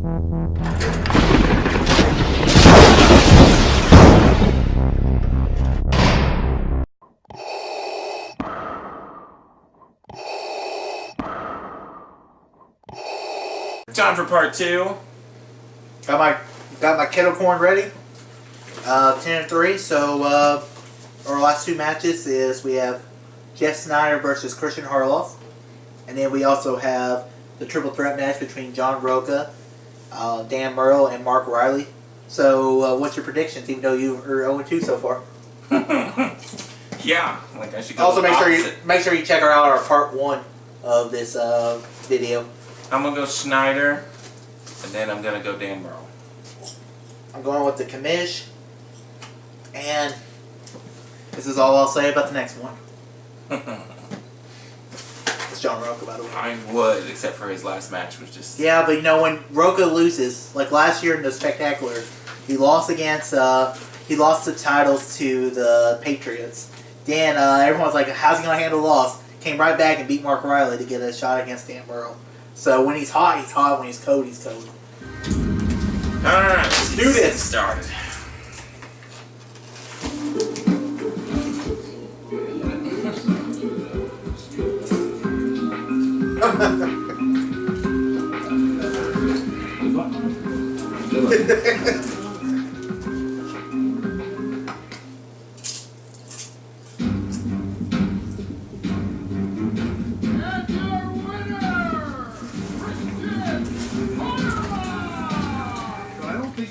Time for part 2. Got my kettle corn ready. 10-3. So our last 2 matches is we have SCHNIDER versus Christian Harloff, and then we also have the triple threat match between John Rocha, Dan Murrell, and Mark Reilly. So what's your predictions? Even though you are 0-2 so far. Yeah, like I should go. Also make sure you check out our part 1 of this video. I'm gonna go Schneider, and then I'm gonna go Dan Murrell. I'm going with the commish, and this is all I'll say about the next one. It's John Rocha, by the way. I would, except for his last match was just... Yeah, but you know, when Rocha loses, like last year in the Spectacular, he lost against, he lost the titles to the Patriots. Then everyone was like, how's he going to handle the loss? Came right back and beat Mark Reilly to get a shot against Dan Murrell. So when he's hot, he's hot. When he's cold, he's cold. Alright, let's do this. Started.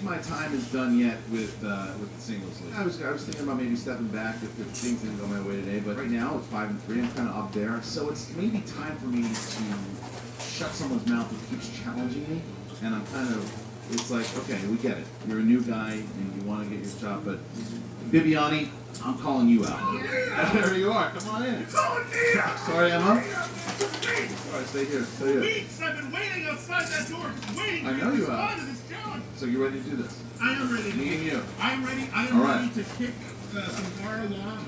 My time is done yet with the singles league. I was thinking about maybe stepping back if things didn't go my way today, but right now it's 5-3. I'm kind of up there, so it's maybe time for me to shut someone's mouth who keeps challenging me. And I'm kind of, it's like, okay, we get it. You're a new guy and you want to get your shot, but Bibiani, I'm calling you out. Yeah. There you are. Come on in. You're calling me out. Sorry, Emma. All right, stay here. Stay here. Weeks I've been waiting outside that door, waiting I know you have. to this challenge. So you ready to do this? I am ready. Me and you. I'm ready. I am ready to kick some Harloff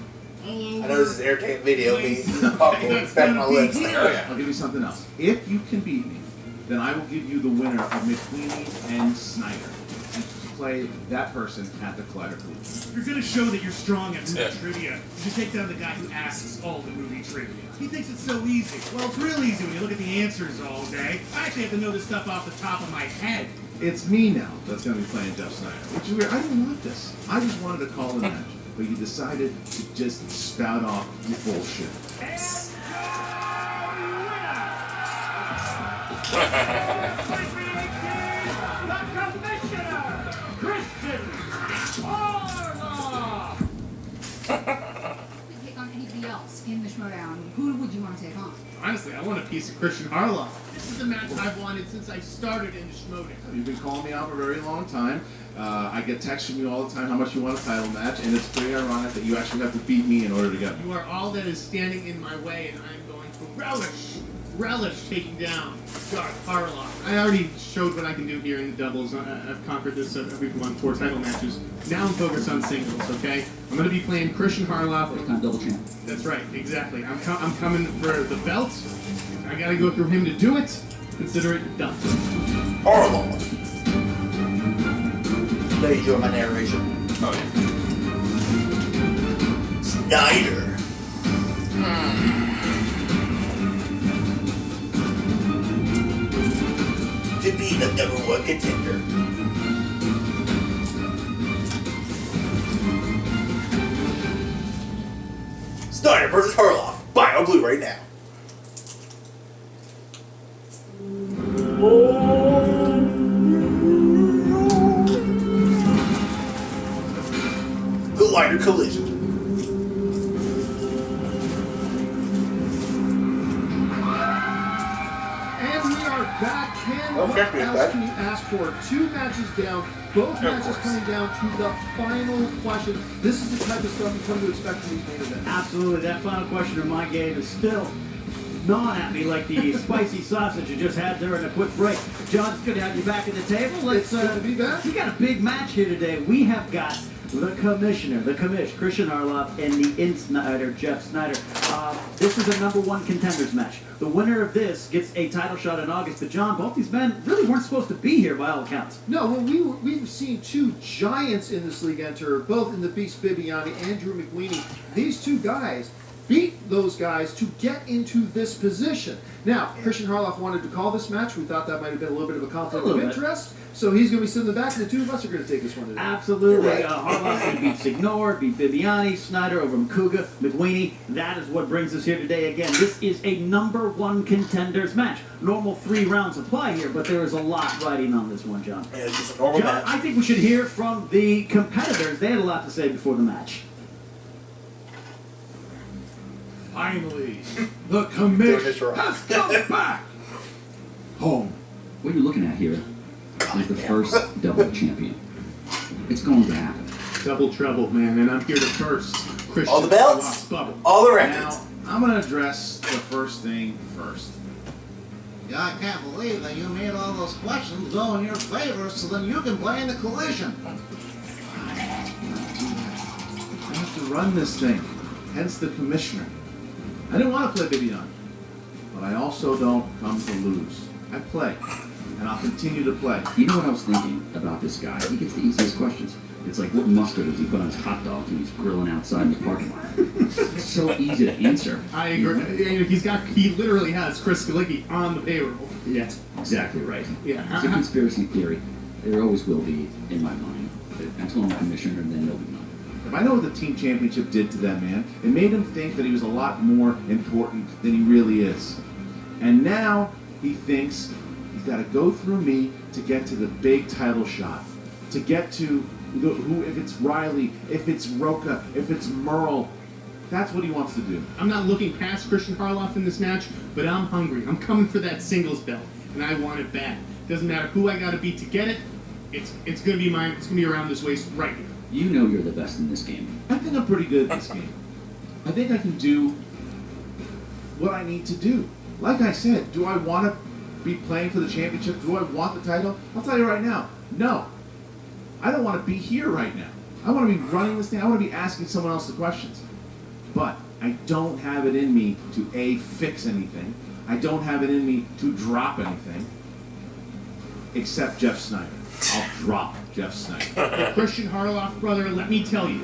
all over. I know this is an entertaining video. Me popcorn back my lips. Oh, yeah. I'll give you something else. If you can beat me, then I will give you the winner of McQueenie and Snyder. And play that person at the Collider Club. You're going to show that you're strong at movie trivia. You should take down the guy who asks all the movie trivia. He thinks it's so easy. Well, it's real easy when you look at the answers all day. I actually have to know this stuff off the top of my head. It's me now that's going to be playing Jeff Snyder, which is weird. I didn't want this. I just wanted to call a match, but you decided to just spout off your bullshit. The Commissioner, Christian Harloff! Take on anybody else in the Schmoedown, who would you want to take on? Honestly, I want a piece of Christian Harloff. This is a match I've wanted since I started in the Schmoedown. You've been calling me out for a very long time. I get texts from you all the time how much you want a title match, and it's pretty ironic that you actually have to beat me in order to get it. You are all that is standing in my way, and I'm going to relish taking down Garth Harloff. I already showed what I can do here in the doubles. I've conquered this. We've won 4 title matches. Now I'm focused on singles, okay? I'm going to be playing Christian Harloff. Time double champ. That's right, exactly. I'm coming for the belt. I got to go through him to do it. Consider it done. Harloff. There you go, my narration. Oh, yeah. Snyder. To be the #1 contender. Snyder versus Harloff. Buy on Blu-ray now. Collider collision. And we are back. Can Okay, what else can you ask for? 2 matches down, both matches coming down to the final question. This is the type of stuff you come to expect from these main events. Absolutely. That final question in my game is still gnawing at me like the spicy sausage you just had during a quick break. John, it's good to have you back at the table. Let's It's good to be back. We got a big match here today. We have got the commissioner, Christian Harloff, and the insider, Jeff Schneider. This is a #1 contenders match. The winner of this gets a title shot in August. But John, both these men really weren't supposed to be here by all accounts. No, well, we've seen two giants in this league enter, both in the Beast Bibiani and Drew McWeeny. These two guys beat those guys to get into this position. Now, Christian Harloff wanted to call this match. We thought that might have been a little bit of a conflict of interest. So he's going to be sitting in the back, and the two of us are going to take this one today. Absolutely. Right. Harloff going to beat Signor, beat Bibiani, Schneider over Mkuga, McWeeny. That is what brings us here today. Again, this is a #1 contenders match. Normal 3 rounds apply here, but there is a lot riding on this one, John. Yeah, it's just a normal match. I think we should hear from the competitors. They had a lot to say before the match. Finally, the commission has come back home. What you're looking at here is the first double champion. It's going to happen. Double trouble, man, and I'm here to first. Christian All the belts, Harloff. all the records. Now, I'm going to address the first thing first. Yeah, I can't believe that you made all those questions go in your favor so then you can play in the collision. I have to run this thing, hence the commissioner. I didn't want to play Bibiani, but I also don't come to lose. I play, and I'll continue to play. You know what I was thinking about this guy? He gets the easiest questions. It's like, what mustard does he put on his hot dogs when he's grilling outside in the parking lot? It's so easy to answer. I agree. He literally has Chris Galicki on the payroll. Yeah, that's exactly right. Yeah. It's a conspiracy theory. There always will be, in my mind. Until I'm commissioner, and then there'll be none. If I know what the team championship did to that man, it made him think that he was a lot more important than he really is. And now he thinks he's got to go through me to get to the big title shot. To get to who, if it's Reilly, if it's Rocha, if it's Murrell. That's what he wants to do. I'm not looking past Christian Harloff in this match, but I'm hungry. I'm coming for that singles belt, and I want it bad. Doesn't matter who I got to beat to get it. It's gonna be mine. It's gonna be around this waist right here. You know you're the best in this game. I think I'm pretty good at this game. I think I can do what I need to do. Like I said, do I want to be playing for the championship? Do I want the title? I'll tell you right now, no. I don't want to be here right now. I want to be running this thing. I want to be asking someone else the questions. But I don't have it in me to A, fix anything. I don't have it in me to drop anything. Except Jeff Schneider. I'll drop Jeff Schneider. Christian Harloff, brother, let me tell you,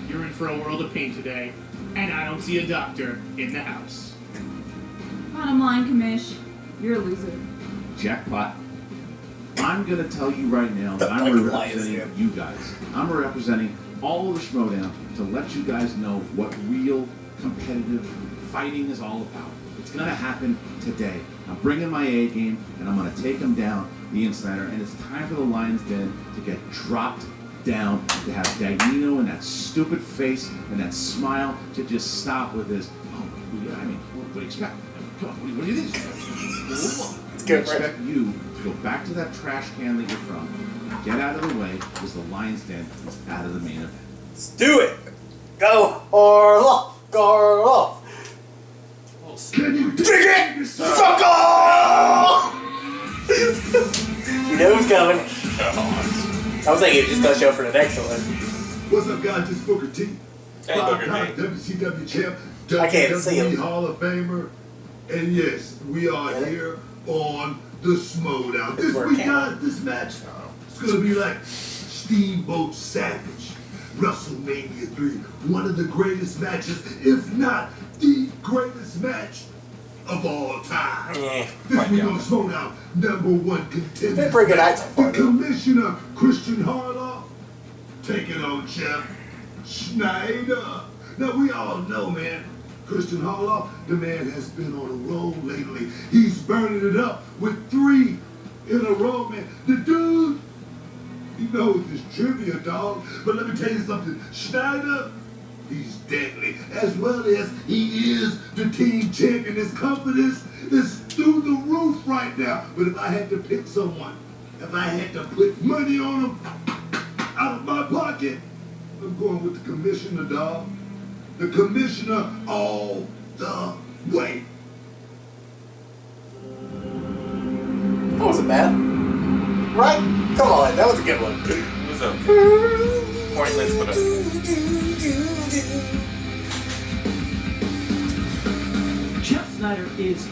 you're in for a world of pain today, and I don't see a doctor in the house. Bottom line, Commish, you're a loser. Jackpot. I'm going to tell you right now that I'm representing you guys. I'm representing all of the Schmoedown to let you guys know what real competitive fighting is all about. It's going to happen today. I'm bringing my A game, and I'm going to take them down, the insider, and it's time for the Lion's Den to get dropped down, to have Dagnino and that stupid face and that smile to just stop with this, I mean, what do you expect? Come on, what do you think? It's good, I expect you to go back to that trash can that you're from, get out of the way, because the Lion's Den is out of the main event. Let's do it! Go Harloff! Go Harloff! Can you dig it? Fuck off! You know who's coming. I was thinking just gonna show for the next one. What's up, guys? This is Booker T. Hey, Booker T. WCW champ, I can't see him. WWE Hall of Famer, and yes, we are here on the Schmoedown. This week, guys, this match, it's gonna be like Steamboat Savage, WrestleMania 3, one of the greatest matches, if not the greatest match of all time. Yeah, this week on Schmoedown, #1 contender. Been pretty good acting for The Commissioner, Christian Harloff, taking on Jeff Schneider. Now, we all know, man, Christian Harloff, the man has been on a roll lately. He's burning it up with 3 in a row, man. The dude, he knows his trivia, dog. But let me tell you something. Schneider, he's deadly. As well as he is the team champion. His confidence is through the roof right now. But if I had to pick someone, if I had to put money on him out of my pocket, I'm going with the commissioner, dog. The commissioner all the way. That wasn't bad. Right? Come on, that was a good one. It was okay. pointless, but Jeff Snyder is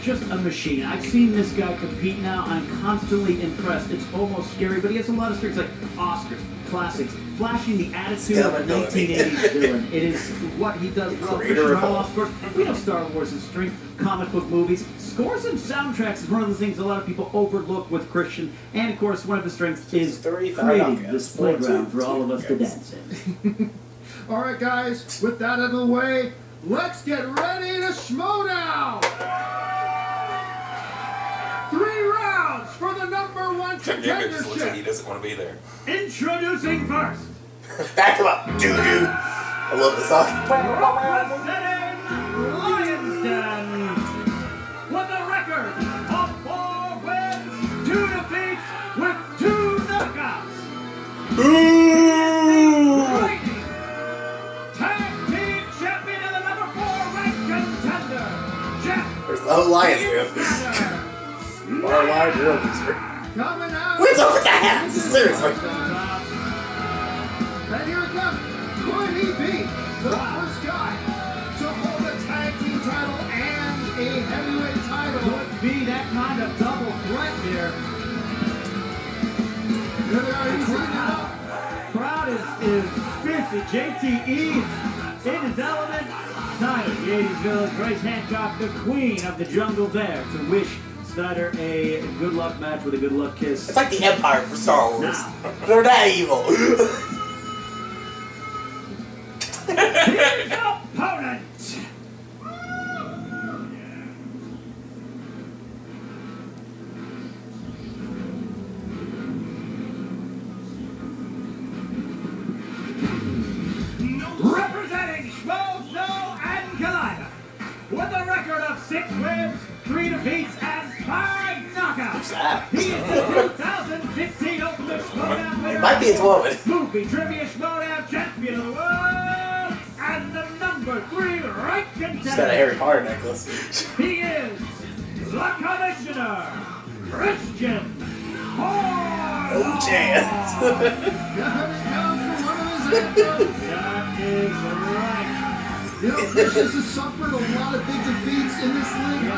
just a machine. I've seen this guy compete now. I'm constantly impressed. It's almost scary, but he has a lot of strengths like Oscars, classics, flashing the attitude of a 1980s villain. It is what he does well. Christian Harloff, of course, we know Star Wars is strength, comic book movies. Scores and soundtracks is one of the things a lot of people overlook with Christian. And, of course, one of his strengths is creating this playground for all of us to dance in. All right, guys, with that out of the way, let's get ready to Schmoedown! 3 rounds for the number 1 contendership. he doesn't want to be there. Introducing first. Back him up, doo-doo. I love the song. Representing Lions Den with a record of 4 wins, 2 defeats, with 2 knockouts. Reigning tag team champion and the number 4 ranked contender, Jeff. There's the whole Lions here. Our Lions rookies. Coming out. What's up with that? Seriously. And here it comes. Could he be the first guy to hold a tag team title and a heavyweight title? Could be that kind of double threat here. Here they are. He's heating up. Crowd is busy. JTE in his element. Snyder, the 80s villain, Grace Hancock, the queen of the jungle there, to wish Snyder a good luck match with a good luck kiss. It's like the Empire for Star Wars. Now. They're that evil. Here's your opponent. Representing Schmoedown and SCHNIDER with a record of 6 wins, 3 defeats, and 5 knockouts. He is the 2015 Ultimate Schmoedown winner. It might be his woman. Movie Trivia Schmoedown champion of the world and the number 3 ranked contender. She's got a Harry Potter necklace. He is the Commissioner, Christian Harloff. No chance. Here he comes for one of his anthems. That is right. You know, Christian's has suffered a lot of big defeats in this league,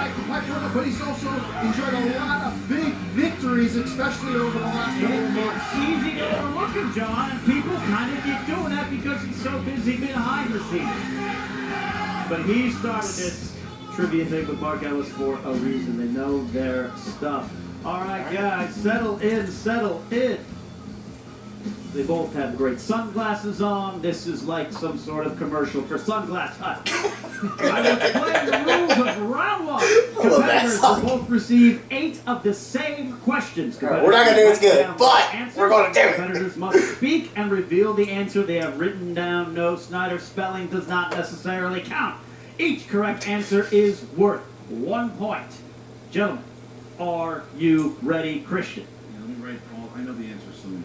but he's also enjoyed a lot of big victories, especially over the last couple of months. It's easy to overlook him, John, and people kind of keep doing that because he's so busy behind the scenes. But he started this trivia thing with Mark Ellis for a reason. They know their stuff. All right, guys, settle in, settle in. They both have great sunglasses on. This is like some sort of commercial for Sunglass Hut. I will explain the rules of round 1. Competitors will both receive 8 of the same questions. We're not going to do as good, but we're going to do it. Competitors must speak and reveal the answer they have written down. No, Snyder spelling does not necessarily count. Each correct answer is worth 1 point. Gentlemen, are you ready, Christian? Yeah, let me write all. I know the answer soon.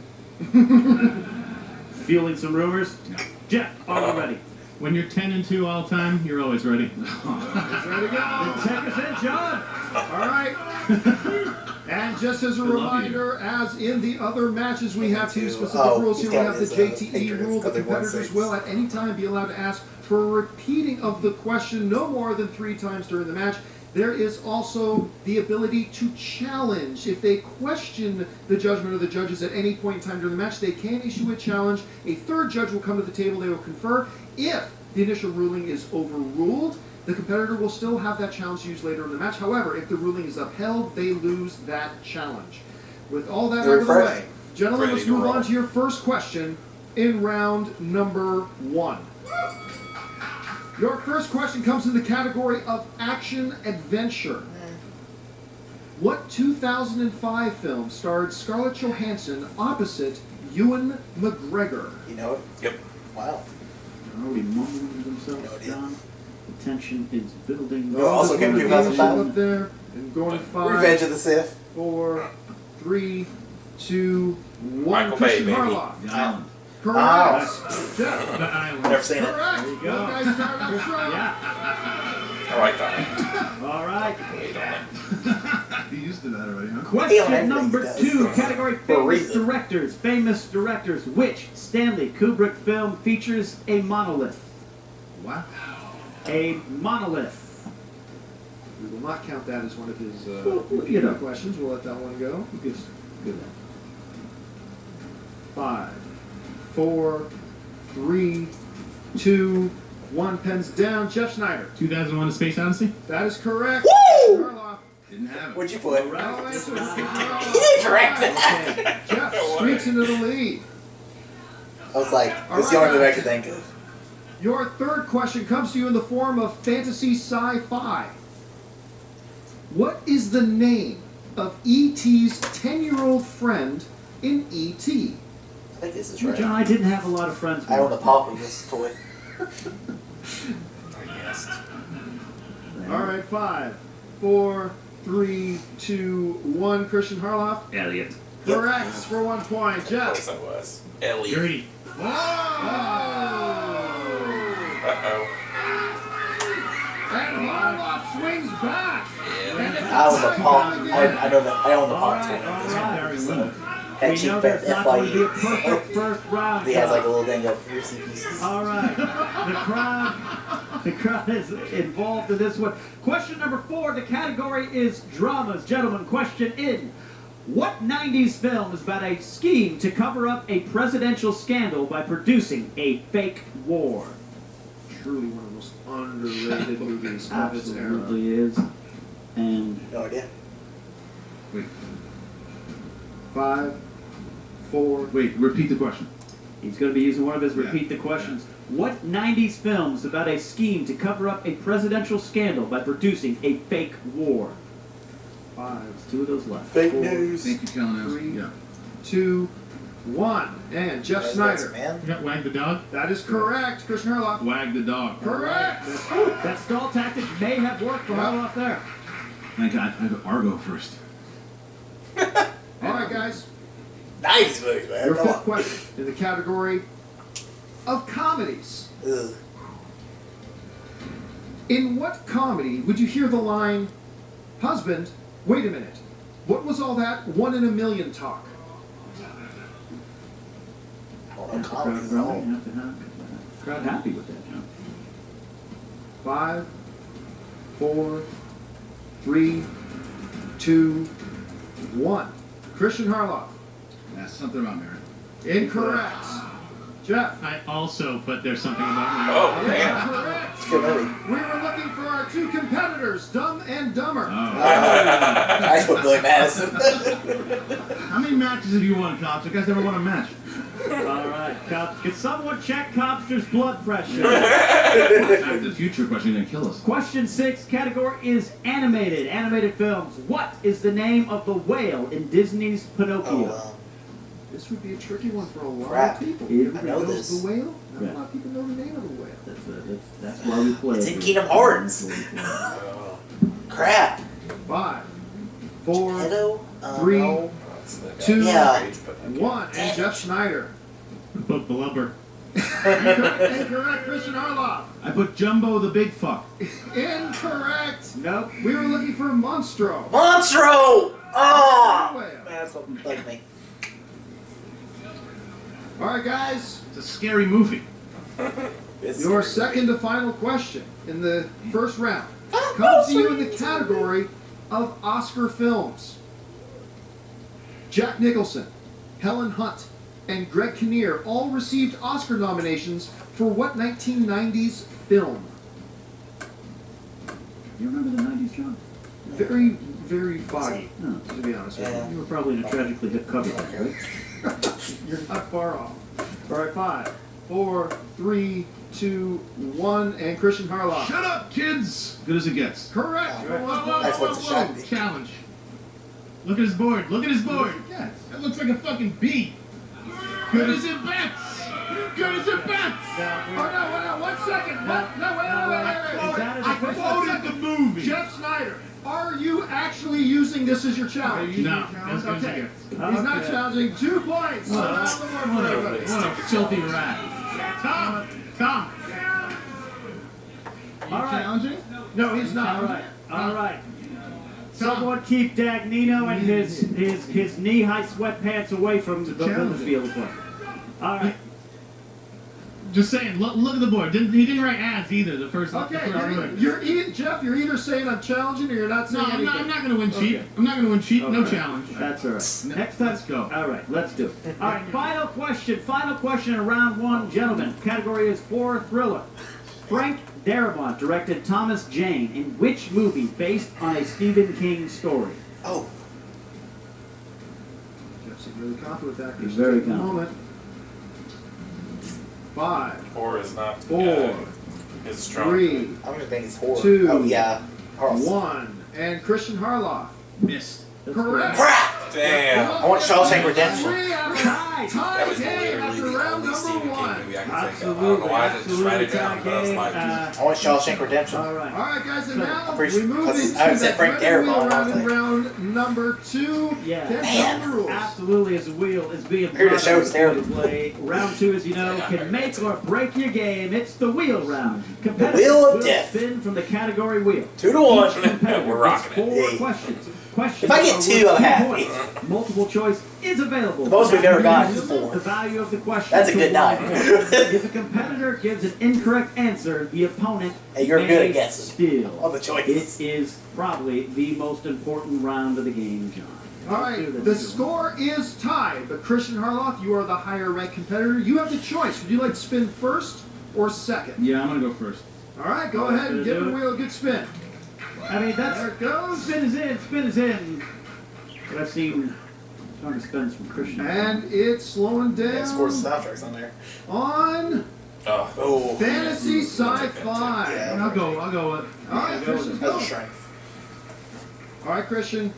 Fueling some rumors? No. Jeff, are you ready? When you're 10-2 all time, you're always ready. He's ready to go. Check us in, John. All right. And just as a reminder, as in the other matches, we have 2 specific rules here. We have the JTE rule. The competitors will at any time be allowed to ask for a repeating of the question no more than 3 times during the match. There is also the ability to challenge. If they question the judgment of the judges at any point in time during the match, they can issue a challenge. A 3rd judge will come to the table. They will confer. If the initial ruling is overruled, the competitor will still have that challenge used later in the match. However, if the ruling is upheld, they lose that challenge. With all that out of the way, gentlemen, let's move on to your first question in round number 1. Your first question comes in the category of action-adventure. What 2005 film starred Scarlett Johansson opposite Ewan McGregor? You know it? Yep. Wow. They're already mumbling to themselves, John. The tension is building. Oh, also came in 2005. Up there and going 5. Revenge of the Sith. 4, 3, 2, 1. Michael Christian Bay, baby. Harloff. Island. Correct. The Island. Never seen it. Correct. There you go. You guys started up front. Yeah. I like that. All right. Wait on it. The used to that already, huh? Question number 2, category For a famous reason. directors. Famous directors. Which Stanley Kubrick film features a monolith? What? A monolith. We will not count that as one of his you know. questions. We'll let that one go. Good. 5, 4, 3, 2, 1. Pens down. Jeff Schneider. 2001: A Space Odyssey. That is correct. Woo! Harloff. Didn't have it. What'd you put? No answer. You didn't correct that. Okay. Jeff streaks into the lead. I was like, that's the only thing I could think of. Your third question comes to you in the form of fantasy sci-fi. What is the name of E.T.'s 10-year-old friend in E.T.? I think this is John, right. I didn't have a lot of friends. I own a pop of this toy. All right, 5, 4, 3, 2, 1. Christian Harloff. Elliot. Correct for 1 point. Of Jeff. course I was. Ellie. Dirty. Uh-oh. And Harloff swings back. Yeah. I own the pop. I know that. I own the All pop right, toy. all right. Had We cheap know fat that's not going to be a FYE. perfect first round. He has like a John. little thing of Reese's Pieces. All right. The crowd is involved in this one. Question number 4. The category is dramas. Gentlemen, question in. What 90s film is about a scheme to cover up a presidential scandal by producing a fake war? Truly one of the most underrated movies of its era. Absolutely is. And No idea. Wait, 5, 4. wait, repeat the question. he's going to be using one of his Yeah, repeat the questions. What 90s film is about a scheme to cover up a presidential scandal by producing a fake war? 5, There's 2 of those left. Fake 4, news. Thank you, Callan. 3, Yeah. 2, 1. And Jeff That's Schneider. man. You got Wag the Dog. That is correct. Christian Harloff. Wag the dog. Correct. That stall tactic may have worked for Harloff there. Thank God. I have Argo first. All right, guys. Nice movies, man. Your Come fifth on. question in the category of comedies. Ugh. In what comedy would you hear the line, "Husband, wait a minute, what was all that 1 in a million talk"? I don't know The comedies at all. crowd happy with that, John. 5, 4, 3, 2, 1. Christian Harloff. That's something about Mary. Incorrect. Jeff. I also, but there's something about me. Oh, man. Incorrect. It's a good movie. We were looking for our 2 competitors, Dumb and Dumber. I put Billy Madison. How many matches have you won, Cops? You guys never won a match. All right, Cops. Can someone check Copster's blood pressure? Back to the future question, you're gonna kill us. Question 6, category is animated. Animated films. What is the name of the whale in Disney's Pinocchio? Oh, This would be a tricky one for a lot Crap. of people. Yeah, Everybody I know knows this. the whale. Not Yeah. a lot of people know the name of the whale. That's why we play. It's in Kingdom Hearts. Crap. 5, 4, Edo? 3, No. 2, Yeah. 1. And Jeff Schneider. But blubber. Incorrect. Christian Harloff. I put Jumbo the Big Fuck. Incorrect. Nope. We were looking for Monstro. Monstro! Oh! Whale. Man, that's what like me. All right, guys. It's a scary movie. It's Your scary. second to final question in the first round comes to you in the category of Oscar films. Jack Nicholson, Helen Hunt, and Greg Kinnear all received Oscar nominations for what 1990s film? You remember the 90s, John? Very, very foggy, No. to be honest with Yeah. You were probably in a tragically hip cover band, right? you. You're not far off. All right, 5, 4, 3, 2, 1, and Christian Harloff. Shut up, kids! Good as it gets. Correct. For 1 point. That's what's a shot. Challenge. Look at his board. Look at his board. Yes. That looks like a fucking bee. Good as it bets. Good as it bets. Oh, no, 1 second. No, wait. Is that I a question? quoted the movie. Jeff Schneider, are you actually using this as your challenge? No, that's good as it Okay. gets. He's not challenging. 2 points. So now the more for everybody. What a filthy rat. Tom. All right. Challenging? No, he's not. All right. Someone keep Dagnino and his knee-high sweatpants away from the field of play. All right. Just saying, look at the board. He didn't write ads either. The first. Okay, You're Jeff. You're either saying I'm challenging or you're not saying anything. I'm not going to win cheap. Okay. I'm not going to win cheap. Okay. No challenge. That's all right. Next time, let's go. All right, let's do it. All right, final question. Final question in round one, gentlemen. Category is for thriller. Frank Darabont directed Thomas Jane in which movie based on a Stephen King story? Oh. Jeff's really confident with that. He's very confident. Moment. 5. 4 is not. 4. It's strong. 3. I'm gonna think it's 4. 2. Oh yeah. 1. And Christian Harloff. Missed. Correct. Crap! Damn. I want Shawshank Redemption. Tie was game after literally the round only number Stephen King 1. movie I can think of. I don't know why I didn't just write it down, but I was like, I want Shawshank Redemption. All right. All right, guys, and now Pretty we sure- move because into I would say that Frank red wheel Darabont, round I in think. round number 2. Yeah. Get down the rules. Absolutely, as the wheel is being Here to brought show up it's to terrible. play. Round 2, as you know, can make or break your game. It's the wheel round. Competitors wheel of will death. spin from the category wheel. 2 to 1. Each competitor We're rocking gets 4 it. Yeah. questions. If I get 2, I'm happy. Multiple choice is available. The most we've ever gotten is 4. The value of the question. That's a good night. If a competitor gives an incorrect answer, the opponent Hey, you're may good at guessing. steal. All the choices. It is probably the most important round of the game, John. All right, the score is tied, but Christian Harloff, you are the higher ranked competitor. You have the choice. Would you like to spin first or second? Yeah, I'm gonna go first. All right, go ahead and give the wheel a good spin. I mean, that's There it goes. spin is in, spin is in. But I've seen stronger spins from Christian. And it's slowing down Yeah, scores the soundtracks on there. on Oh. fantasy sci-fi. Yeah. I'll go. All right, Christian, That's go. a strength. All right, Christian,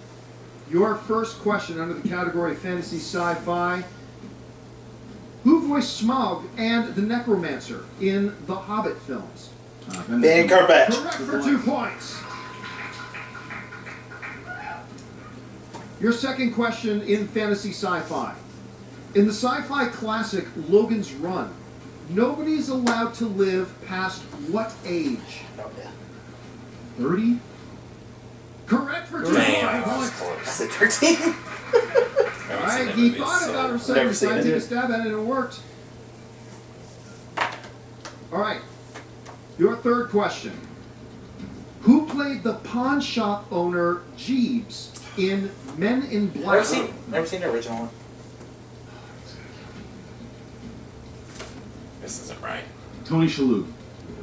your first question under the category fantasy sci-fi. Who voiced Smaug and the Necromancer in the Hobbit films? Ben Cumberbatch. Correct for 2 points. Your second question in fantasy sci-fi. In the sci-fi classic Logan's Run, nobody's allowed to live past what age? Oh, yeah. 30? Correct for 2 damn, that was points. I close. said 13. All right, he thought about himself, Never seen decided to it. take a stab at it, and it worked. All right, your third question. Who played the pawn shop owner Jeeves in Men in Black? Never seen the original one. This isn't right. Tony Shalhoub.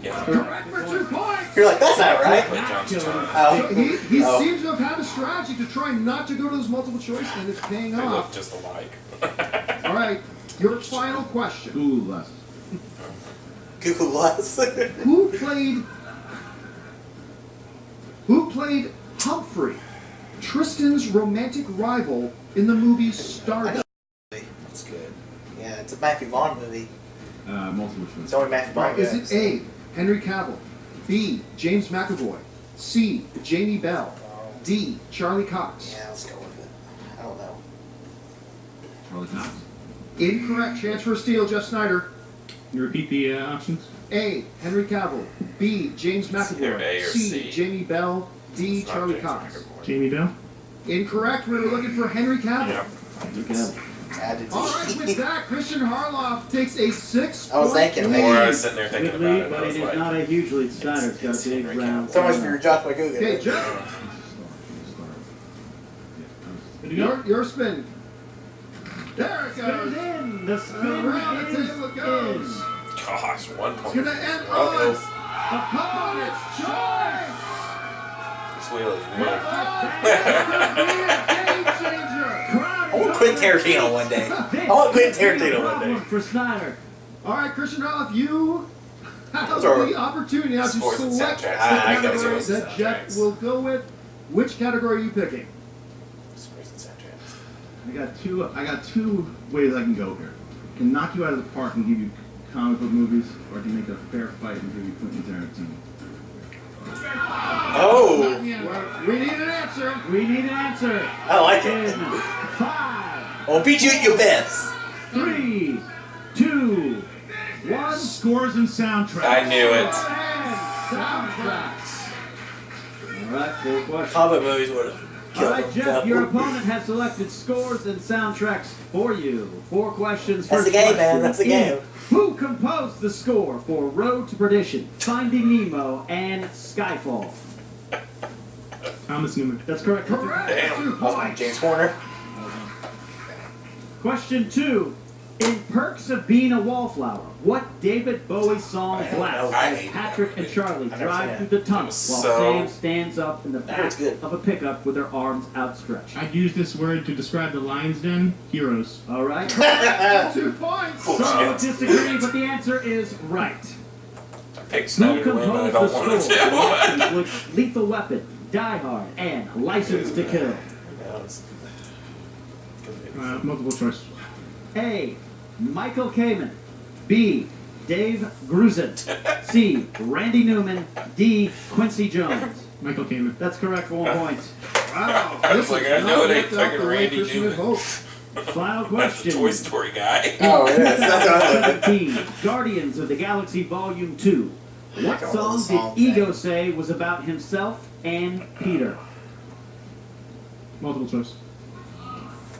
Yeah. Correct for 2 points. You're like, that's not right. But John's turn. Oh. He Oh. seems to have had a strategy to try not to go to those multiple choice, and it's paying They look off. just alike. All right, your final question. Ooh, less. Google Glass. Who played Humphrey, Tristan's romantic rival in the movie Stardust? That's good. Yeah, it's a Matthew Vaughn movie. Multiple choice. It's only Matthew Vaughn. Right, is it A, Henry Cavill, B, James McAvoy, C, Jamie Bell, D, Charlie Cox? Yeah, let's go with it. I don't know. Charlie Cox. Incorrect. Chance for a steal, Jeff Snyder. You repeat the options. A, Henry Cavill, B, James either A McAvoy, or C, C. Jamie Bell, D, It's not Charlie James Cox. McAvoy. Jamie Bell. Incorrect. We were looking for Henry Cavill. Yeah. Added All right, with that, Christian Harloff takes a 6 I was thinking, Or I was sitting there thinking Good about lead, it. but I it was is like, not a huge lead. Snyder's got a big round. So much for your Josh McGugan. Okay, Jeff, Good to go. your spin. There it Spin goes. is in. The spin Around the is table it goes. in. gosh, 1 It's point. going to end Uh-oh. on opponent's choice. This wheel is weird. Game changer. I want Quentin Tarantino one day. I want Quentin Tarantino one day. For Snyder. All right, Christian Harloff, you have Those are the opportunity now to scores and select the soundtracks. I gotta category go that with Jeff soundtracks. will go with. Which category are you picking? Scores and soundtracks. I got two ways I can go here. I can knock you out of the park and give you comic book movies, or I can make it a fair fight and give you Quentin Tarantino. Oh, Well, we need an answer. We need an answer. I like In it. 5, I'll beat you at your best. 3, 2, 1. Scores and soundtracks. I knew it. And soundtracks. All right, 4 questions. Comic movies would have All killed right, him. Jeff, your opponent has selected scores and soundtracks for you. 4 questions. That's the First game, man. question That's the game. is, who composed the score for Road to Perdition, Finding Nemo, and Skyfall? Thomas Newman. That's correct. Correct. Damn. 2 That was my points. James Horner. Question 2. In Perks of Being a Wallflower, what David Bowie song I don't blasts know. as Patrick and Charlie I've never drive seen through the tunnel while So- Sam stands up in the That back was good. of a pickup with their arms outstretched? I'd use this word to describe the Lion's Den. Heroes. All right. 2 points. So disagree, but the answer is right. I picked Who Snyder to win, but I composed don't the want score to. that includes Lethal Weapon, Die Hard, and License to Kill? Multiple choice. A. Michael Kamen. B. Dave Grusin. C. Randy Newman. D. Quincy Jones. Michael Kamen. That's correct for 1 point. Wow. I was This like, is I know not it ain't worked out fucking the way Randy Christian had Newman. hoped. Final That's the question. Toy Story guy. Oh, it is. That's what I looked 17. Guardians of the Galaxy Volume 2. What don't know song the song did Ego thing. say was about himself and Peter? Multiple choice.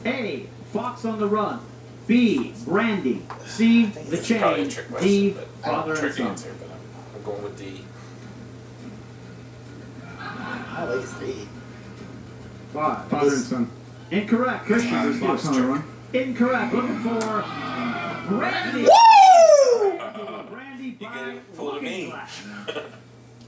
A. Fox on the Run. B. Brandy. C. I think The this is probably a Chain. trick D. question, but I don't Father and trick Son. answer, but I'm going with D. I like it's D. 5. Father and Son. Incorrect. Christian Ah, is Fox on the Run. incorrect. Looking for Brandy. Woo! Brandy You by get it full of Looking me. Glass.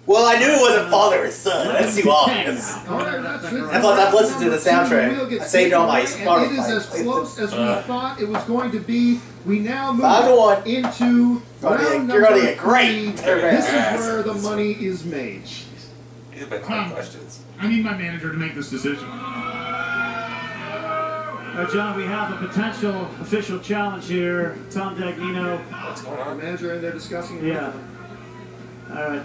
Well, I knew it wasn't father or son. That's too obvious. All right, that's it. And plus, I've listened to the soundtrack. Wheel gets I saved all my taken away, and it is as Spotify. close as we thought it was going to be. We now move 5-1. into round You're number gonna get great. 3. This is Yes. where the money is made. These have been hard questions. I need my manager to make this decision. John, we have a potential official challenge here. Tom Dagnino. What's going The on? manager and they're discussing it. Yeah. All right.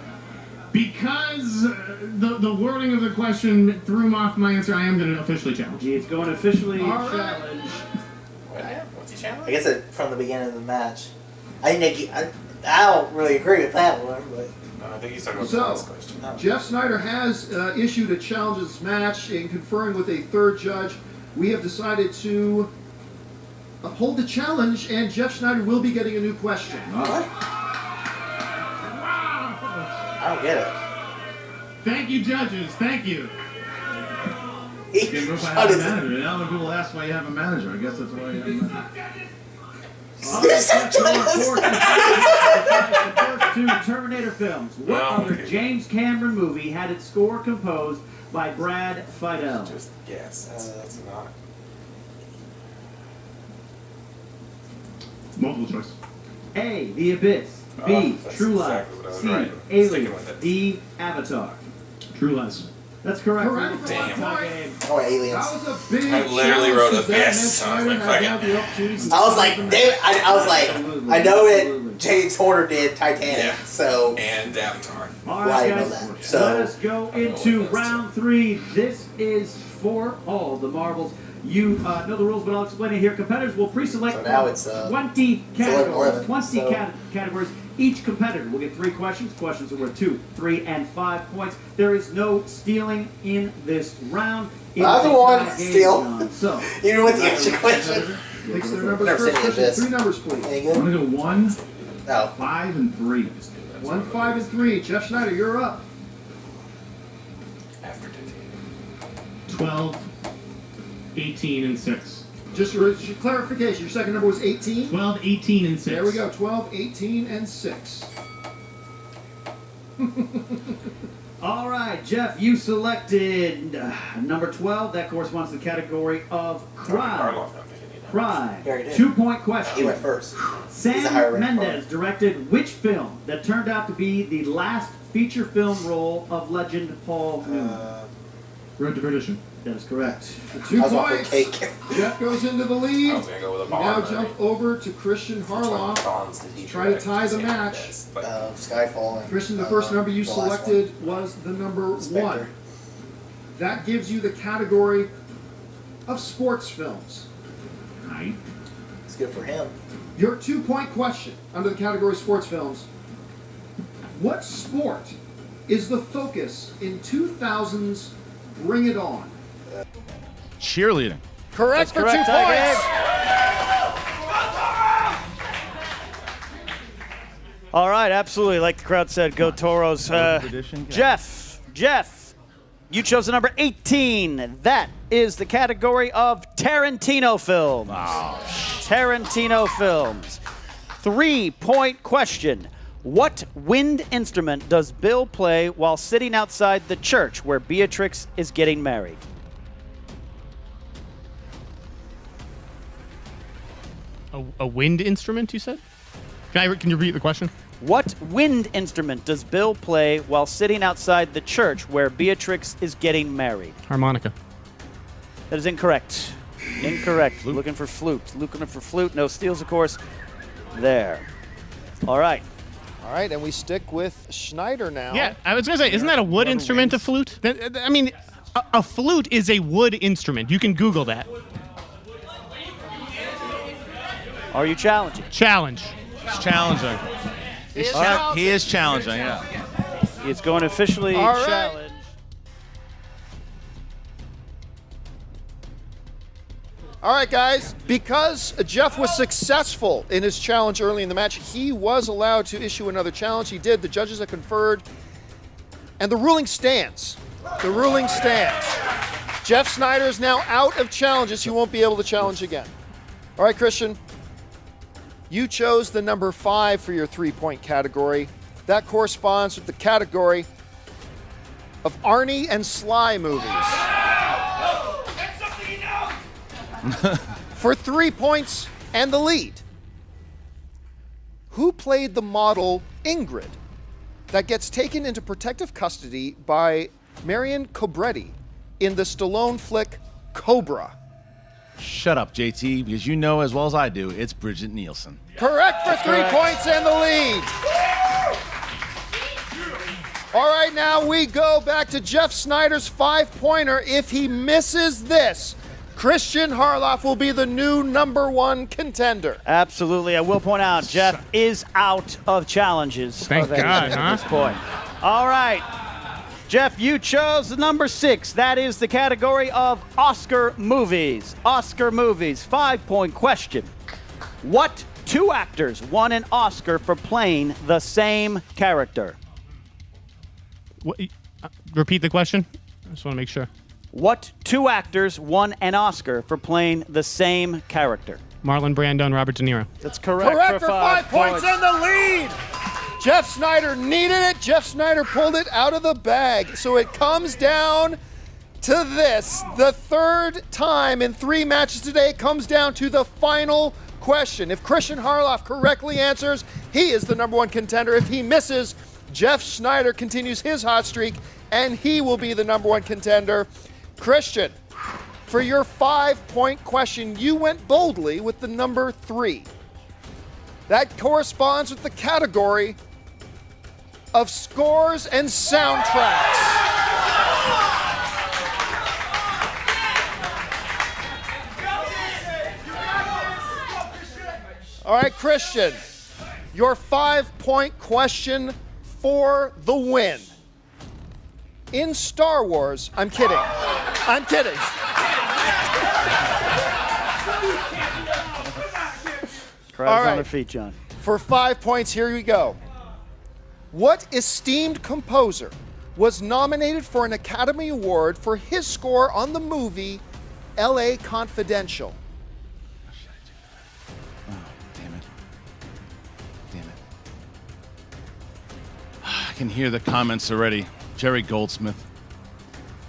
Because the wording of the question threw him off my answer, I am going to officially challenge. It's going to officially All right. challenge. What's he challenge? I guess it from the beginning of the match. I don't really agree with that one, but No, I think he's talking about So- the last question. Jeff Snyder has issued a challenge this match in conferring with a third judge. We have decided to uphold the challenge, and Jeff Snyder will be getting a new question. what? I don't get it. Thank you, judges. Thank you. He Okay, what if I shut have a his- manager? Now when people ask why you have a manager, I guess that's why you have a manager. Yes, I'm trying The first 2 Terminator films. What Oh, other okay. James Cameron movie had its score composed by Brad Fiedel? Just guess. That's not. Multiple choice. A. The Abyss. B. That's True Lies. exactly what I was C. writing. Alien. Sticking with it. D. Avatar. True Lies. That's correct. Correct for Damn. 1 point. Oh, aliens. That was a big I literally wrote challenge a because yes. that I was meant like, Snyder fuck had it. the opportunity to I was like, save the damn it. I was like, Absolutely. I know Absolutely. that James Horner did Titanic, Yeah. so And Avatar. All Well, I right, know guys. that. Let So- us go into round 3. This is for all the marbles. You know the rules, but I'll explain it here. Competitors will pre-select So now it's, 20 categories. 11, 20 so- categories. Each competitor will get 3 questions. Questions are worth 2, 3, and 5 points. There is no stealing in this round. It is I'm the a one tie game, steal. John. So, even with the extra question. Takes their numbers Never first. seen any of Question. this. 3 numbers, please. Any I'm good? gonna go 1, No. 5, and 3. 1, 5, and 3. Jeff Schneider, you're up. After Titanic. 12, 18, and 6. Just your clarification, your second number was 18? 12, 18, and 6. There we go, 12, 18, and 6. all right, Jeff, you selected number 12. That corresponds to the category of crime. Harloff not picking any numbers. Crime. He already did. 2-point He question. went first. He's a higher Sam ranked Mendes directed which film that turned out to be the last feature film role of legend Paul Newman? Road to Perdition. That is correct. For 2 I was off points, with cake. Jeff goes into the I lead. was gonna go with a We Bond. now movie. jump over to Christian Which one Harloff. Bonds did he Try to direct? tie the Sam match. Mendes, but Skyfall. And, Christian, the first number you the last selected was the number one. 1. Spectre. That gives you the category of sports films. Right. It's good for him. Your 2-point question under the category of sports films. What sport is the focus in 2000's Bring It On? Cheerleading. Correct for 2 correct, points. All right, absolutely. Like the crowd said, go Toros. Jeff, you chose the number 18. That is the category of Tarantino films. Tarantino films. 3-point question. What wind instrument does Bill play while sitting outside the church where Beatrix is getting married? A wind instrument, you said? Can you repeat the question? What wind instrument does Bill play while sitting outside the church where Beatrix is getting married? Harmonica. That is incorrect. Incorrect. Flute. Looking for flute. Looking for flute. No steals, of course. There. All right. All right, and we stick with Schneider now. Yeah, I was going to say, isn't that a wood instrument, a flute? I mean, a flute is a wood instrument. You can Google that. Are you challenging? Challenge. He's challenging. He is challenging, yeah. It's going to officially challenge. All right, guys, because Jeff was successful in his challenge early in the match, he was allowed to issue another challenge. He did. The judges have conferred, and the ruling stands. The ruling stands. Jeff Schneider is now out of challenges. He won't be able to challenge again. All right, Christian, you chose the number 5 for your 3-point category. That corresponds with the category of Arnie and Sly movies. For 3 points and the lead. Who played the model Ingrid that gets taken into protective custody by Marion Cobretti in the Stallone flick Cobra? Shut up, JT, because you know as well as I do, it's Bridget Nielsen. Correct for 3 points and the lead. All right, now we go back to Jeff Schneider's 5-pointer. If he misses this, Christian Harloff will be the new number 1 contender. Absolutely. I will point out, Jeff is out of challenges. Thank God, at this point. All right. Jeff, you chose the number 6. That is the category of Oscar movies. Oscar movies. 5-point question. What 2 actors won an Oscar for playing the same character? What, repeat the question. I just want to make sure. What 2 actors won an Oscar for playing the same character? Marlon Brando and Robert De Niro. That's correct. Correct for 5 points and the lead. Jeff Schneider needed it. Jeff Schneider pulled it out of the bag. So it comes down to this. The 3rd time in 3 matches today comes down to the final question. If Christian Harloff correctly answers, he is the number 1 contender. If he misses, Jeff Schneider continues his hot streak, and he will be the number 1 contender. Christian, for your 5-point question, you went boldly with the number 3. That corresponds with the category of scores and soundtracks. All right, Christian, your 5-point question for the win. In Star Wars, I'm kidding. I'm kidding. Crowd's on their feet, John. For 5 points, here we go. What esteemed composer was nominated for an Academy Award for his score on the movie L.A. Confidential? Oh, damn it. I can hear the comments already. Jerry Goldsmith.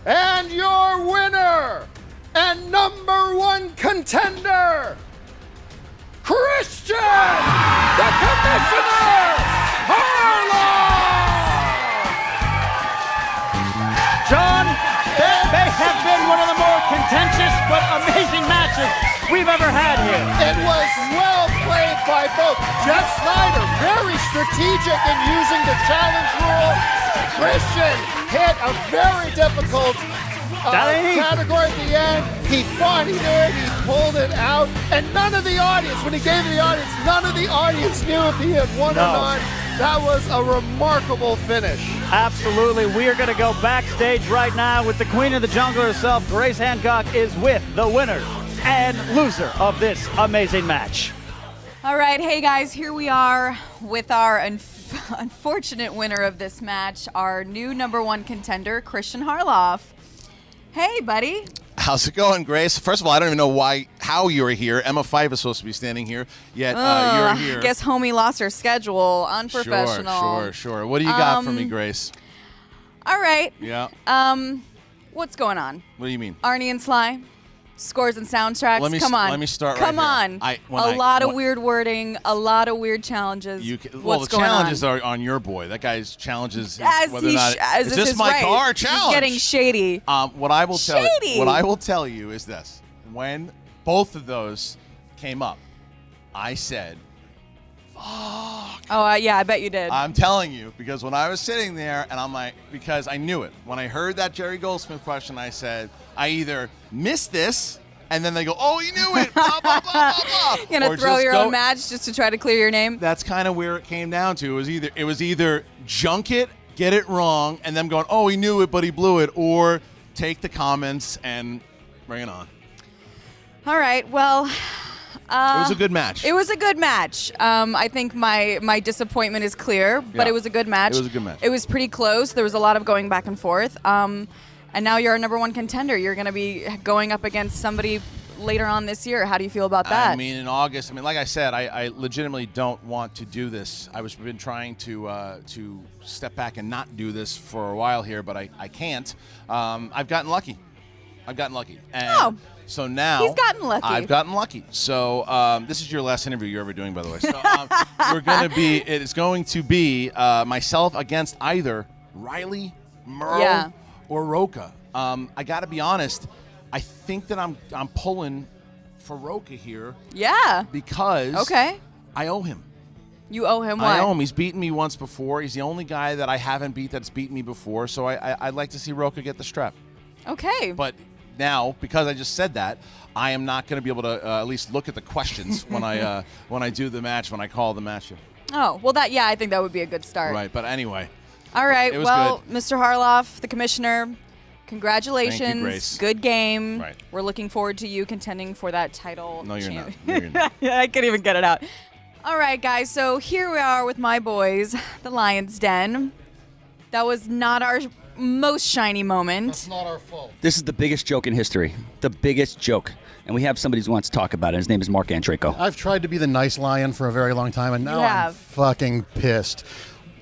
And your winner and number 1 contender, Christian, the Commissioner Harloff! John, that may have been one of the more contentious but amazing matches we've ever had here. It was well played by both. Jeff Schneider, very strategic in using the challenge rule. Christian hit a very difficult category at the end. He fought, he did, he pulled it out. And none of the audience, when he gave the audience, none of the audience knew if he had won or not. That was a remarkable finish. Absolutely. We are going to go backstage right now with the Queen of the Jungle herself. Grace Hancock is with the winner and loser of this amazing match. All right, hey guys, here we are with our unfortunate winner of this match, our new #1 contender, Christian Harloff. Hey, buddy. How's it going, Grace? First of all, I don't even know how you're here. Emma Fife is supposed to be standing here, yet you're here. I guess homie lost her schedule. Unprofessional. Sure. What do you got for me, Grace? All right. Yeah. What's going on? What do you mean? Arnie and Sly? Scores and soundtracks. Come on. Let me start Come right here. on. A lot of weird wording, a lot of weird challenges. The challenges are on your boy. That guy's challenges. As whether or not as is this my right. car challenge? He's getting shady. What I will tell you is this: when both of those came up, I said, "Fuck." Oh yeah, I bet you did. I'm telling you, because when I was sitting there and I'm like, because I knew it. When I heard that Jerry Goldsmith question, I said, I either missed this, and then they go, oh, he knew it, blah, blah, blah, blah, blah. You're going to throw your own match just to try to clear your name? That's kind of where it came down to. It was either junk it, get it wrong, and them going, oh, he knew it, but he blew it, or take the comments and bring it on. All right, well... it was a good match. It was a good match. I think my disappointment is clear, but it was a good match. It was a good match. It was pretty close. There was a lot of going back and forth. And now you're a #1 contender. You're going to be going up against somebody later on this year. How do you feel about that? I mean, in August, like I said, I legitimately don't want to do this. I've been trying to step back and not do this for a while here, but I can't. I've gotten lucky. And so now he's gotten lucky. I've gotten lucky. So this is your last interview you're ever doing, by the way. So it is going to be myself against either Reilly, Murrell, or Rocha. I got to be honest. I think that I'm pulling for Rocha here. Yeah. Because I owe him. You owe him what? I owe him. He's beaten me once before. He's the only guy that I haven't beat that's beaten me before. So I'd like to see Rocha get the strap. Okay. But now, because I just said that, I am not going to be able to at least look at the questions when I do the match, when I call the match. Oh, well, I think that would be a good start. Right, but anyway. All right, it was well, good. Mr. Harloff, the commissioner, congratulations. Thank you, Grace. Good game. Right. We're looking forward to you contending for that title. No, you're not. No, you're not. I couldn't even get it out. All right, guys, so here we are with my boys, the Lion's Den. That was not our most shiny moment. That's not our fault. This is the biggest joke in history. The biggest joke. And we have somebody who wants to talk about it. His name is Mark Antrico. I've tried to be the nice lion for a very long time, and now I'm fucking pissed.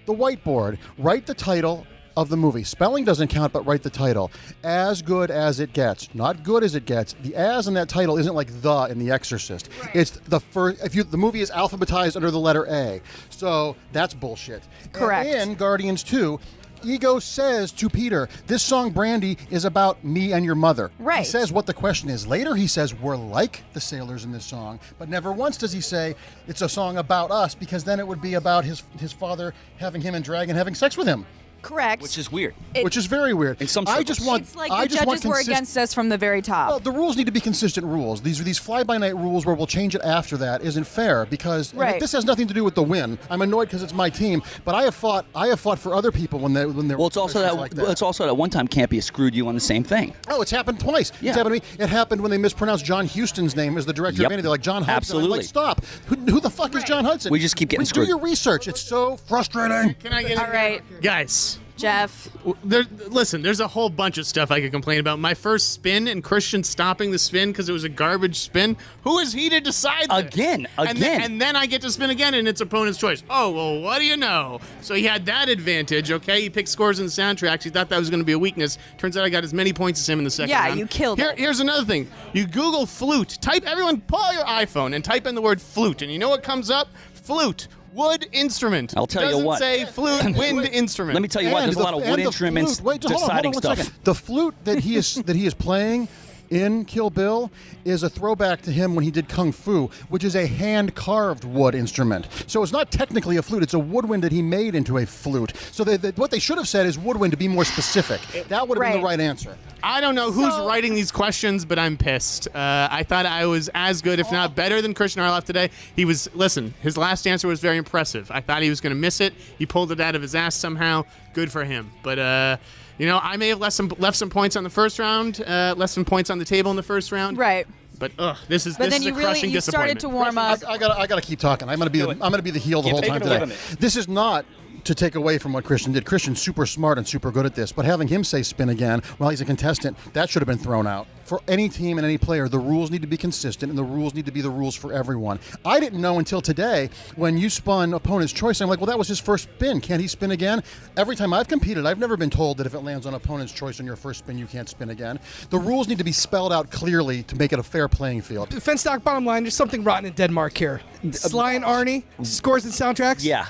The whiteboard. Write the title of the movie. Spelling doesn't count, but write the title. As good as it gets. Not good as it gets. The as in that title isn't like the in The Exorcist. Right. It's the first. The movie is alphabetized under the letter A. So that's bullshit. Correct. And in Guardians 2, Ego says to Peter, this song, Brandy, is about me and your mother. Right. He says what the question is. Later he says, we're like the sailors in this song, but never once does he say it's a song about us, because then it would be about his father having him and Dragon having sex with him. Correct. Which is weird. Which is very weird. In some circles. It's like the judges were against us from the very top. Well, the rules need to be consistent rules. These fly-by-night rules where we'll change it after that isn't fair, because this has nothing to do with the win. I'm annoyed because it's my team, but I have fought for other people when they're well, it's also that, like that. It's also that one time Campy screwed you on the same thing. Oh, it's happened twice. Yeah. It's happened to me. It happened when they mispronounced John Huston's name as the director of Vanity. They're like, John Hudson. Absolutely. I'm like, stop. Who the fuck is John Hudson? We just keep getting screwed. Do your research. It's so frustrating. Can I get All right. Guys. Jeff. Listen, there's a whole bunch of stuff I could complain about. My first spin and Christian stopping the spin because it was a garbage spin. Who is he to decide this? Again. And then I get to spin again, and it's opponent's choice. Oh, well, what do you know? So he had that advantage, okay? He picked scores and soundtracks. He thought that was going to be a weakness. Turns out I got as many points as him in the second round. Yeah, you killed it. Here's another thing. You Google flute. Everyone pull out your iPhone and type in the word flute, and you know what comes up? Flute. Wood instrument. I'll tell you what. Doesn't say flute, wind instrument. Let me tell you what. There's a lot of wood instruments deciding stuff. The flute that he is playing in Kill Bill is a throwback to him when he did Kung Fu, which is a hand-carved wood instrument. So it's not technically a flute, it's a woodwind that he made into a flute. So what they should have said is woodwind to be more specific. That would have been the right answer. I don't know who's writing these questions, but I'm pissed. I thought I was as good, if not better, than Christian Harloff today. Listen, his last answer was very impressive. I thought he was going to miss it. He pulled it out of his ass somehow. Good for him. But, I may have left some points on the first round, left some points on the table in the first round. Right. But this is then a crushing you started disappointment. to warm up. I gotta keep talking. I'm gonna be the heel the whole time today. This is not to take away from what Christian did. Christian's super smart and super good at this, but having him say spin again while he's a contestant, that should have been thrown out. For any team and any player, the rules need to be consistent, and the rules need to be the rules for everyone. I didn't know until today when you spun opponent's choice. I'm like, well, that was his first spin. Can't he spin again? Every time I've competed, I've never been told that if it lands on opponent's choice on your first spin, you can't spin again. The rules need to be spelled out clearly to make it a fair playing field. Defense stock bottom line, there's something rotten in Denmark here. Sly and Arnie, scores and soundtracks? Yeah.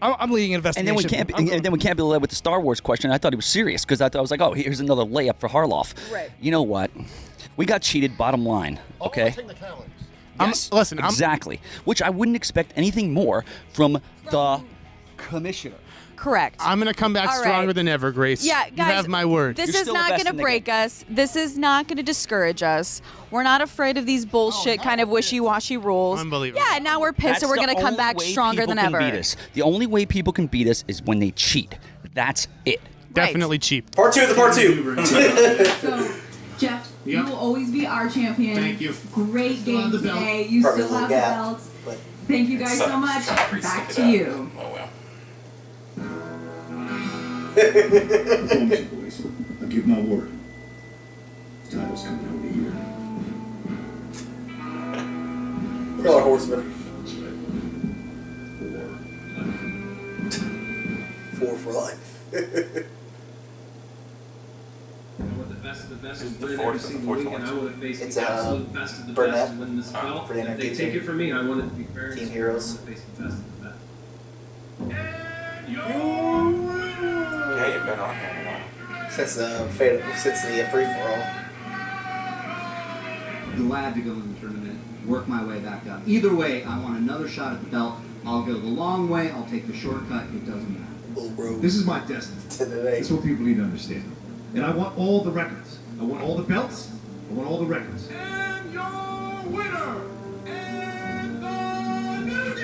I'm leading an investigation. And then we can't be led with the Star Wars question. I thought he was serious because I was like, oh, here's another layup for Harloff. Right. You know what? We got cheated, bottom line. Okay? Yes, exactly. Which I wouldn't expect anything more from the commissioner. Correct. I'm going to come back stronger than ever, Grace. Yeah, guys, you have my word. This is not going to break us. This is not going to discourage us. We're not afraid of these bullshit kind of wishy-washy rules. Unbelievable. Yeah, now we're pissed, so we're going to come back stronger than ever. Beat us. The only way people can beat us is when they cheat. That's it. Definitely cheap. Part 2 of the part 2. So, Jeff, you will always be our champion. Thank you. Great game today. You still have the belts. Thank you guys so much. Back to you. Oh, well. Boys, I give my word. The title's coming out of here. Hello, Horseman. 4 for life. The best is win every single week, and I want to face the absolute best of the Burnett, best to win this belt. If they take it from me, I want it to be fair. Team Heroes. I want to face the best of the best. Yeah, you've been on here a while. Since the free for all. Glad to go in the tournament, work my way back up. Either way, I want another shot at the belt. I'll go the long way. I'll take the shortcut. It doesn't matter. This is my destiny. That's what people need to understand. And I want all the records. I want all the belts. I want all the records. And your winner, and the new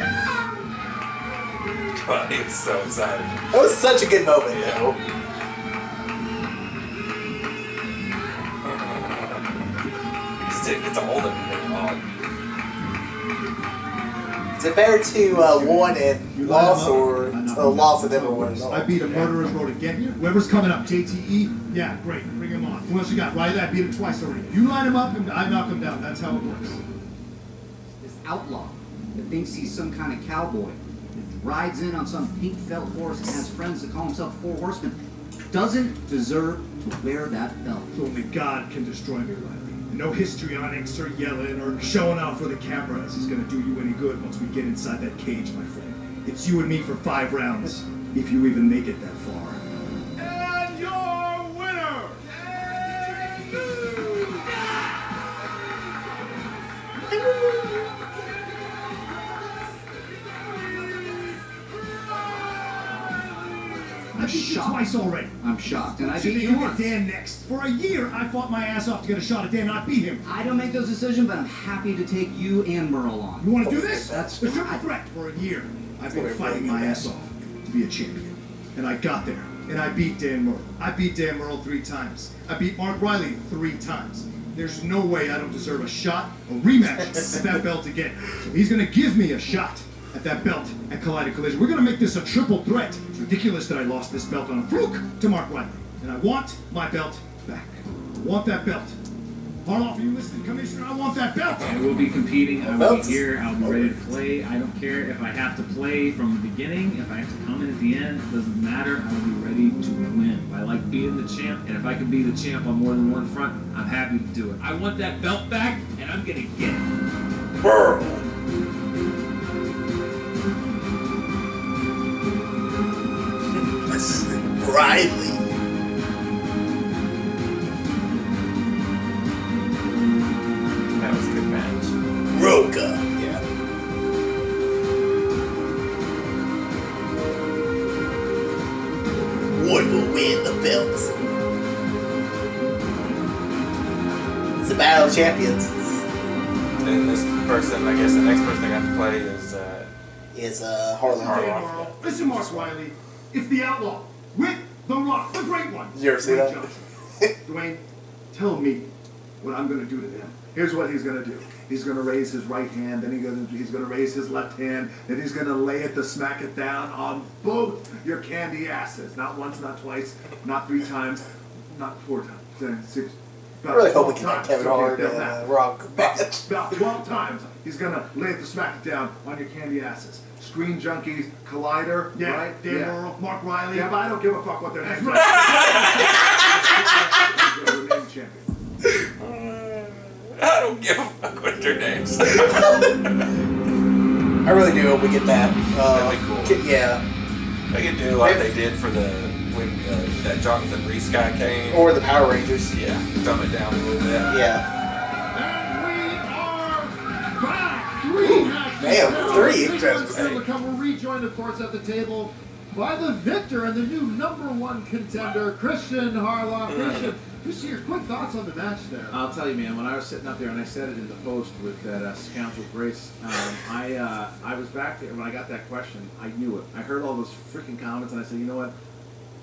God, he was so excited. That was such a good moment, though. Stick gets a hold of him. Is it better to won and loss or to loss and never win at all? I beat a murderer's road again. Whoever's coming up, JTE, yeah, great, bring him on. Who else you got? Reilly, I beat him twice already. You line him up and I knock him down. That's how it works. This outlaw that thinks he's some kind of cowboy, that rides in on some pink felt horse and has friends that call himself Four Horsemen, doesn't deserve to wear that belt. Only God can destroy me, Reilly. No histrionics or yelling or showing off for the cameras is going to do you any good once we get inside that cage, my friend. It's you and me for 5 rounds, if you even make it that far. And your winner, I beat you twice already. I'm shocked, and I So beat you you get once. Dan next. For a year, I fought my ass off to get a shot at Dan, and I beat him. I don't make those decisions, but I'm happy to take you and Murrell on. You want to do this? That's the triple threat. For a year, I've been fighting my ass off to be a champion. And I got there, and I beat Dan Murrell. I beat Dan Murrell 3 times. I beat Mark Reilly 3 times. There's no way I don't deserve a shot, a rematch at that belt again. So he's going to give me a shot at that belt at Collider Collision. We're going to make this a triple threat. It's ridiculous that I lost this belt on a fluke to Mark Reilly. And I want my belt back. I want that belt. Harloff, you listening, Commissioner? I want that belt. I will be competing. I will be here. I'll be ready to play. I don't care if I have to play from the beginning. If I have to come in at the end, it doesn't matter. I will be ready to win. I like being the champ, and if I can be the champ on more than one front, I'm happy to do it. I want that belt back, and I'm gonna get it. Murrell. Reilly. belts. It's a battle of champions. Then this person, I guess the next person I got to play is Harloff. Murrell. Listen, Mark Reilly. It's the Outlaw. With the Rock, the Great One. Did you ever see that? Dwayne, tell me what I'm going to do to them. Here's what he's going to do. He's going to raise his right hand, then he's going to raise his left hand, then he's going to lay it to smack it down on both your candy asses. Not once, not twice, not 3 times, not 4 times, then 6. I really hope we can get Kevin Hart and Rock match. About 12 times, he's going to lay it to smack it down on your candy asses. Screen Junkies, Collider, Yeah, right? Dan Murrell, Mark Reilly. Yeah, but I don't give a fuck what their names are. Remain champion. I don't give a fuck what their names. I really do hope we get that. That'd be cool. Yeah. They could do like they did for when that Jonathan Reese guy came. Or the Power Rangers. Yeah, dumb it down a little bit. Yeah. Damn, 3 interesting. We're rejoined, of course, at the table by the victor and the new #1 contender, Christian Harloff. Christian, just your quick thoughts on the match there. I'll tell you, man, when I was sitting up there and I said it in the post with that scoundrel Grace, I was back there when I got that question. I knew it. I heard all those freaking comments and I said, you know what?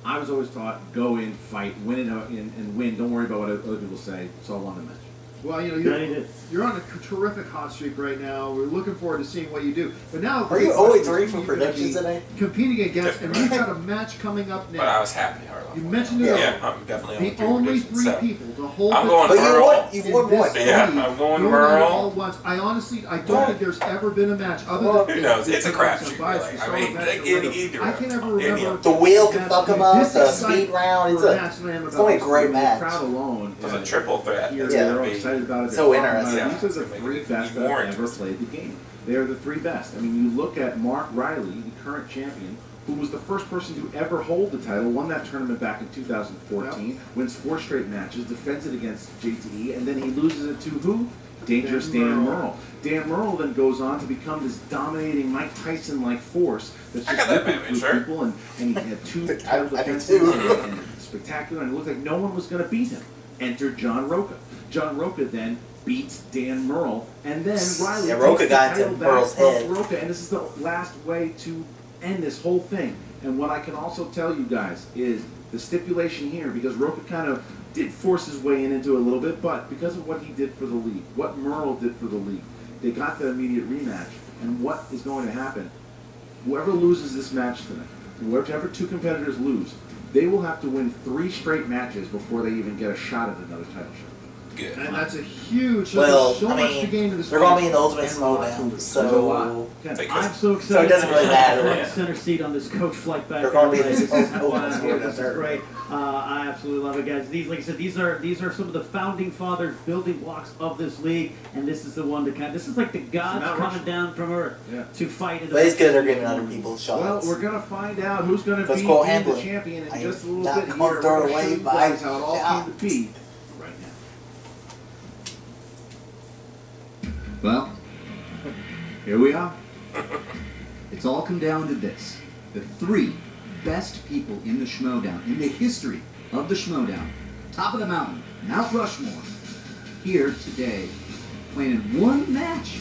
I was always taught, go in, fight, win it and win. Don't worry about what other people say. So I won the match. Well, you know, you're on a terrific hot streak right now. We're looking forward to seeing what you do. But now, are you 0-3 for predictions today? Competing against, and you've got a match coming up now. But I was happy, Harloff. You mentioned it. Yeah, I'm definitely the only 3 people to hold. I'm going Murrell. You've won one. Yeah, I'm going Murrell. I honestly, I don't think there's ever been a match other than. Who knows? It's a crapshoot. Really. I mean, either. I can't ever remember. The wheel can fuck them up. The speed round. It's going to be a great match. The crowd alone. It was a triple threat. They're all excited about it. So interesting. These are the 3 best that have ever played the game. They are the 3 best. I mean, you look at Mark Reilly, the current champion, who was the first person to ever hold the title, won that tournament back in 2014, wins 4 straight matches, defends it against JTE, and then he loses it to who? Dangerous Dan Murrell. Dan Murrell then goes on to become this dominating Mike Tyson-like force that's just ripping through people, and he had 2 title defenses and spectacular, and it looked like no one was going to beat him. Enter John Rocha. John Rocha then beats Dan Murrell, and then Reilly Rocha got into Murrell's head. Rocha, and this is the last way to end this whole thing. And what I can also tell you guys is the stipulation here, because Rocha kind of did force his way into it a little bit, but because of what he did for the league, what Murrell did for the league, they got the immediate rematch. And what is going to happen? Whoever loses this match tonight, whichever 2 competitors lose, they will have to win 3 straight matches before they even get a shot at another title shot. Good. And that's a huge. Well, so much to gain to this. they're going to be in the Ultimate Schmoedown, so I'm so excited. So it doesn't really matter. I'm center seat on this coach flight back. They're going to be in This this is how I'm here. This is Schmoedown. great. I absolutely love it, guys. These, like I said, these are some of the founding fathers, building blocks of this league, and this is the one to kind. This is like the gods coming down from Earth to fight. In the But it's good they're giving other people shots. Well, we're going to find out who's going to be Cole the Hamblin. champion in I just a am little not bit. gonna Here, throw we're it going to show away you by guys how it all came to be right now. Well, here we are. It's all come down to this. The 3 best people in the Schmoedown, in the history of the Schmoedown, top of the mountain, Mount Rushmore, here today, playing in 1 match.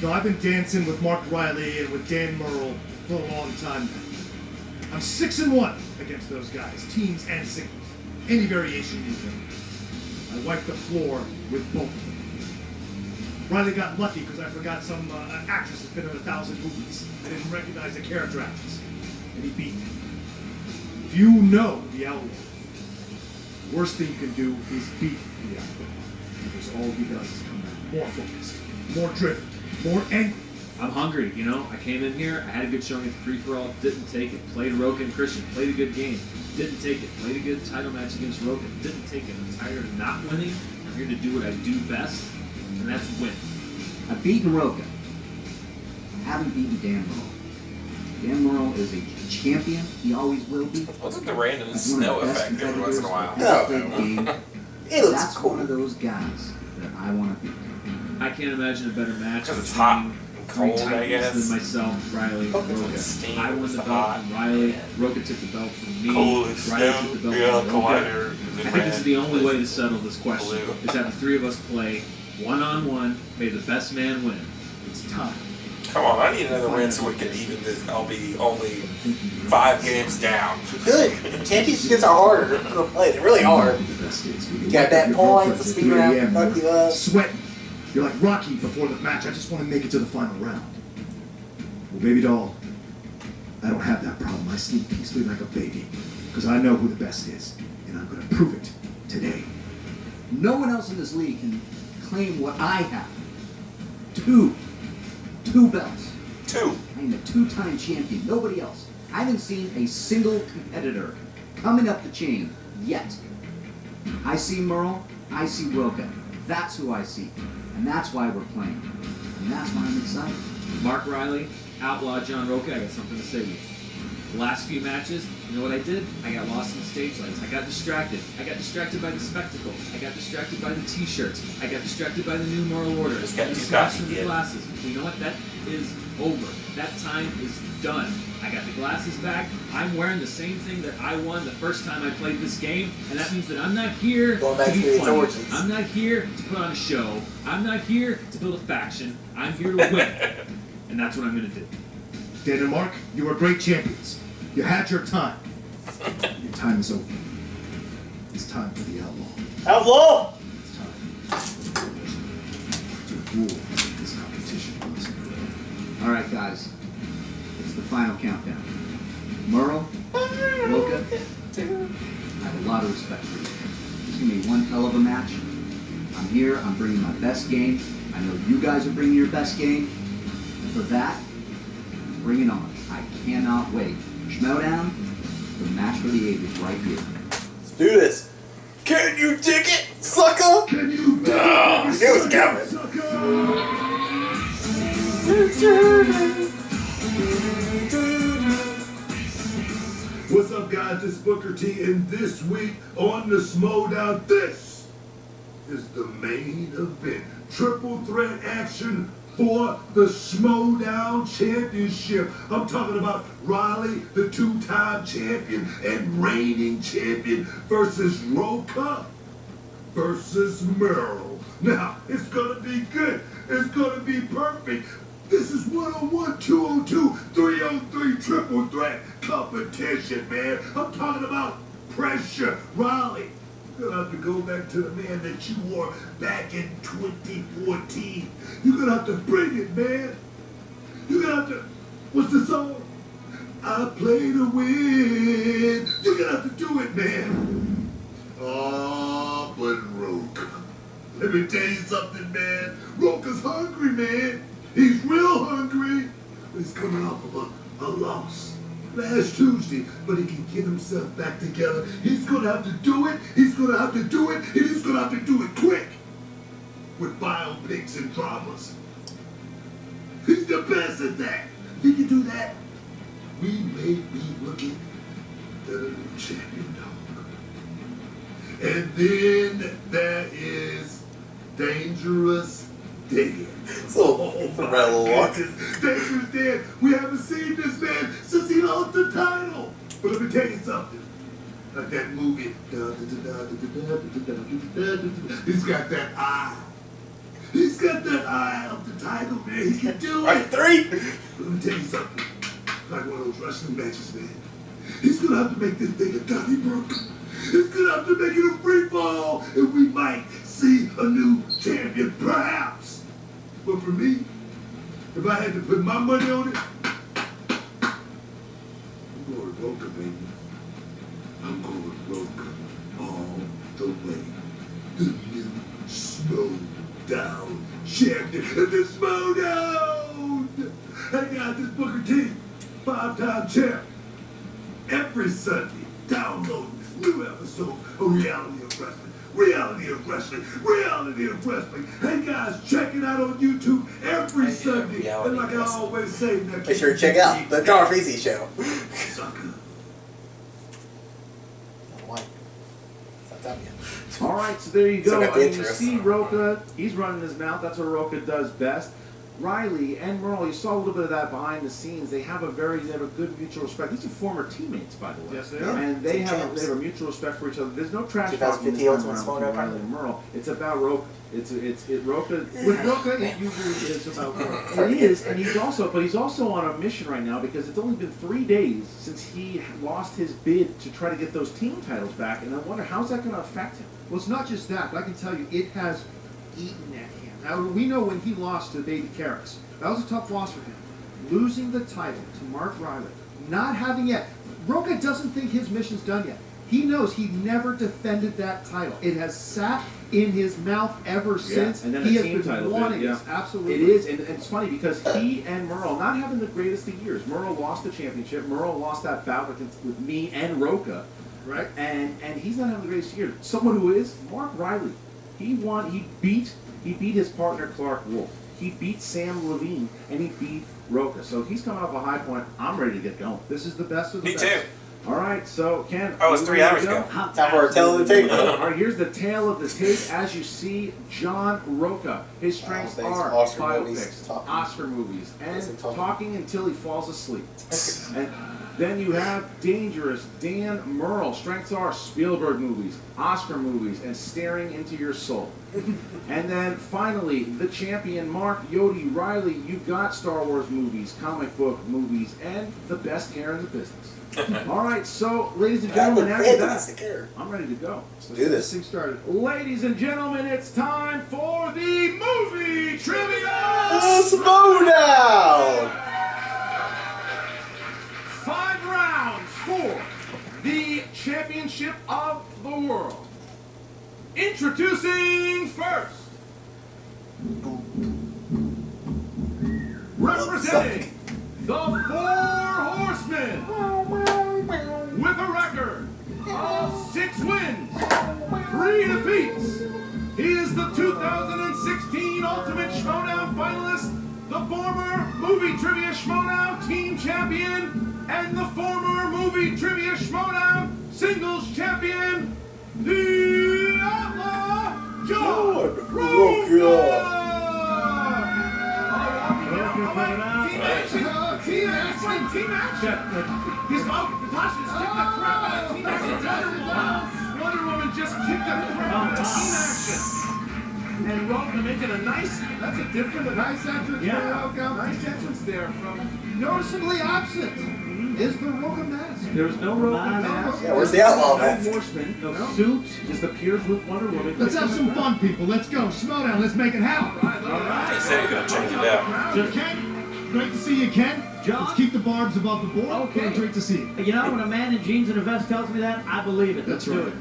No, I've been dancing with Mark Reilly and with Dan Murrell for a long time now. I'm 6-1 against those guys, teams and singles. Any variation you can. I wiped the floor with both of them. Reilly got lucky because I forgot some actress that's been in 1,000 movies. I didn't recognize the character actress. And he beat me. If you know the Outlaw, the worst thing you can do is beat the Outlaw. Because all he does is come back more focused, more driven, more angry. I'm hungry, you know. I came in here, I had a good showing at the free-for-all, didn't take it. Played Rocha and Christian, played a good game, didn't take it. Played a good title match against Rocha, didn't take it. I'm tired of not winning. I'm here to do what I do best, and that's win. I've beaten Rocha. I haven't beaten Dan Murrell. Dan Murrell is a champion. He always will be. Wasn't the random He's one of snow the best effect every once in a while? competitors That's one of those guys that I want to beat. I can't imagine a better match Because it's hot. three Cold, I titles guess. than myself, Riley, Rocha. Steam I won was the the belt hot. from Riley. Rocha took the belt from me. Cold as Riley snow. took the belt Yeah, from collider. Rocha. I think this is the only way to settle this question. Is have the three of us play one-on-one. May the best man win. It's time. Come on, I need another win so we can even this. I'll be only 5 games down. Good. Championships are harder to play. They're really hard. You got that point, the speed round, fuck you up. Sweating. You're like Rocky before the match. I just want to make it to the final round. Well, baby doll, I don't have that problem. I sleep peacefully like a baby because I know who the best is, and I'm going to prove it today. No one else in this league can claim what I have. Two belts. 2. I'm a 2-time champion. Nobody else. I haven't seen a single competitor coming up the chain yet. I see Murrell. I see Rocha. That's who I see. And that's why we're playing. And that's why I'm excited. Mark Reilly, Outlaw John Rocha, I got something to say to you. The last few matches, you know what I did? I got lost in the stage lights. I got distracted. I got distracted by the spectacle. I got distracted by the t-shirts. I got distracted by the new Murrell order. Just got the too smash cocky, of the kid. glasses. You know what? That is over. That time is done. I got the glasses back. I'm wearing the same thing that I won the first time I played this game, and that means that I'm not here Going back to be to his funny. origins. I'm not here to put on a show. I'm not here to build a faction. I'm here to win. And that's what I'm going to do. Dan and Mark, you were great champions. You had your time. Your time is over. It's time for the outlaw. Outlaw! It's time to rule this competition once and forever. All right, guys. It's the final countdown. Murrell, Rocha, I have a lot of respect for you. It's going to be one hell of a match. I'm here. I'm bringing my best game. I know you guys are bringing your best game. And for that, bring it on. I cannot wait. Schmoedown, the match for the ages right here. Let's do this. Can you dig it, sucker? Can you dig it? It was coming. What's up, guys? This is Booker T, and this week on the Schmoedown, this is the main event. Triple threat action for the Schmoedown Championship. I'm talking about Reilly, the 2-time champion and reigning champion, versus Rocha versus Murrell. Now, it's gonna be good. It's gonna be perfect. This is 1-on-1, 2-on-2, 3-on-3 triple threat competition, man. I'm talking about pressure. Reilly, you're gonna have to go back to the man that you were back in 2014. You're gonna have to bring it, man. You're gonna have to, what's the song? I play to win. You're gonna have to do it, man. Oh, but Rocha. Let me tell you something, man. Rocha's hungry, man. He's real hungry. But he's coming off of a loss last Tuesday, but he can get himself back together. He's gonna have to do it. He's gonna have to do it, and he's gonna have to do it quick with biopics and dramas. He's the best at that. If he can do that, we may be looking at a new champion dog. And then there is Dangerous Dan. It's a red little walk. Dangerous Dan. We haven't seen this man since he lost the title. But let me tell you something. Like that movie. He's got that eye. He's got that eye of the title, man. He can do it. Right, 3. But let me tell you something. Like one of those wrestling matches, man. He's gonna have to make this thing a Donnybrook. He's gonna have to make it a free fall, and we might see a new champion, perhaps. But for me, if I had to put my money on it, I'm going to Rocha, baby. I'm going Rocha all the way. The new Schmoedown champion, the Schmoedown. Hey guys, this Booker T, 5-time champ. Every Sunday, download new episodes of Reality of Wrestling. Reality of Wrestling. Reality of Wrestling. Hey guys, check it out on YouTube every Sunday. And like I always say, make sure to check out the Darth Easy Show. Sucker. All right, so there you go. So got the You interest. see Rocha, he's running his mouth. That's what Rocha does best. Reilly and Murrell, you saw a little bit of that behind the scenes. They have a good mutual respect. These are former teammates, by the way. Yes, they are. And they have a mutual respect for each other. There's no trash talking this 2050 time Ultimate around Schmoedown between Reilly and Murrell. It's about Rocha. Rocha. With Rocha, it usually is about Rocha. It is, and he's also on a mission right now because it's only been 3 days since he lost his bid to try to get those team titles back, and I wonder how's that going to affect him. Well, it's not just that, but I can tell you it has eaten at him. Now, we know when he lost to Baby Carrots, that was a tough loss for him. Losing the title to Mark Reilly, not having yet. Rocha doesn't think his mission's done yet. He knows he never defended that title. It has sat in his mouth ever since. And then he a has team been title wanting bid, this. Absolutely. It is, and it's funny because he and Murrell, not having the greatest of years, Murrell lost the championship. Murrell lost that bout with me and Rocha. Right. And he's not having the greatest year. Someone who is, Mark Reilly. He beat his partner Clark Wolf. He beat Sam Lavine, and he beat Rocha. So he's coming off a high point. I'm ready to get going. This is the best of the best. Me too. All right, so Ken. Oh, it's 3 hours ago. Time for a tail of the tape. All right, here's the tail of the tape. As you see, John Rocha. His strengths are biopics, Oscar movies, and talking until he falls asleep. And then you have Dangerous Dan Murrell. Strengths are Spielberg movies, Oscar movies, and staring into your soul. And then finally, the champion Mark Yodi Reilly. You got Star Wars movies, comic book movies, and the best hair in the business. All right, so ladies and gentlemen, after that, I'm ready to go. Let's do this. Thing started. Ladies and gentlemen, it's time for the movie trivia. Schmoedown. 5 rounds for the championship of the world. Introducing first, representing the 4 Horsemen with a record of 6 wins, 3 defeats. He is the 2016 Ultimate Schmoedown finalist, the former Movie Trivia Schmoedown team champion, and the former Movie Trivia Schmoedown singles champion, the Outlaw John Rocha. Team action! He's Natasha's kicked the crap out of team action. Wonder Woman just kicked the crap out of team action. And Rocha making a nice, that's a different, Nice entrance for Rocha. nice entrance there from. Noticeably absent is the Rocha mask. There's no Rocha mask. Yeah, where's the Outlaw mask? No horseman, no suit, just appears with Wonder Woman. Let's have some fun, people. Let's go. Schmoedown. Let's make it happen. All right. He said he could change it out. Ken, great to see you, Ken. John? Let's keep the barbs above the board. Okay. Great to see you. You know, when a man in jeans and a vest tells me that, I believe it. Let's do it.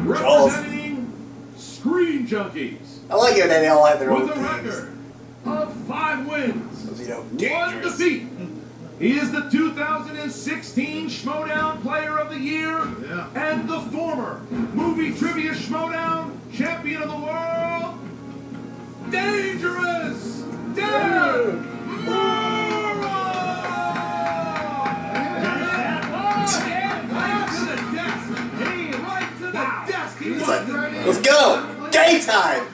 Representing Screen Junkies. I like it when they all have their own With a teams. record of 5 wins, You know, 1 dangerous. defeat. He is the 2016 Schmoedown Player of the Year and the former Movie Trivia Schmoedown Champion of the World, Dangerous Dan Murrell! Right to the desk. Hey, right to the desk. He He's was like, ready. let's go! Game time!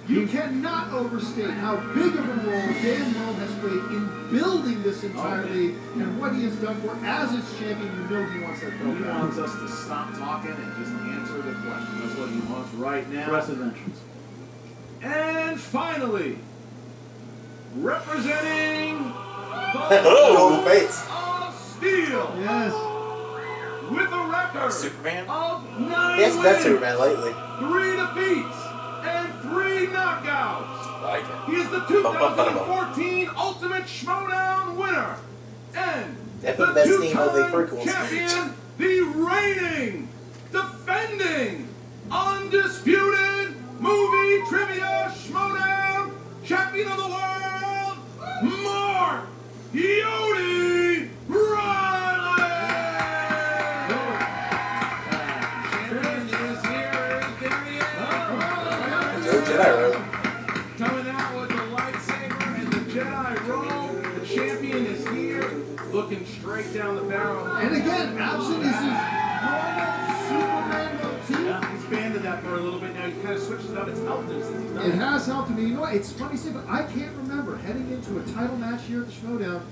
You cannot overstate how big of a role Dan Murrell has played in building this entire league and what he has done for as its champion. You know he wants that belt He back. wants us to stop talking and just answer the question. That's what he wants right now. Impressive entrance. And finally, representing the Oh, face. of Steel. Yes. With a record Superman? of 9 He hasn't done wins, Superman lately. 3 defeats, and 3 knockouts. Like it. He is the 2014 Ultimate Schmoedown winner and Definitely the best team of the two-time prequels. champion, the reigning, defending, undisputed Movie Trivia Schmoedown champion of the world, Mark Yodi Reilly. Champion is here. There he is. Joe Jedi wrote. Coming out with the lightsaber and the Jedi robe. The champion is here, looking straight down the barrel. And again, absent is his normal Superman motif. Yeah, he's banded that for a little bit now. He kind of switches it up. It's helped him since he's done It has helped me. You know what? It's funny to say, but I can't remember heading into a title match here at the Schmoedown.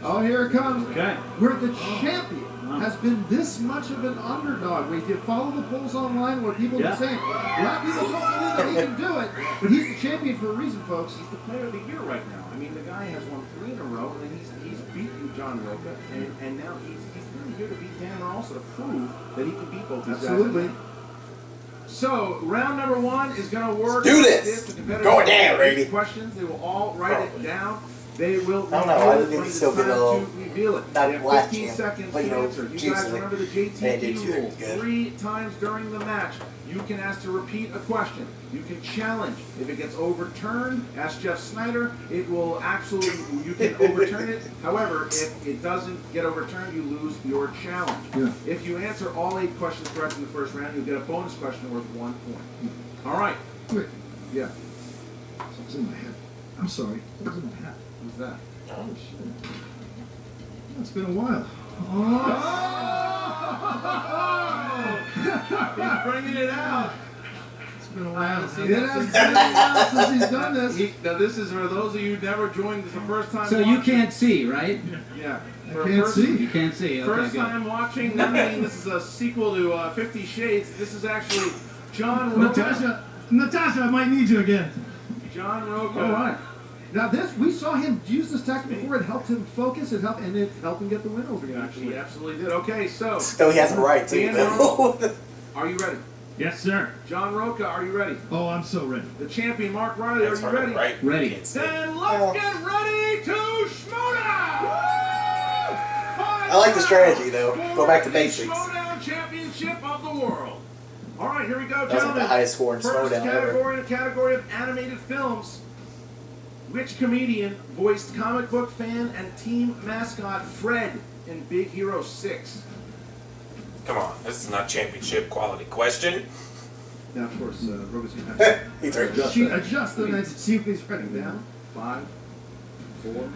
Oh, here it comes. Okay. Where the champion has been this much of an underdog. If you follow the polls online where people are saying, a lot of people don't believe that he can do it, but he's the champion for a reason, folks. He's the player of the year right now. I mean, the guy has won 3 in a row, and he's beaten John Rocha, and now he's really here to beat Dan Murrell, also to prove that he can beat both these guys. Absolutely. So, round number 1 is going to work. Do this. Go down, Reilly. Questions. They will all write it down. They will I don't know. I reveal it think when it's it's still time good little. to reveal it. Not They have black 15 champ, seconds but, you to know, answer. You guys juicy. remember the They do JTP too rule. good. 3 times during the match. You can ask to repeat a question. You can challenge. If it gets overturned, ask Jeff Snyder. It will absolutely, you can overturn it. However, if it doesn't get overturned, you lose your challenge. Yeah. If you answer all 8 questions correct in the first round, you'll get a bonus question worth 1 point. All right. Wait. Yeah. Something's in my head. I'm sorry. What's in my head? Who's that? Oh, shit. It's been a while. He's bringing it out. It's been a while. It has been a while since he's done this. Now, this is for those of you who never joined. This is the first time. So you watching. can't see, right? Yeah. I can't see. You can't see. Okay, First good. time watching. I mean, this is a sequel to 50 Shades. This is actually John Rocha. Natasha, I might need you again. John Rocha. All right. Now we saw him use this tactic before. It helped him focus. It helped him get the win over you. He absolutely did. Okay, so. So he has a right to. Dan Murrell, are you ready? Yes, sir. John Rocha, are you ready? Oh, I'm so ready. The champion, Mark Reilly, are you ready? Right. Ready. Then let's get ready to Schmoedown! I like the strategy, though. Go back to basics. Schmoedown Championship of the World. All right, here we go, That was like gentlemen. the highest score in First Schmoedown ever. category, the category of animated films. Which comedian voiced comic book fan and team mascot Fred in Big Hero 6? Come on, this is not championship quality question. Now, of course, Robert's going to have He's to right. adjust the night to see if he's writing down. 5, 4,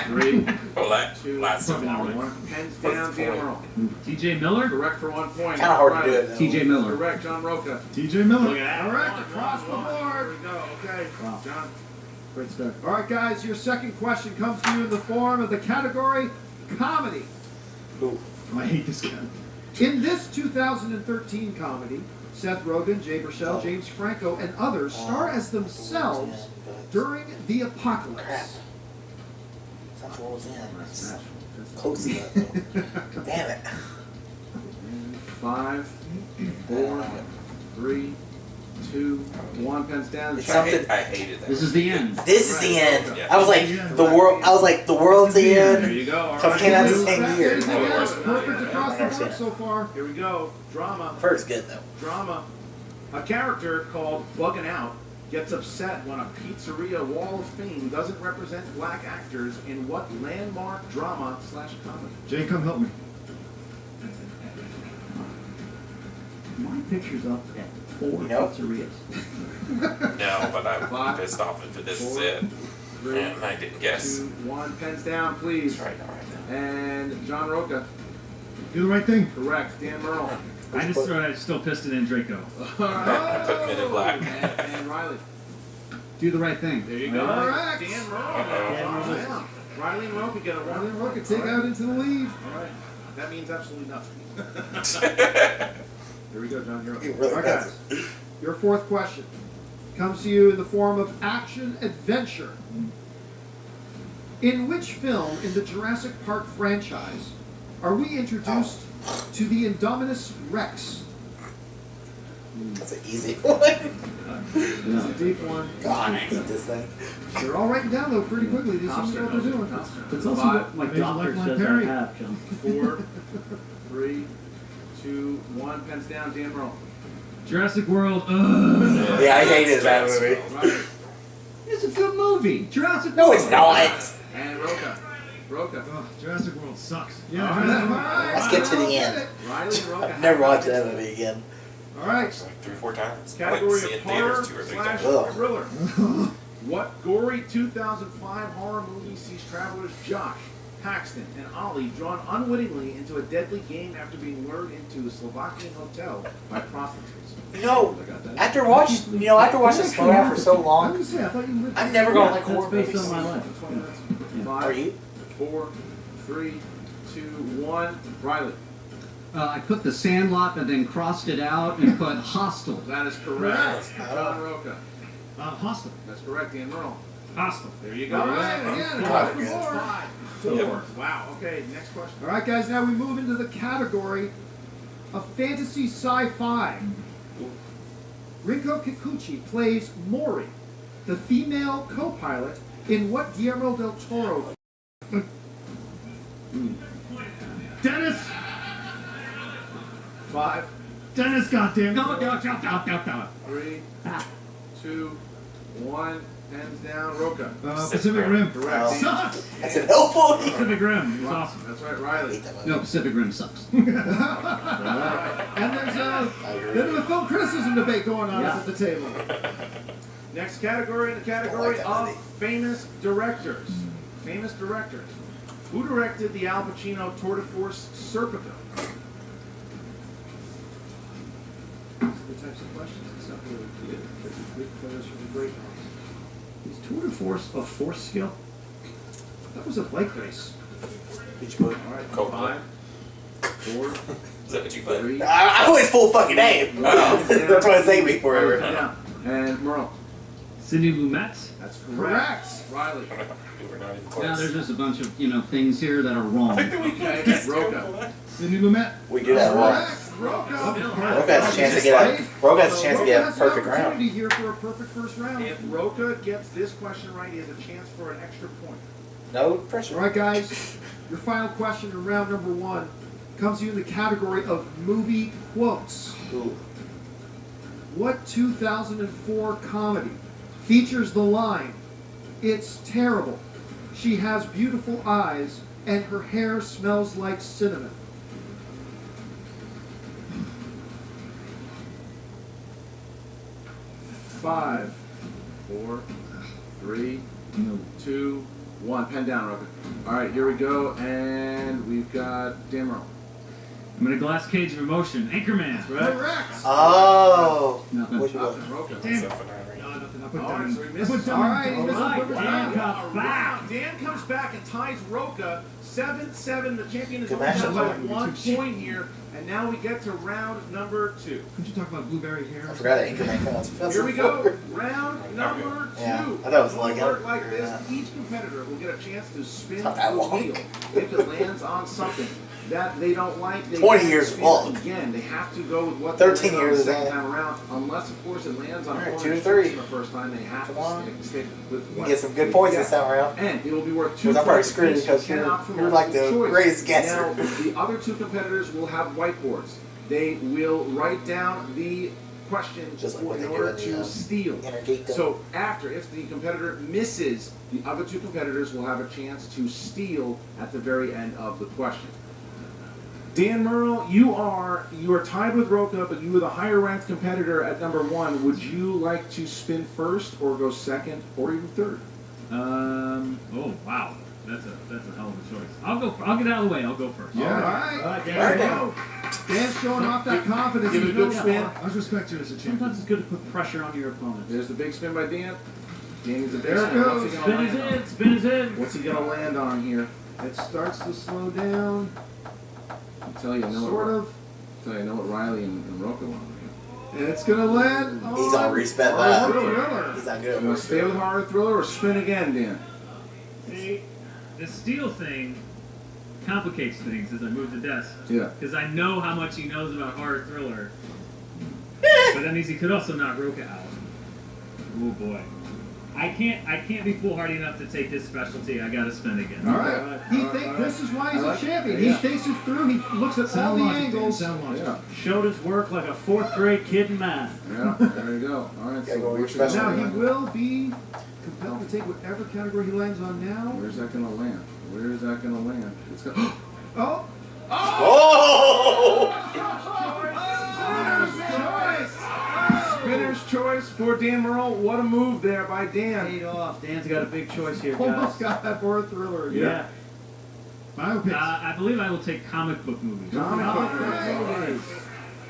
3, Well, that 2, lasts so long. 1. Hands down, Dan Murrell. TJ Miller? Correct for 1 point. Kind of hard to do it, though. TJ Miller. Correct, John Rocha. TJ Miller. Look at that. All right, across the Here board. we go. Okay, Wow. John. Great start. All right, guys, your second question comes to you in the form of the category comedy. Ooh. I hate this guy. In this 2013 comedy, Seth Rogen, Jay Baruchel, James Franco, and others star as themselves during the apocalypse. Crap. Something rolls in. It's close enough. Damn it. 5, 4, 3, 2, 1. Pens down. It's something. I hated that. This is the end. This is the end. Yeah. I was like the world. I was like the world's the There end. you go. All So it right. came out the same year. Perfect across the board so far. Here we go. Drama. First good though. Drama. A character called Buggin' Out gets upset when a pizzeria wall of fame doesn't represent black actors in what landmark drama/comedy? Jay, come help me. My picture's up at 4 Nope. pizzerias. No, but I'm 5, pissed off if this is 4, it. 3, And I didn't guess. 2, 1. Pens down, please. That's right, all right. And John Rocha. Do the right thing. Correct. Dan Murrell. I still pissed it in Draco. All I put Men in Black. And Reilly. Do the right thing. There you go. Correct. Dan Murrell. Uh-oh. Riley and Rocha get a Riley 1. and Rocha take out into the lead. All right. That means absolutely nothing. Here we go, John. You're up. He really All right, does. guys. Your fourth question comes to you in the form of action adventure. In which film in the Jurassic Park franchise are we introduced to the Indominus Rex? That's an easy one. It's a deep one. God, I hate this thing. They're all writing down though pretty quickly. They seem to know what they're doing. That's also what my doctor says I have, John. 4, 3, 2, 1. Pens down. Dan Murrell. Jurassic World. Yeah, I hated that movie. Right. It's a good movie. Jurassic No, World. it's not. And Rocha. Rocha. Oh, Jurassic World sucks. Yeah, all right. Let's get to the end. Riley and Rocha. I've never watched that movie again. All right. It's like 3 or 4 times. I went to Category see it of in theaters horror 2 or 3 slash times. Ugh. thriller. What gory 2005 horror movie sees travelers Josh Paxton, and Ollie drawn unwittingly into a deadly game after being lured into a Slovakian hotel by prostitutes. After watching this Schmoedown for so long, I've never gone like horror based movies. on my life. 20 minutes. Yeah. 5, 4, 3, 2, 1. Reilly. I put the Sandlot and then crossed it out and put Hostel. That is correct. John Rocha. Hostel. That's correct. Dan Murrell. Hostile. There you go. All right, again, across the board. 5, 4. Wow. Okay, next question. All right, guys, now we move into the category of fantasy sci-fi. Rinko Kikuchi plays Mori, the female co-pilot in what Guillermo del Toro? Dennis! 5, Dennis, goddamn! Go. 3, 2, 1. Hands down. Rocha. Pacific Rim. Correct. That's an helpful. Pacific Rim. It's awesome. That's right, Reilly. No, Pacific Rim sucks. And there's a bit of a film criticism debate going on at the table. Next category, in the category of famous directors. Famous directors. Who directed the Al Pacino tour de force Serpico? These are the types of questions. It's not really good players from the great ones. Is tour de force a force skill? That was a bike race. Beach boy. All right. 5, 4, Is that what you put? 3. I know his full fucking name. That's why I say me forever. Yeah. And Murrell. Sidney Lumet. That's correct. Reilly. Now there's just a bunch of things here that are wrong. Okay. Rocha. Sidney Lumet. We do that wrong. Rocha has a chance to get a perfect round. Opportunity here for a perfect first round. If Rocha gets this question right, he has a chance for an extra point. No pressure. All right, guys. Your final question in round number 1 comes to you in the category of movie quotes. Ooh. What 2004 comedy features the line, "It's terrible. She has beautiful eyes and her hair smells like cinnamon"? Five, 4, 3, 2, 1. Pen down, Rocha. All right, here we go, and we've got Dan Murrell. I'm in a glass cage of emotion. Anchorman. Right? Correct. Oh. Nothing. What you got? Rocha. Damn it. All right, so he misses. All right, he misses All the first round. right, Dan comes back and ties Rocha 7-7. The champion is Good only down by matchup. 1 point here, and now we get to round number 2. Could you talk about blueberry hair? I forgot Anchorman counts. Here we go. Round number 2. Yeah, I thought it was like It'll work like it. this. Yeah. Each competitor will get a chance to spin Not that the long. wheel. If it lands on something that they don't like, they 20 can't years spin long. again. They have to go with what 13 they land years on the is second that. time around. Unless, of course, it lands on All right, one 2 to or 3. the first time. They have Come to on. stick with You what get some good they points get. this time around. And it will be worth 2 Because I'm probably points screwed apiece. because You you're cannot from like the multiple choice. greatest guesser. Now, the other 2 competitors will have whiteboards. They will write down the question Just like what in they do order at the, to steal. Intergate them. So after, if the competitor misses, the other 2 competitors will have a chance to steal at the very end of the question. Dan Murrell, you are tied with Rocha, but you are the higher ranked competitor at number 1. Would you like to spin first, or go second, or even third? Oh wow. That's a hell of a choice. I'll get out of the way. I'll go first. Yeah. All right. Dan. There we go. Dan's showing off that confidence. Give it a He's good built spin. for. I respect you as a champion. Sometimes it's good to put pressure on your opponent. There's the big spin by Dan. Dan needs a big There it spin. goes. Spin is in. Spin is in. What's he gonna land on here? It starts to slow down. I tell you, I know Sort what, of. tell you, I know what Reilly and Rocha want. And it's going to land on... He's on respect Horror that. Thriller. He's not You good. want to stay with horror thriller or spin again, Dan? See, the steal thing complicates things as I move the desk. Yeah. Because I know how much he knows about horror thriller. But that means he could also knock Rocha out. Oh boy. I can't be foolhardy enough to take his specialty. I gotta spin again. All right. This is why he's I like a champion. it. He Yeah. thinks it through. He looks at all the angles. Yeah. Showed his work like a 4th grade kid in math. Yeah, there you go. All right, Gotta so go with your where's specialty. Now, he that will be compelled to take whatever category he lands on now. Where's that gonna land? Where is that gonna land? It's gonna. Oh! Oh! Spinner's choice for Dan Murrell. What a move there by Dan. Paid off. Dan's got a big choice here, Almost guys. got that horror thriller again. Yeah. Biopics. I believe I will take comic book movies.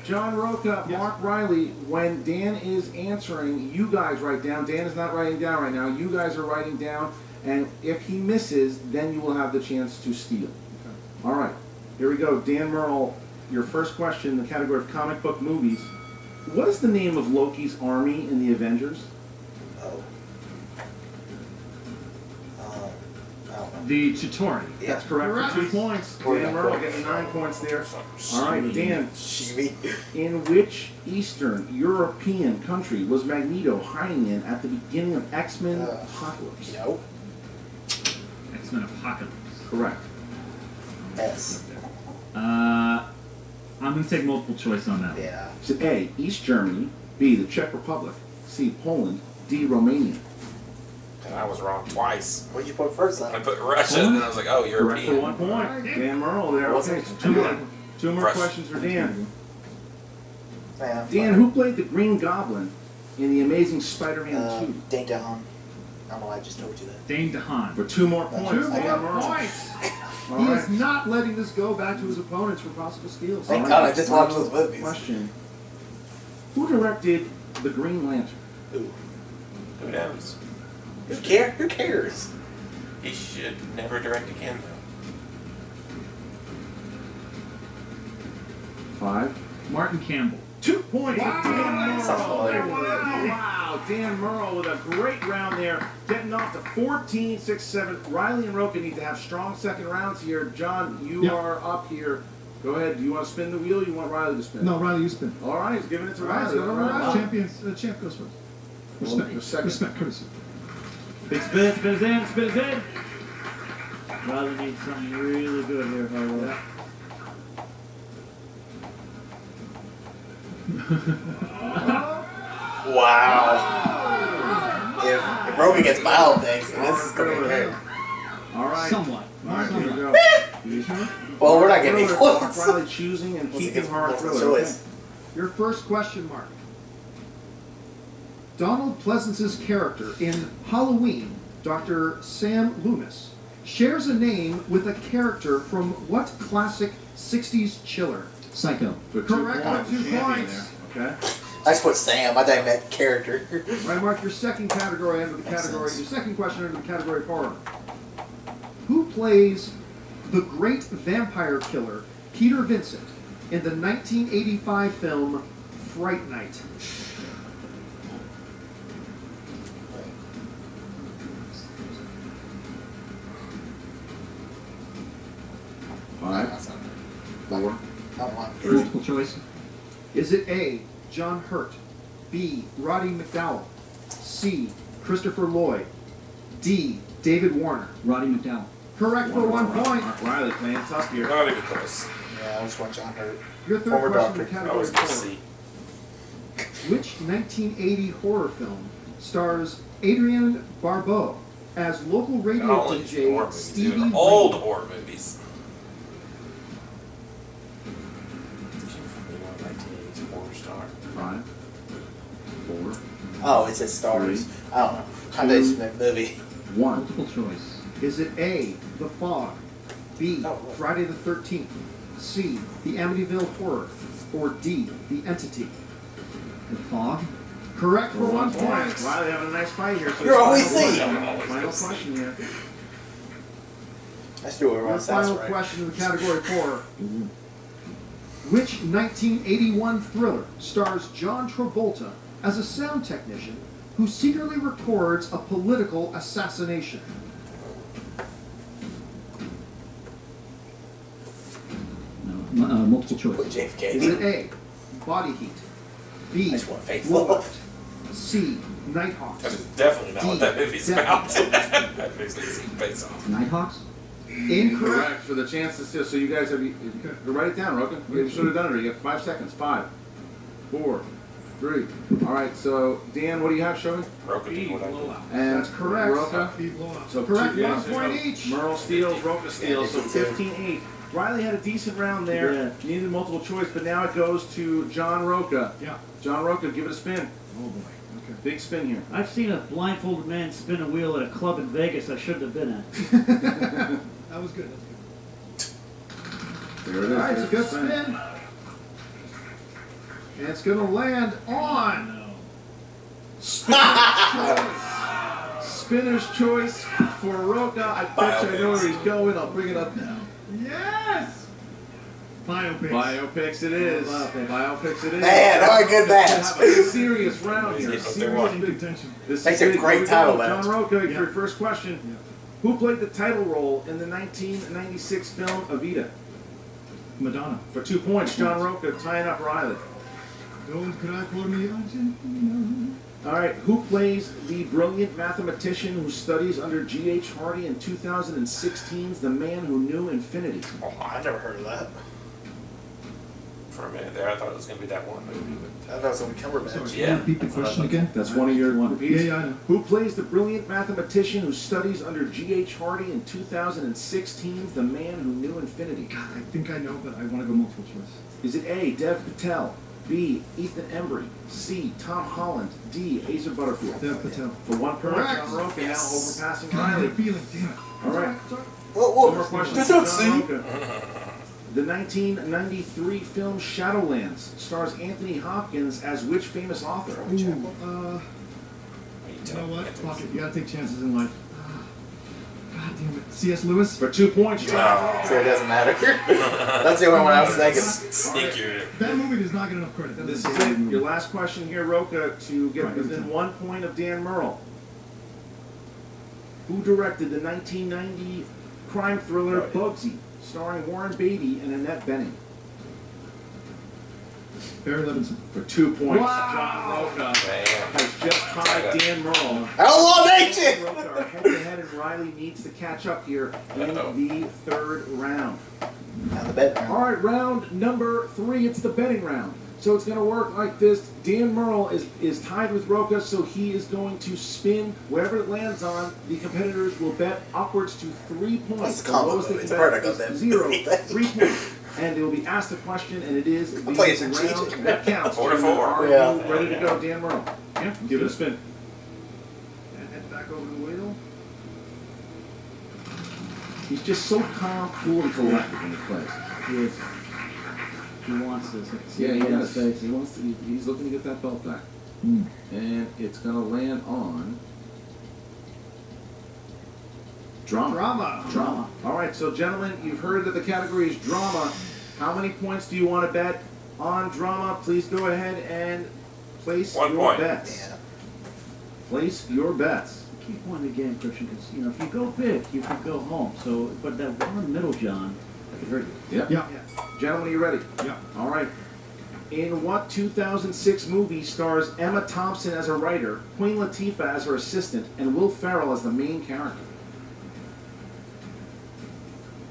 John Rocha, Mark Reilly, when Dan is answering, you guys write down. Dan is not writing down right now. You guys are writing down, and if he misses, then you will have the chance to steal. Okay. All right, here we go. Dan Murrell, your first question in the category of comic book movies. What is the name of Loki's army in the Avengers? The Chitauri. That's correct for 2 points. Dan Murrell getting 9 points there. All right, Dan. In which Eastern European country was Magneto hiding in at the beginning of X-Men Apocalypse? X-Men Apocalypse. Correct. S. I'm going to take multiple choice on that. Yeah. So A, East Germany. B, the Czech Republic. C, Poland. D, Romania. And I was wrong twice. What did you put first? I put Russia, and then I was like, oh, Correct European. for 1 point. Dan Murrell there. Okay, two more questions for Dan. Dan, who played the Green Goblin in The Amazing Spider-Man 2? Dane DeHaan. I don't know why I just told you that. Dane DeHaan. For 2 more points. 2 more points. He is not letting this go back to his opponents for possible steals. Thank God I just watched those movies. Question. Who directed The Green Lantern? Who knows? Who cares? He should never direct again, though. 5. Martin Campbell. 2 points. Wow. Dan Murrell. Wow. Dan Murrell with a great round there. Getting off to 14, 6, 7. Reilly and Rocha need to have strong second rounds here. John, you are up here. Go ahead. Do you want to spin the wheel or you want Reilly to spin? No, Reilly, you spin. All right. He's giving it to Reilly. The champ goes first. Respect, courtesy. Big spin, spin his in, spin his in. Reilly needs something really good here, Harloff. Wow. If Rocha gets fouled, thanks, this is going to be good. All right. Somewhat. All right, here we go. Well, we're not getting any points. Reilly choosing and keeping hard Thriller. Okay. Your first question mark. Donald Pleasance's character in Halloween, Dr. Sam Loomis, shares a name with a character from what classic 60s chiller? Psycho. Correct for 2 points. Okay. I just put Sam. I thought I meant character. Right, Mark, your second category under the category, your second question under the category of horror. Who plays the great vampire killer Peter Vincent in the 1985 film Fright Night? Multiple choice. Is it A, John Hurt, B, Roddy McDowall, C, Christopher Lloyd, D, David Warner? Roddy McDowall. Correct for 1 point. Mark Reilly playing tough here. Not even close. Yeah, I just want John Hurt. Your third Former question in doctor. category was 4. C. Which 1980 horror film stars Adrienne Barbeau as local radio All these horror DJ movies, Stevie dude. Ray? Old horror movies. Horror star. 5, 4. Oh, it says stars. Three. I don't know. I thought it meant movie. 1. Multiple choice. Is it A, The Fog, B, Friday the 13th, C, The Amityville Horror, or D, The Entity? The Fog. Correct for 1 point. Reilly having a nice fight here. So You're always C. Final question here. I still Your wrong. final Right. question in the category 4. Which 1981 thriller stars John Travolta as a sound technician who secretly records a political assassination? No, multiple choice. Put JFK. Is it A, Body Heat, B, I just want Face Blowout, Off. C, Nighthawks, That is definitely not what that movie's Death. about. That makes me see Face Off. Nighthawks. Incorrect. Correct for the chance to steal. So you guys have you write it down, Rocha. You should have done it already. You have 5 seconds. 5, 4, 3. All right. So Dan, what do you have showing? Rocha did what I did. And That's correct. Rocha. So Correct, 2 1 point each. Murrell steals. Rocha steals. So Yeah, 15-8. Reilly had a decent round there. Yeah. Needed multiple choice, but now it goes to John Rocha. Yeah. John Rocha, give it a spin. Oh boy. Okay. Big spin here. I've seen a blindfolded man spin a wheel at a club in Vegas I shouldn't have been at. That was good. There it is. All right, it's a There's good the spin. And it's going to land on Spinner's choice for Rocha. I bet you I know where he's going. I'll bring it up now. Yes! Biopics. Biopics it is. Biopics it is. Man, what a good match. Have a serious round here. Serious contention. This Makes is a big. great Here we title go. match. John Rocha, for your first question. Who played the title role in the 1996 film Evita? Madonna. For 2 points, John Rocha tying up Reilly. Don't cry for me, Argentina. All right, who plays the brilliant mathematician who studies under G.H. Hardy in 2016's The Man Who Knew Infinity? Oh, I never heard of that. For a minute there, I thought it was going to be that one movie. I thought it was going to be Cumberbatch. Yeah. Repeat the question again? That's one of your repeats. Yeah, I know. Who plays the brilliant mathematician who studies under G.H. Hardy in 2016's The Man Who Knew Infinity? God, I think I know, but I want to go multiple choice. Is it A, Dev Patel, B, Ethan Embry, C, Tom Holland, D, Asa Butterfield? Dev Patel. For 1 point, Correct. John Rocha now overpassing God, I had a Reilly. feeling, damn it. All right. Whoa, One more question. for John Rocha. The 1993 film Shadowlands stars Anthony Hopkins as which famous author? Ooh, you know what? Fuck it. You gotta take chances in life. God damn it. C.S. Lewis? For 2 points, John. So it doesn't matter. That's the only one I was thinking. Sneaky. That movie does not get enough credit. This is it. Your last question here, Rocha, to get within 1 point of Dan Murrell. Who directed the 1990 crime thriller Bugsy, starring Warren Beatty and Annette Bening? Barry Levinson. For 2 points, Wow. John Rocha has just tied Dan Murrell. Outlaw Nation! Rocha are head-to-head, and Reilly needs to catch up here in the third round. Now the bet round. All right, round number 3. It's the betting round. So it's going to work like this. Dan Murrell is tied with Rocha, so he is going to spin wherever it lands on. The competitors will bet upwards to 3 points. What's the The lowest combo? they It's can hard bet to go is bet 0, anything. 3 points. And they will be asked a question, and it is the playing round strategic. that counts. 4 to 4. Are Yeah. you ready to go, Dan Murrell? Yeah. Give it a spin. And head back over the wheel. He's just so calm, cool, and collected when he plays. He is. He wants this. Yeah, he does. He wants to. He's looking to get that belt back. And it's going to land on drama. Drama. All right, so gentlemen, you've heard that the category is drama. How many points do you want to bet on drama? Please go ahead and place 1 your point. bets. Yeah. Place your bets. Keep one again, Christian, because if you go big, you can go home. So, but that one in the middle, John, that could hurt you. Yep. Yeah. Gentlemen, are you ready? Yeah. All right. In what 2006 movie stars Emma Thompson as a writer, Queen Latifah as her assistant, and Will Ferrell as the main character?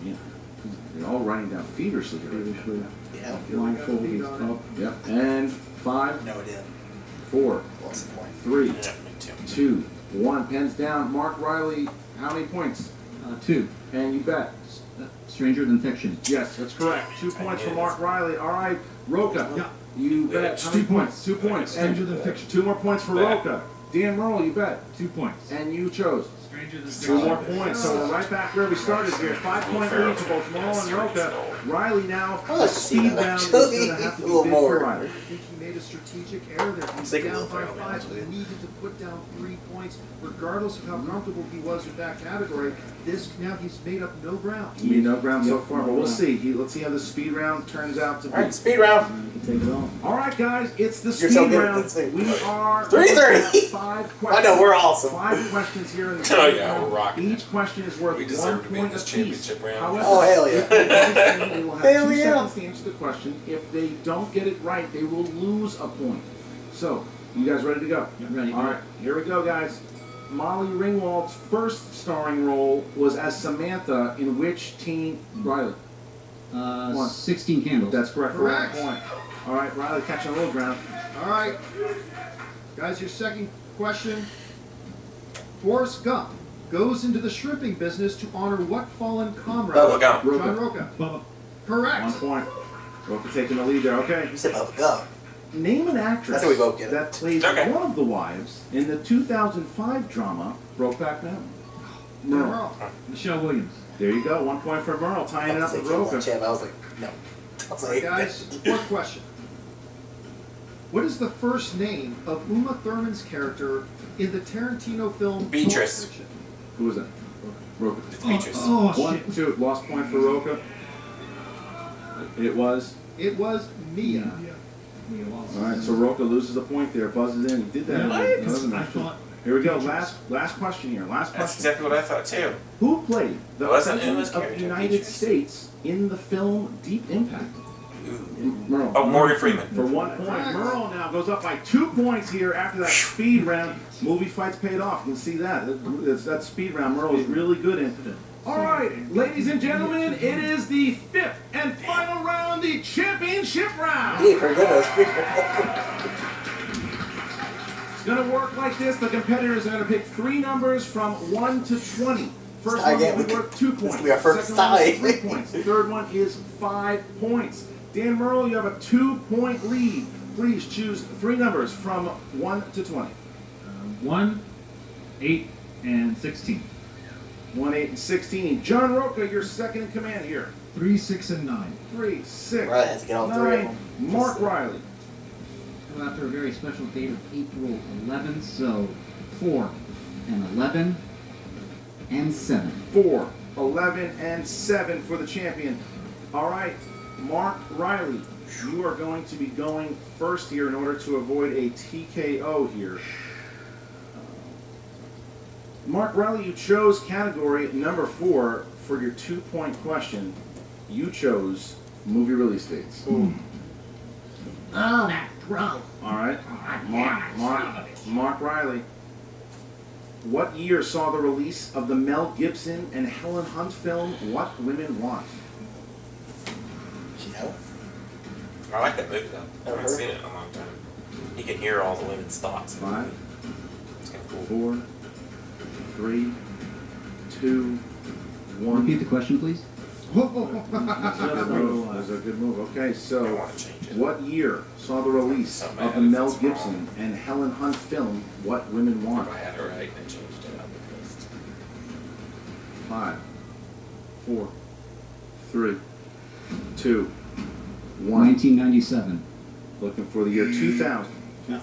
Yeah. They're all writing down feverishly here. Yeah. Blindfold, he's up. Yep. And 5, No idea. 4, What's the point? 3, Yeah, me too. 2, 1. Pens down. Mark Reilly, how many points? 2. And you bet. Stranger Than Fiction. Yes, that's correct. 2 points for Mark Reilly. All right, Rocha. Yeah. You bet. How many points? 2 points. Stranger Than Fiction. 2 more points for Bet. Rocha. Dan Murrell, you bet. 2 points. And you chose. Stranger Than 2 more points. So we're right back where we started here. 5-point lead for both Murrell and Rocha. Reilly now, I'd like to see speed that, down is actually. going to have to A be little big more. for Reilly. I think he made a strategic error there. He was thinking down Will by Ferrell, 5. actually. He needed to put down 3 points, regardless of how comfortable he was with that category. Now he's made up no ground. We no ground so far, but we'll see. Let's see how this speed round turns out to be. All right, speed round. You can take it all. All right, guys, it's the You're speed so good at round. this thing. We are 3:30. 5 I questions. know, we're awesome. 5 questions here in the Oh, speed yeah, round. we're rocking. Each question is worth We 1 deserve to be in point this apiece. championship round. However, Oh, hell yeah. if they understand, they will have Hell 2 yeah. seconds to answer the question. If they don't get it right, they will lose a point. So, you guys ready to go? Ready. All right, here we go, guys. Molly Ringwald's first starring role was as Samantha in which teen? Reilly. 16 Candles. That's correct. Correct. 1 point. All right, Reilly catching a little ground. All right. Guys, your second question. Forrest Gump goes into the shrimping business to honor what fallen comrade? Bubba Gump. John Rocha. Bubba. Correct. 1 point. Rocha taking the lead there. Okay. You said Bubba Gump. Name an actress That's how we both get it. that plays Okay. one of the wives in the 2005 drama Brokeback Mountain. Murrell. Michelle Williams. There you go. 1 point for Murrell, tying it up with Rocha. I was like, no. All right, guys, fourth question. What is the first name of Uma Thurman's character in the Tarantino film Beatrice. Pulp Fiction? Who was that? Rocha. It's Beatrice. Oh, 1, shit. 2. Lost point for Rocha. It was. It was Mia. All right, so Rocha loses a point there. Buzzes in. He did that. What? Doesn't matter. Here we go. Last question here. Last That's question. exactly what I thought too. Who played the Wasn't President Uma's of the character United Beatrice? States in the film Deep Impact? Murrell. Oh, Morgan Freeman. For 1 point. Murrell now goes up by 2 points here after that speed round. Movie fights paid off. You can see that. That speed round Murrell was really good in. All right, ladies and gentlemen, it is the 5th and final round, the championship round. Yeah, pretty good. It's going to work like this. The competitors are going to pick 3 numbers from 1 to 20. First one will be worth 2 points. This will be our first Second one is tie. 3 points. The third one is 5 points. Dan Murrell, you have a 2-point lead. Please choose 3 numbers from 1 to 20. 1, 8, and 16. 1, 8, and 16. John Rocha, you're second in command here. 3, 6, and 9. 3, 6, Right, has to get all 3 of 9. them. Mark Reilly. Go after a very special date of April 11th, so 4 and 11 and 7. 4, 11, and 7 for the champion. All right, Mark Reilly, you are going to be going first here in order to avoid a TKO here. Mark Reilly, you chose category number 4 for your 2-point question. You chose movie release dates. Oh, that drunk. All right, Mark Reilly. What year saw the release of the Mel Gibson and Helen Hunt film What Women Want? You know? I like that movie though. I haven't seen it in a long time. You can hear all the women's thoughts. 5, It's kind of cool. 4, 3, 2, 1. Repeat the question, please. That's a good move. Okay, so what year saw the release of the Mel Gibson and Helen Hunt film What Women Want? I had it right and changed it up. 5, 4, 3, 2, 1. 1997. Looking for the year 2000.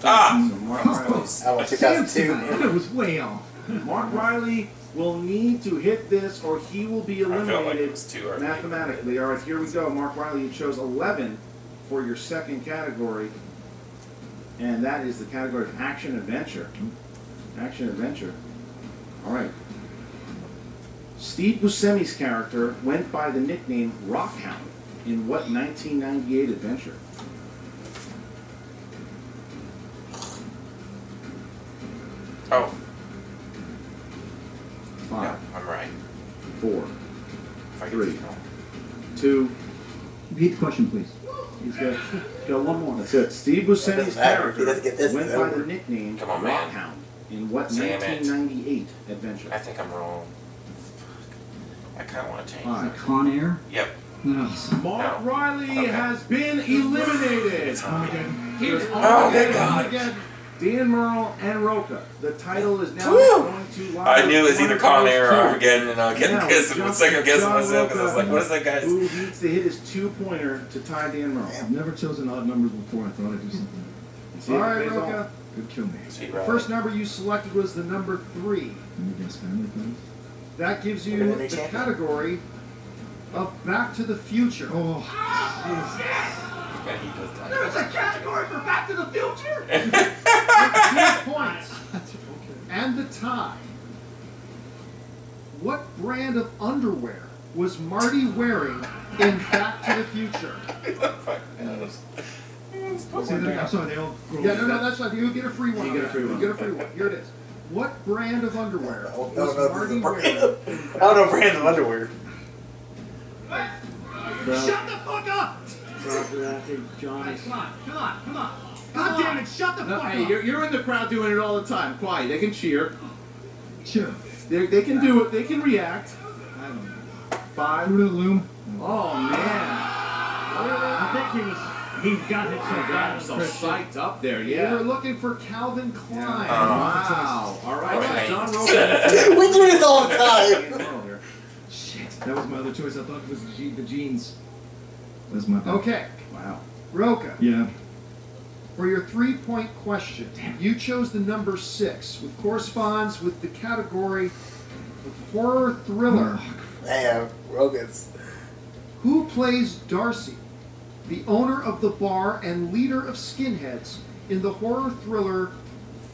Ah! So Mark Reilly. I went 2002. That was way off. Mark Reilly will need to hit this or he will be I felt like it eliminated was too early. mathematically. All right, here we go. Mark Reilly, you chose 11 for your second category. And that is the category of action adventure. Action adventure. All right. Steve Buscemi's character went by the nickname Rockhound in what 1998 adventure? Oh. 5, Yeah, I'm right. 4, If I get 3, it wrong. 2. Repeat the question, please. He's got one more. That's it. Steve Buscemi's matter. He doesn't character get this, went it's by over. the nickname Come on, man. Rockhound in what Damn it. 1998 adventure? I think I'm wrong. I kind of want to change All it. right. Con Air? Yep. Ugh. Mark No. Reilly Okay. has been eliminated. It's on again. Here's Oh, thank God. again. Dan Murrell and Rocha. The title is now Woo! going to lie. I knew it was either Con Air or Armageddon, and I kept Now, guessing, jump second guessing John myself because I was Rocha, like, what is that guy's? Who needs to hit his 2-pointer to tie Dan Murrell? I've never chosen odd numbers before. I thought I'd do something. See All if it right, pays off. Rocha. Good kill me. Sweet The Riley. first number you selected was the number 3. Can you guess family things? That gives you We're gonna be the champion. category of Back to the Future. Oh, Yeah, he does that. There's a category for Back to the Future. 2 points. And the tie. What brand of underwear was Marty wearing in Back to the Future? I'm sorry, they all grow Yeah, no, that's not. You get a free one. You on get a that. free one. You get a free one. Here it is. What brand of underwear I don't was know if this is Marty a brand wearing? of, I don't know brands of underwear. Shut the fuck up! Johnny. Come on. God damn it, shut the fuck Hey, up! you're in the crowd doing it all the time. Quiet. They can cheer. Sure. They can do it. They can react. I don't know. 5. Fruit of the Loom? Oh man. I think he was He got himself got himself psyched up there, yeah. We were looking for Calvin Klein. Wow. All right, John Rocha. We do this all the time. Shit, that was my other choice. I thought it was the jeans. That's my bad. Okay. Wow. Rocha. Yeah. For your 3-point question, you chose the number 6, which corresponds with the category of horror thriller. Man, Rogan's. Who plays Darcy, the owner of the bar and leader of skinheads in the horror thriller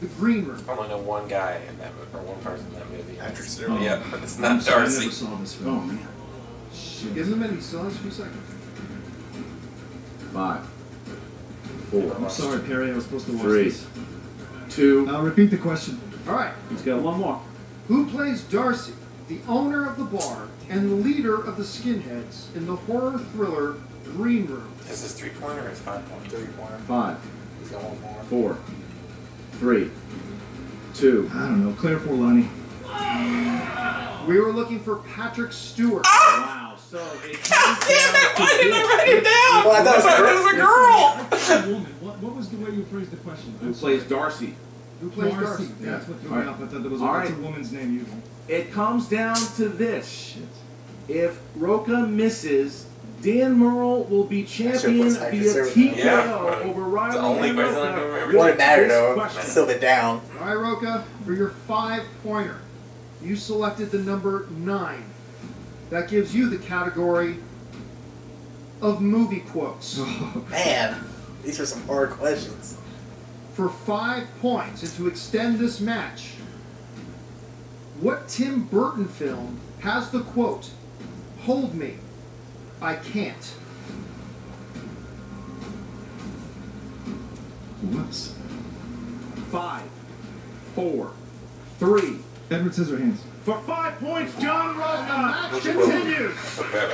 The Green Room? I only know one guy in that movie, or one person in that movie. Actress. Yeah, but it's not Darcy. I never saw this film. Oh, man. Shit. Give him a minute, he still has a few seconds. 5, 4. I'm sorry, Perry. I was supposed to watch 3, this. 2. I'll repeat the question. All right. He's got one more. Who plays Darcy, the owner of the bar and the leader of the skinheads in the horror thriller Green Room? Is this 3-pointer or is 5-pointer? 3-pointer. 5, He's got one more. 4, 3, 2. I don't know. Claire Forlani. We were looking for Patrick Stewart. Wow. So it comes down to Why didn't I write it down? Well, I thought it was a girl. Woman. What was the way you phrased the question? Who plays Darcy? Who plays Darcy? That's what threw me All right. off. I thought that was All that's a right. woman's name usually. It comes down to this. If Rocha misses, Dan Murrell will be champion via TKO Yeah. over Reilly. The only and person I Rocha. remember. Wouldn't matter though. Question. Still been down. All right, Rocha, for your 5-pointer, you selected the number 9. That gives you the category of movie quotes. Man, these are some hard questions. For 5 points, and to extend this match, what Tim Burton film has the quote, "Hold me, I can't"? What? 5, 4, 3. Edward Scissorhands. For 5 points, John Rocha. Match continues.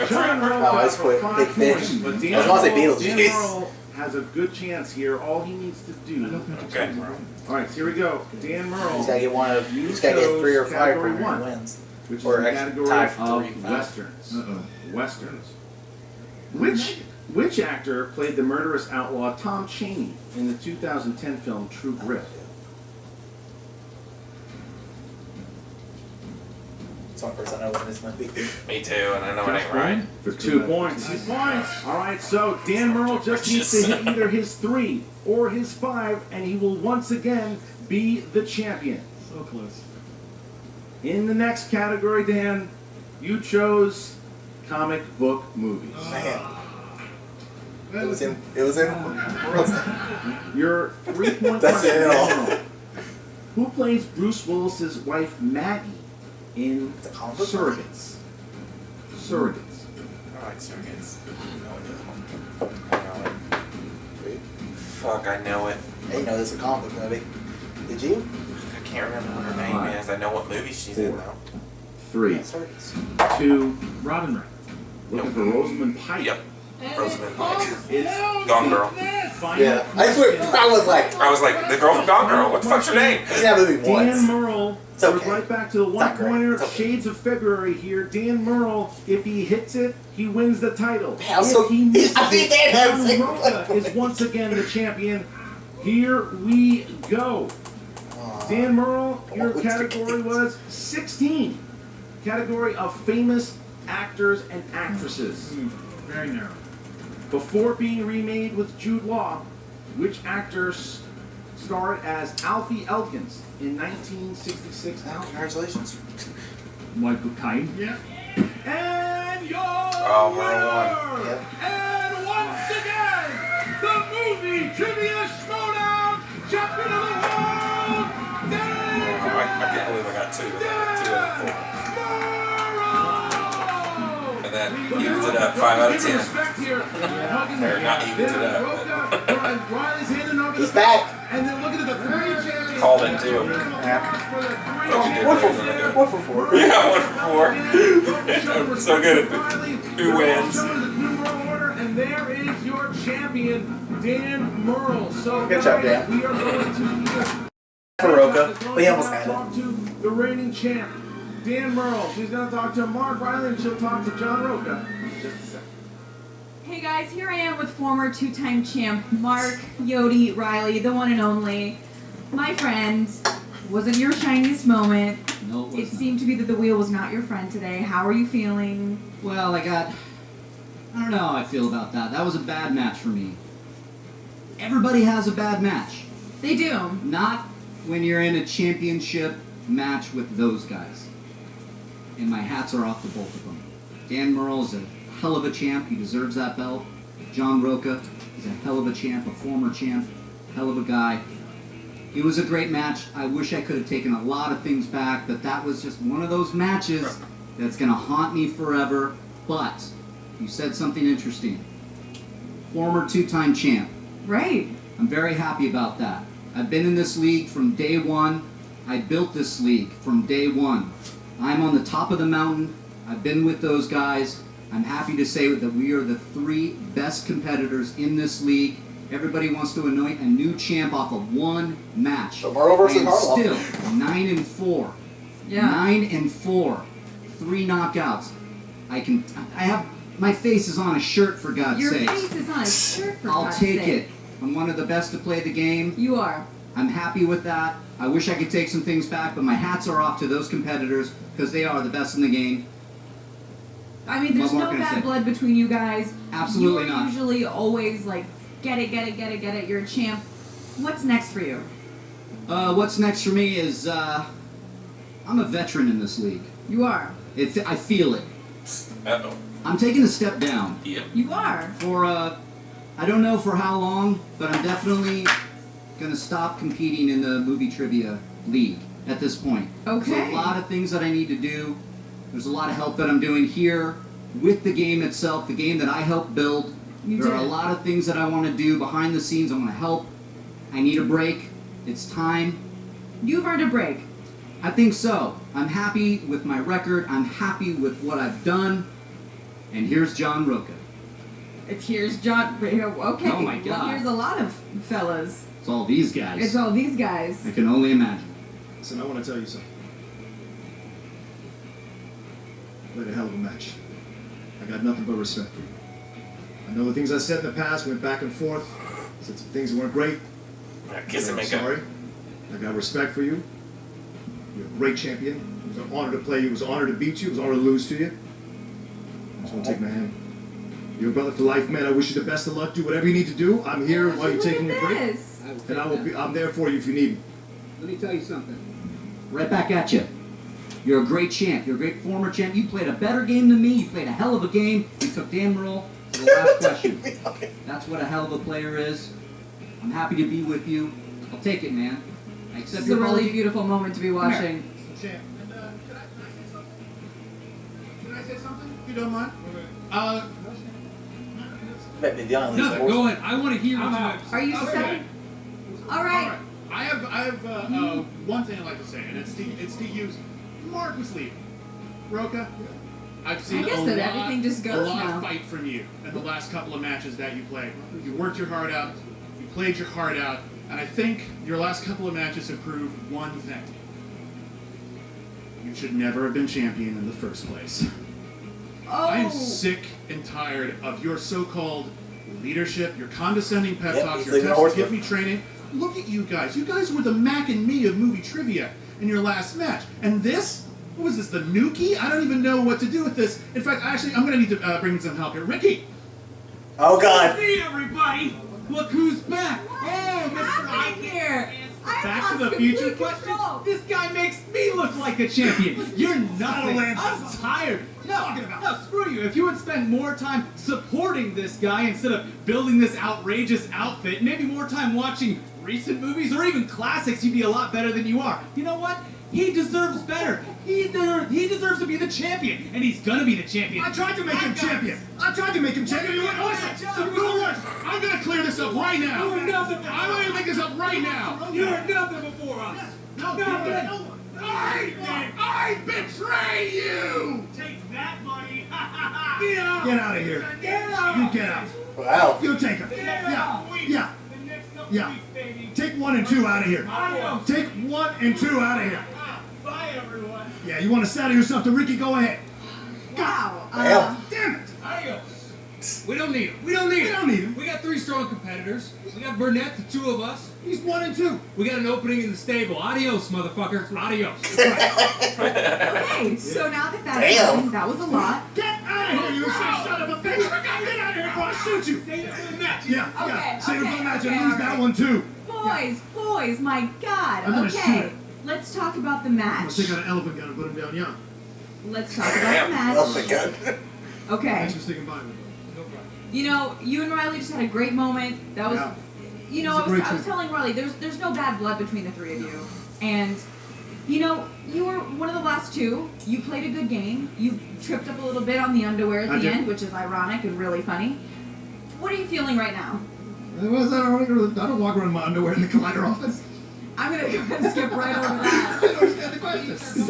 John Oh, Rocha that's for quick. 5 Big fish. points. But I Dan was gonna say Murrell- Beetlejuice. Dan Murrell has a good chance here. All he needs to do. Okay. All right, so here we go. Dan Murrell. He's gotta get one of. You He's gotta get 3 or chose 5 category premier 1, wins. which is Or the actually category tie for of 3 and 5. westerns. Westerns. Which actor played the murderous outlaw Tom Chaney in the 2010 film True Grit? It's the only person I know in this movie. Me too, and I know it ain't right. For 2 points. 2 points. All right, so Dan Murrell just needs to hit either his 3 or his 5, and he will once again be the champion. So close. In the next category, Dan, you chose comic book movies. Man. It was in. Your 3-point That's question. it all. Dan Murrell. Who plays Bruce Willis's wife Maggie in Surrogates? Surrogates. I like surrogates. I know it. Fuck, I know it. Hey, you know this is a comic book movie. Did you? I can't remember what her name is. I know what movie she's in though. 3, Yeah, circus. 2, Robin Wright. looking for Rosamund Pike. Yep. Rosamund Pike. Is Gone Girl. final Yeah. I swear, I was like, the girl from Gone Girl. What the fuck's her name? I've seen that movie once. Dan Murrell It's okay. goes right back to the It's not great. one-pointer. It's okay. Shades of February here. Dan Murrell, if he hits it, he wins the title. Man, If he misses I think it, Dan has John six Rocha points. is once again the champion. Here we go. Dan Murrell, your what's category the- was 16. Category of famous actors and actresses. Very narrow. Before being remade with Jude Law, which actors starred as Alfie Elkins in 1966? Congratulations. Michael Caine. Yeah. And your Murrell winner! Yep. And once again, the movie trivia Schmoedown champion of the world, I can't believe I got 2. 2 out of 4. And that evens it up 5 out of 10. Or not evens it up. Riley's handing over He's the back. and then looking at the 3 champions. Called it too. Yeah. 1 for 4. 1 for 4. Yeah, 1 for 4. I'm so good at who wins. And there is your champion, Dan Murrell. So Good job, guys, Dan. we are going to For Rocha. But he almost had talk it. to the reigning champ, Dan Murrell. She's going to talk to Mark Reilly, and she'll talk to John Rocha in just a second. Hey guys, here I am with former two-time champ Mark Yodi Reilly, the one and only. My friend, wasn't your shiniest moment. No, it seemed to be that the wheel was not your friend today. How are you feeling? Well, I don't know how I feel about that. That was a bad match for me. Everybody has a bad match. They do. Not when you're in a championship match with those guys. And my hats are off to both of them. Dan Murrell is a hell of a champ. He deserves that belt. John Rocha is a hell of a champ, a former champ, hell of a guy. It was a great match. I wish I could have taken a lot of things back, but that was just one of those matches that's going to haunt me forever. But you said something interesting. Former two-time champ. Right. I'm very happy about that. I've been in this league from day one. I built this league from day one. I'm on the top of the mountain. I've been with those guys. I'm happy to say that we are the 3 best competitors in this league. Everybody wants to anoint a new champ off of one match. So Murrell versus Harloff. Still 9-4. Yeah. 9-4. 3 knockouts. I have my face is on a shirt, for God's Your sake. face is on a shirt, for I'll God's take sake. it. I'm one of the best to play the game. You are. I'm happy with that. I wish I could take some things back, but my hats are off to those competitors because they are the best in the game. I mean, there's What more no can I bad say? blood between you guys. Absolutely You're not. usually always like, get it. You're a champ. What's next for you? What's next for me is I'm a veteran in this league. You are. I feel it. Uh-oh. I'm taking a step down. Yep. You are. For I don't know for how long, but I'm definitely gonna stop competing in the movie trivia league at this point. Okay. There's a lot of things that I need to do. There's a lot of help that I'm doing here with the game itself, the game that I helped build. There are a lot of things that I want to do behind the scenes. I want to help. I need a break. It's time. You've earned a break. I think so. I'm happy with my record. I'm happy with what I've done. And here's John Rocha. Here's John. Okay. Oh my God. Well, here's a lot of fellas. It's all these guys. It's all these guys. I can only imagine. Listen, I want to tell you something. Played a hell of a match. I got nothing but respect for you. I know the things I said in the past went back and forth. Said some things that weren't great. Yeah, kiss and I'm make up. sorry. I got respect for you. You're a great champion. It was an honor to play you. It was an honor to beat you. It was an honor to lose to you. I just want to take my hand. You're a brother for life, man. I wish you the best of luck. Do whatever you need to do. I'm here while you're taking a break. And I'm there for you if you need me. Let me tell you something. Right back at you. You're a great champ. You're a great former champ. You played a better game than me. You played a hell of a game. You took Dan Murrell to the last question. That's what a hell of a player is. I'm happy to be with you. I'll take it, man. I accept This is your a really apology. beautiful moment to be watching. Champ. And, can I say something? Can I say something? If you don't mind? No, go ahead. I want to hear what you have to say. Are you set? All right. I have one thing I'd like to say, and it's to use Mark was leaving. Rocha, I've seen I guess a that lot, everything just goes a lot now. of fight from you in the last couple of matches that you played. You worked your heart out, you played your heart out, and I think your last couple of matches have proved one thing. You should never have been champion in the first place. Oh. I am sick and tired of your so-called leadership, your condescending pep talks, your attempts to give me training. Look at you guys. You guys were the Mac and me of movie trivia in your last match. And this? What was this, the Nuki? I don't even know what to do with this. In fact, actually, I'm going to need to bring in some help here. Ricky! Oh, God. Hey, everybody! Look who's back! Oh, Mr. I'm here. Back to the future question? This guy makes me look like a champion. You're nothing. I'm tired. No, screw you. If you would spend more time supporting this guy instead of building this outrageous outfit, maybe more time watching recent movies or even classics, you'd be a lot better than you are. You know what? He deserves better. He deserves to be the champion, and he's gonna be the champion. I tried to make him champion. I'm gonna clear this up right now. You were nothing. I'm gonna make this up right now. You were nothing before us. Nothing. I betray you. Take that, buddy. Get out of here. Get out. You get out. Wow. You take him. Yeah. Take 1 and 2 out of here. Take 1 and 2 out of here. Bye, everyone. Yeah, you want to saddle yourself to Ricky? Go ahead. Wow. Damn it. Adios. We don't need him. We don't need him. We got 3 strong competitors. We got Burnett, the 2 of us. He's 1 and 2. We got an opening in the stable. Adios, motherfucker. Adios. Okay, so now that that's done, that was a lot. Get out of here, you son of a bitch! Get out of here before I shoot you! Save it for the match. Yeah. Save it for the match and lose that one too. Boys, my God. I'm gonna shoot Okay, it. let's talk about the I'm match. gonna take out an elephant gun and put him down young. Let's talk about the match. Okay. Thanks for sticking by me. You know, you and Reilly just had a great moment. That was, you know, I was telling Reilly, there's no bad blood between the 3 of you. And, you know, you were one of the last 2. You played a good game. You tripped up a little bit on the underwear at the end, which is ironic and really funny. What are you feeling right now? I don't walk around in my underwear in the Collider office. I'm going to go ahead and skip right over that. I don't understand the question.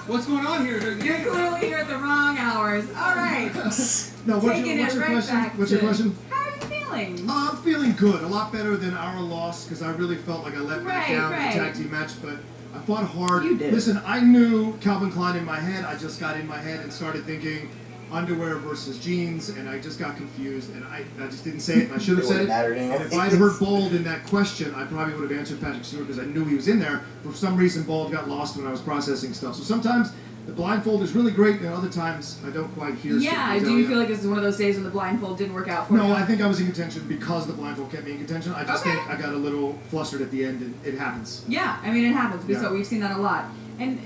What's going on here? You're clearly here at the wrong hours. All right. No, what's Taking your it right question? back What's your to- question? How are you feeling? I'm feeling good. A lot better than our loss because I really felt like I let back down in the tag team match, but I fought hard. You did. Listen, I knew Calvin Klein in my head. I just got in my head and started thinking underwear versus jeans, and I just got confused, and I just didn't say it, and I should have said it. And if I'd heard Bold in that question, I probably would have answered Patrick Stewart because I knew he was in there. For some reason, Bold got lost when I was processing stuff. So sometimes the blindfold is really great, and other times I don't quite hear Yeah, do you feel like this is one of those days when the blindfold didn't work out for you? No, I think I was in contention because the blindfold kept me in contention. I just think I got a little flustered at the end, and it happens. Yeah, I mean, it happens. Yeah. So we've seen that a lot. And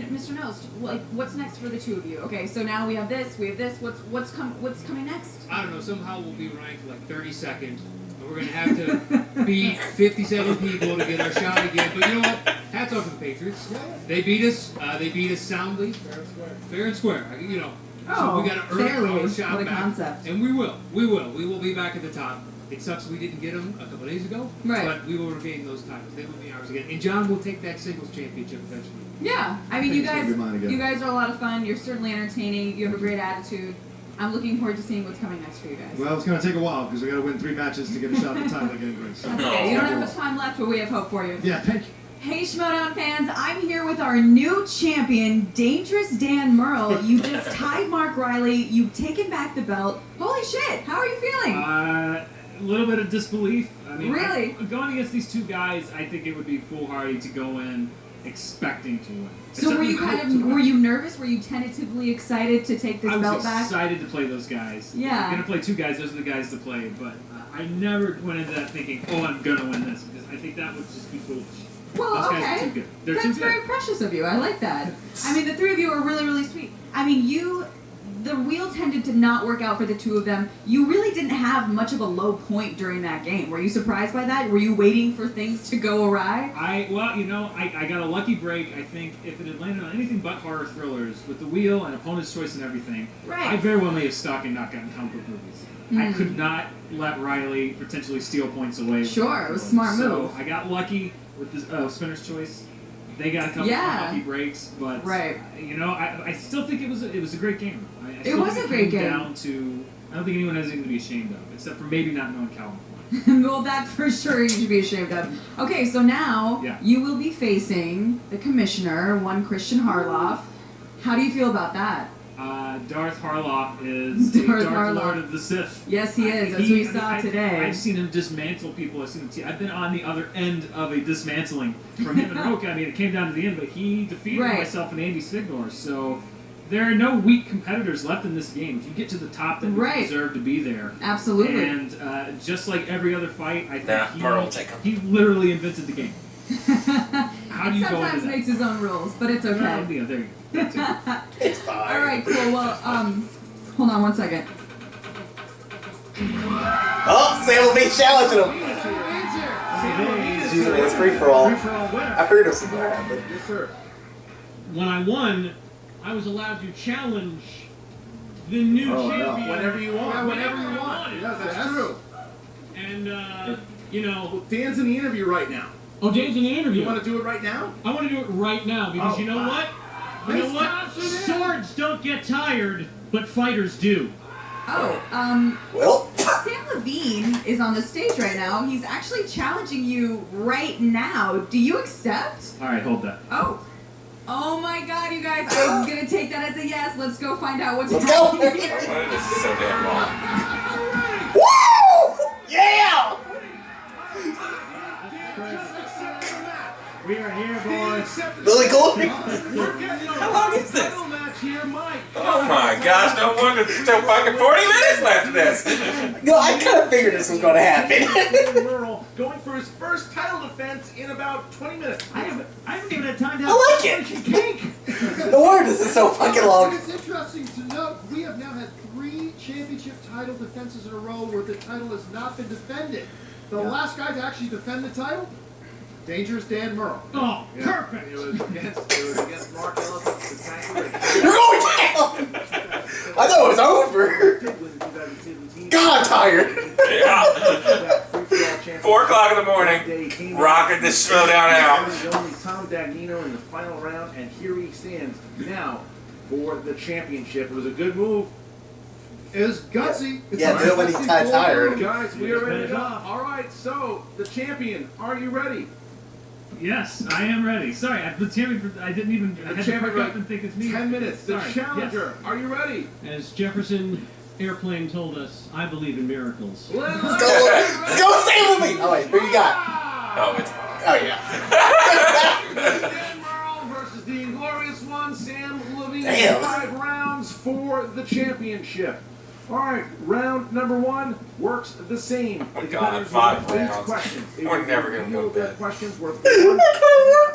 Mr. Nose, like, what's next for the 2 of you? Okay, so now we have this. What's coming next? I don't know. Somehow we'll be ranked like 32nd. And we're going to have to beat 57 people to get our shot again. But you know what? Hats off to the Patriots. They beat us. They beat us soundly. Fair and square. You know. So we got to earn our shot what a back. concept. And we will. We will be back at the top. It sucks we didn't get them a couple days ago. Right. But we will regain those titles. They will be ours again. And John will take that singles championship eventually. Yeah, I mean, I think it's gonna be mine again. you guys are a lot of fun. You're certainly entertaining. You have a great attitude. I'm looking forward to seeing what's coming next for you guys. Well, it's going to take a while because we got to win 3 matches to get a shot at the title again, Grace. So. Okay, you don't have much time left, but we have hope for you. Yeah, thank you. Hey, Schmoedown fans, I'm here with our new champion, Dangerous Dan Murrell. You just tied Mark Reilly. You've taken back the belt. Holy shit, how are you feeling? A little bit of disbelief. I mean, Really? Going against these 2 guys, I think it would be foolhardy to go in expecting to win. So were you were you nervous? Were you tentatively excited to take this I was belt back? excited to play those guys. Yeah. I'm going to play 2 guys. Those are the guys to play. But I never went into that thinking, oh, I'm going to win this. Because I think that would just be foolish. Well, those guys okay. are too good. They're That's too good. very precious of you. I like that. I mean, the 3 of you are really, really sweet. I mean, the wheel tended to not work out for the 2 of them. You really didn't have much of a low point during that game. Were you surprised by that? Were you waiting for things to go awry? Well, you know, I got a lucky break. I think if it had landed on anything but horror thrillers, with the wheel and opponent's choice and everything, Right. I very well may have stuck and not gotten comic book movies. I could not let Reilly potentially steal points away. Sure, it was a smart move. So I got lucky with the spinner's choice. They got a couple of lucky breaks, but you know, I still think it was a great game. It was a great game. Down to, I don't think anyone has anything to be ashamed of, except for maybe not knowing Calvin. Well, that for sure you should be ashamed of. Okay, so now you will be facing the commissioner, one Christian Harloff. How do you feel about that? Darth Harloff is the Dark Lord of the Sith. Yes, he is, as we saw today. I've seen him dismantle people. I've been on the other end of a dismantling from him and Rocha. I mean, it came down to the end, but he defeated myself and Andy Signor. So there are no weak competitors left in this game. If you get to the top, then you deserve to be there. Absolutely. And just like every other fight, I think Murrell will take him. he literally invented the game. How do you go into Sometimes that? makes his own rules, but it's okay. Well, yeah, there you go. That's it. It's fine. All right, cool. Well, hold on one second. Oh, Sam will be challenging him. Jesus, it's free for all. I figured it was going to happen. Yes, sir. When I won, I was allowed to challenge the new champion. Whenever you want. Yeah, Whenever you I want. wanted. Yeah, that's true. And, you know... Dan's in the interview right now. Oh, Dan's in the interview. You want to do it right now? I want to do it right now because you know what? You know what? Swords don't get tired, but fighters do. Oh, well, Sam Lavine is on the stage right now. He's actually challenging you right now. Do you accept? All right, hold that. Oh my God, you guys! I'm gonna take that as a a yes. Let's go find out what's Let's go. happening here. This is so damn long. Woo! Yeah! We are here, boys. Really cool. How long is this? Match here, Mike. Oh my gosh, no wonder there's still fucking 40 minutes left of this. No, I kind of figured this was going to happen. Murrell going for his first title defense in about 20 minutes. I haven't even had time to have I like it. Cake. No wonder this is so fucking long. It's interesting to note we have now had 3 championship title defenses in a row where the title has not been defended. The last guy to actually defend the title, Dangerous Dan Murrell. Oh, perfect. It was against Mark Ellis. You're going down! I thought it was over. God, I'm tired. Yeah. 4 o'clock in the morning, rocking this Schmoedown out. Only Tom Dagnino in the final round, and here he stands now for the championship. It was a good move. It was gutsy. Yeah, do it when he's tired. Guys, we are ready to go. All right, so the champion, are you ready? Yes, I am ready. Sorry, the champion. I didn't even. I had to perk up and think it's me. 10 minutes. The Sorry. challenger, are you ready? As Jefferson Airplane told us, I believe in miracles. Let's go save me! Oh wait, who you got? Oh, it's Oh yeah. Dan Murrell versus the Inglorious One, Sam Lavine. Damn. 5 rounds for the championship. All right, round number 1 works the same. Oh my The God, competitors 5 will have 8 rounds. questions. It We're will never be gonna go to their bed. questions worth I gotta work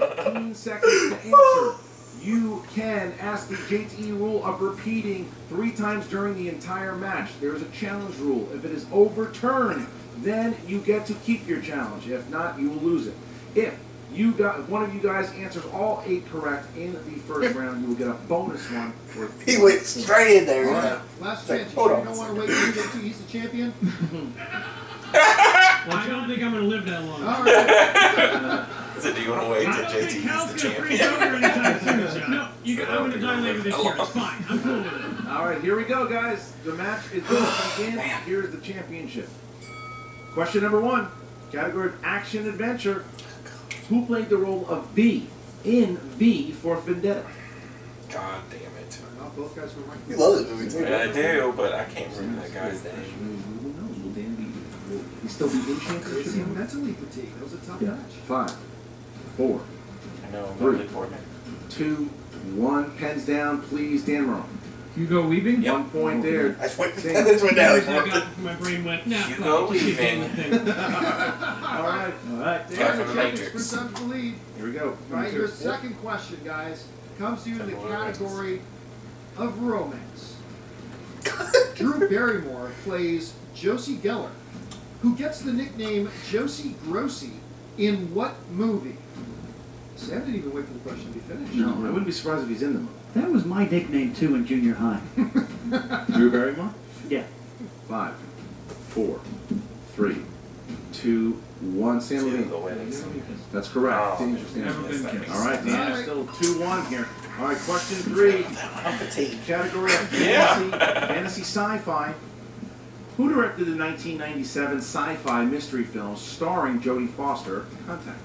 tomorrow. 15 seconds to answer. You can ask the JTE rule of repeating 3 times during the entire match. There is a challenge rule. If it is overturned, then you get to keep your challenge. If not, you will lose it. If one of you guys answers all 8 correct in the first round, you will get a bonus one. He went straight in there. Right. Last chance. You Hold sure on. you don't want to wait until he's the champion? Well, I don't think I'm going to live that long. All right. So do you want to wait till JT is the champion? No, I'm going to die later this year. It's fine. I'm cool with it. All right, here we go, guys. The match is going to begin. Here's the championship. Question number 1, category of action adventure. Who played the role of V in V for Vendetta? God damn it. Well, both guys were right. You love this movie too. I do, but I can't remember that guy's name. Will he still be in championship? He's mentally fatigued. That was a tough match. 5, 4, I know, 3, Natalie Portman. 2, 1. Pens down, please, Dan Murrell. Hugo Weaving? 1 point there. I went Dan. down. My brain went, nah, Hugo Weaving. All right. Dan, from the the champion, Matrix. sprint up to the lead. Here we go. All right, your second question, guys, comes to you in the category of romance. Drew Barrymore plays Josie Geller, who gets the nickname Josie Grossi in what movie? Sam didn't even wait for the question to be finished. No, I wouldn't be surprised if he's in the movie. That was my nickname too in junior high. Drew Barrymore? Yeah. 5, 4, 3, 2, 1. Sam Lavine. The wedding. That's correct. Oh, Dangerous Dan. never been kissed. All right, Dan is still 2-1 here. All right, question 3. Category of fantasy sci-fi. Who directed the 1997 sci-fi mystery film starring Jodie Foster, Contact?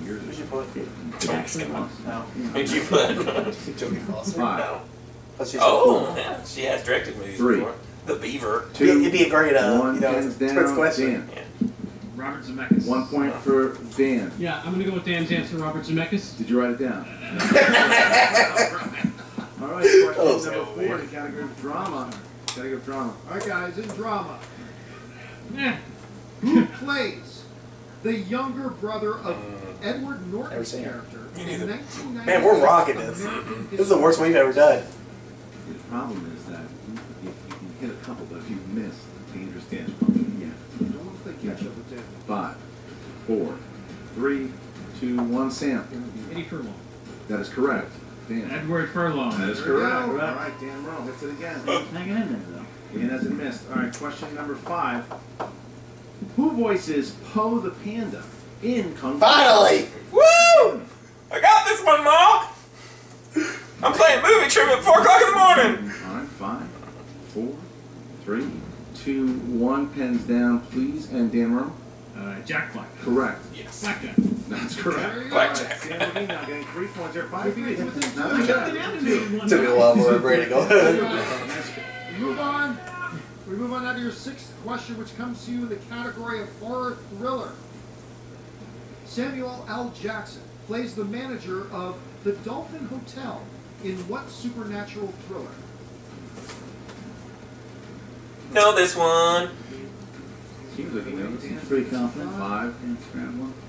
Who'd you put? It actually was. No. Who'd you put? Jodie Foster. 5, No. That's just Oh, yeah, she has directed movies 3. before. The Beaver. 2, It'd be a great, 1. Twins Hands down, question. Dan. Robert Zemeckis. 1 point for Dan. Yeah, I'm going to go with Dan's answer, Robert Zemeckis. Did you write it down? All right, question Oh, number 4 in the category of drama. Category of drama. All right, guys, in drama, Yeah. who plays the younger brother of Edward Never Norton's seen it. character Me in neither. 1998? Man, we're rocking this. This is the worst we've ever done. The problem is that you can hit a couple, but if you miss, Dangerous Dan's probably yeah. Don't want to play catch up with Dan. 5, 4, 3, 2, 1. Sam. Eddie Furlong. That is correct. Dan. Edward Furlong. That is There we correct. go. All right, Dan Murrell hits it again. Hanging in there though. Dan hasn't missed. All right, question number 5. Who voices Po the Panda in Kung Fu? Finally! Woo! I got this one, Mark! I'm playing movie trivia at 4 o'clock in the morning! All right, 5, 4, 3, 2, 1. Pens down, please. And Dan Murrell. Jack Black. Correct. Yes. Blackjack. That's correct. Blackjack. Sam Lavine now getting 3 points here. 5 Took me a while for everybody to go. We move on. We move on now to your 6th question, which comes to you in the category of horror thriller. Samuel L. Jackson plays the manager of the Dolphin Hotel in what supernatural thriller? Know this one. Seems like he knows. Pretty confident. 5,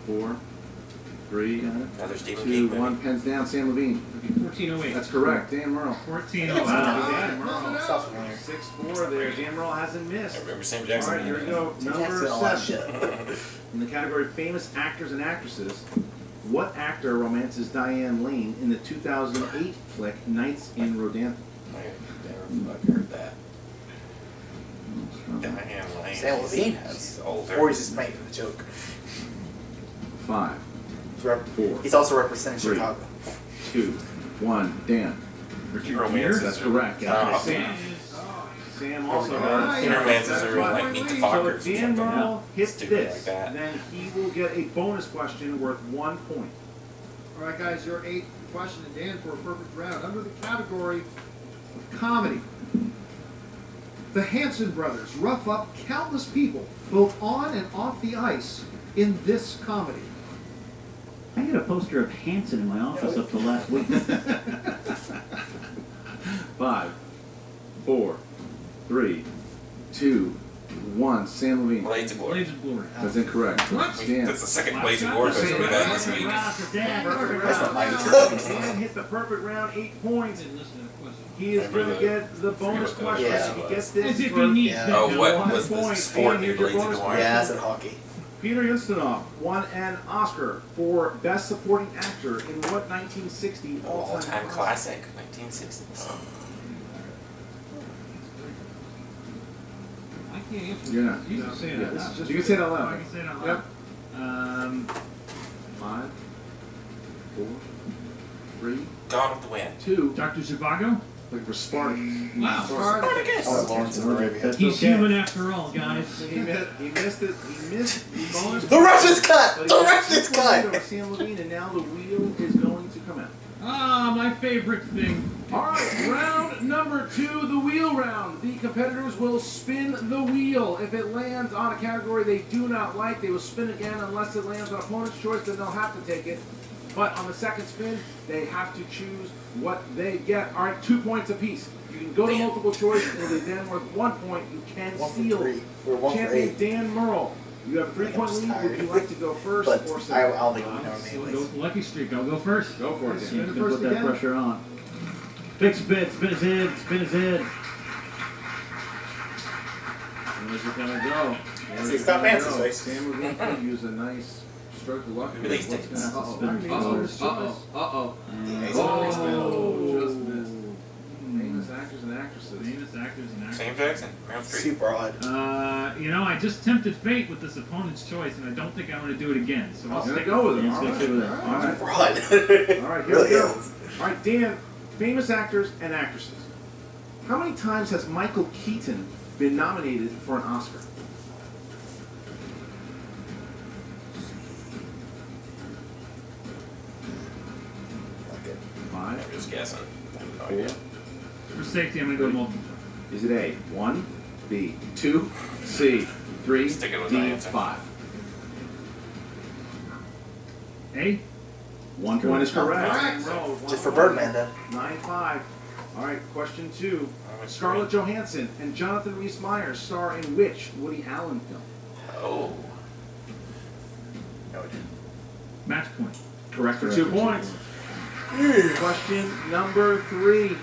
4, 3, Another Stephen 2, King movie. 1. Pens down. Sam Lavine. 1408. That's correct. Dan Murrell. 1408. Wow. Dan Sounds Murrell. familiar. 6-4 there. Dan Murrell hasn't missed. I remember Sam All Jackson. right, here we go. Sam Number Jackson, a lot of 7. In the category of famous actors and actresses, what actor romances Diane Lane in the 2008 flick Nights in Rodanthe? I've heard that. Diane Lane. Sam Lavine He's has. older. Or he's just making a joke. 5, 4. He's also representing 3, Chicago. 2, 1. Dan. Richard Romances. That's correct. Yeah. Oh. Sam also All has. right. Romances are like Meet the So Fockers. if Dan Murrell hits Stupid this, like that. then he will get a bonus question worth 1 point. All right, guys, your 8th question, and Dan for a perfect round. Under the category of comedy, the Hanson brothers rough up countless people, both on and off the ice, in this comedy. I had a poster of Hanson in my office up till last week. 5, 4, 3, 2, 1. Sam Lavine. Blades of Glory. Blades of Glory. That's incorrect. What? Dan. That's the second Blades of Glory movie we've had this week. Dan hit the perfect round, 8 points. Didn't listen to the question. He is going to get the bonus question. Yeah. If he gets this, As if for he needs Yeah. that. Oh, what 1 was the point. sport Dan, in here's your Blades of bonus Glory? Yeah, that's in hockey. Peter Ustinov won an Oscar for Best Supporting Actor in what 1960 All-time classic, 1960s. I can't answer. You're not. You can say it Yeah, out this is loud. just, you can say it out Oh, I loud. can say it out Yep. loud. 5, 4, 3, Gone with the Wind. 2. Dr. Zhivago? Looking for Spartacus. Wow. Spartacus. Oh, Lawrence of Arabia. He's human after all, guys. He missed it. He missed the bonus. The Russians cut! But he The got Russians 2 points cut! over Sam Lavine, and now the wheel is going to come out. Ah, my favorite thing. All right, round number 2, the wheel round. The competitors will spin the wheel. If it lands on a category they do not like, they will spin again. Unless it lands on opponent's choice, then they'll have to take it. But on the second spin, they have to choose what they get. All right, 2 points apiece. You can go to multiple choice, and it is then worth 1 point. You can 1 for steal. 3. Or 1 for Champion 8. Dan Murrell. You have a 3-point lead. Would you like to go first But or I second? don't think we know Go anyways. with Lucky Streak. I'll go first. Go for it, Spin Dan. it Put first that again. pressure on. Big spin his head, spin his head. Where's it gonna go? Where's See, it stop gonna Nancy's go? face. Sam Lavine could use a nice stroke of luck. Release What's dates. gonna happen? Uh-oh. Just missed. Famous actors and actresses. Famous actors and actors. Sam Jackson, round 3. Super odd. You know, I just tempted fate with this opponent's choice, and I don't think I'm going to do it again. So I'll Gonna stick go with it. Yeah, All stick right. with it. All right. Super odd. All right, here we Really go. is. All right, Dan, famous actors and actresses. How many times has Michael Keaton been nominated for an Oscar? Okay. 5, I'm just guessing. I have no 4. idea. For safety, I'm going to go with multiple choice. Is it A, 1, B, 2, C, 3, Sticking with my D, answer. 5? A? 1 point is correct. Correct. Just for Birdman then. 9-5. All right, question 2. Oh, it's Scarlett Johansson and Jonathan Rhys-Meyers star in which Woody Allen film? Oh. No, it didn't. Match point. Correct for 2 points. Question number 3.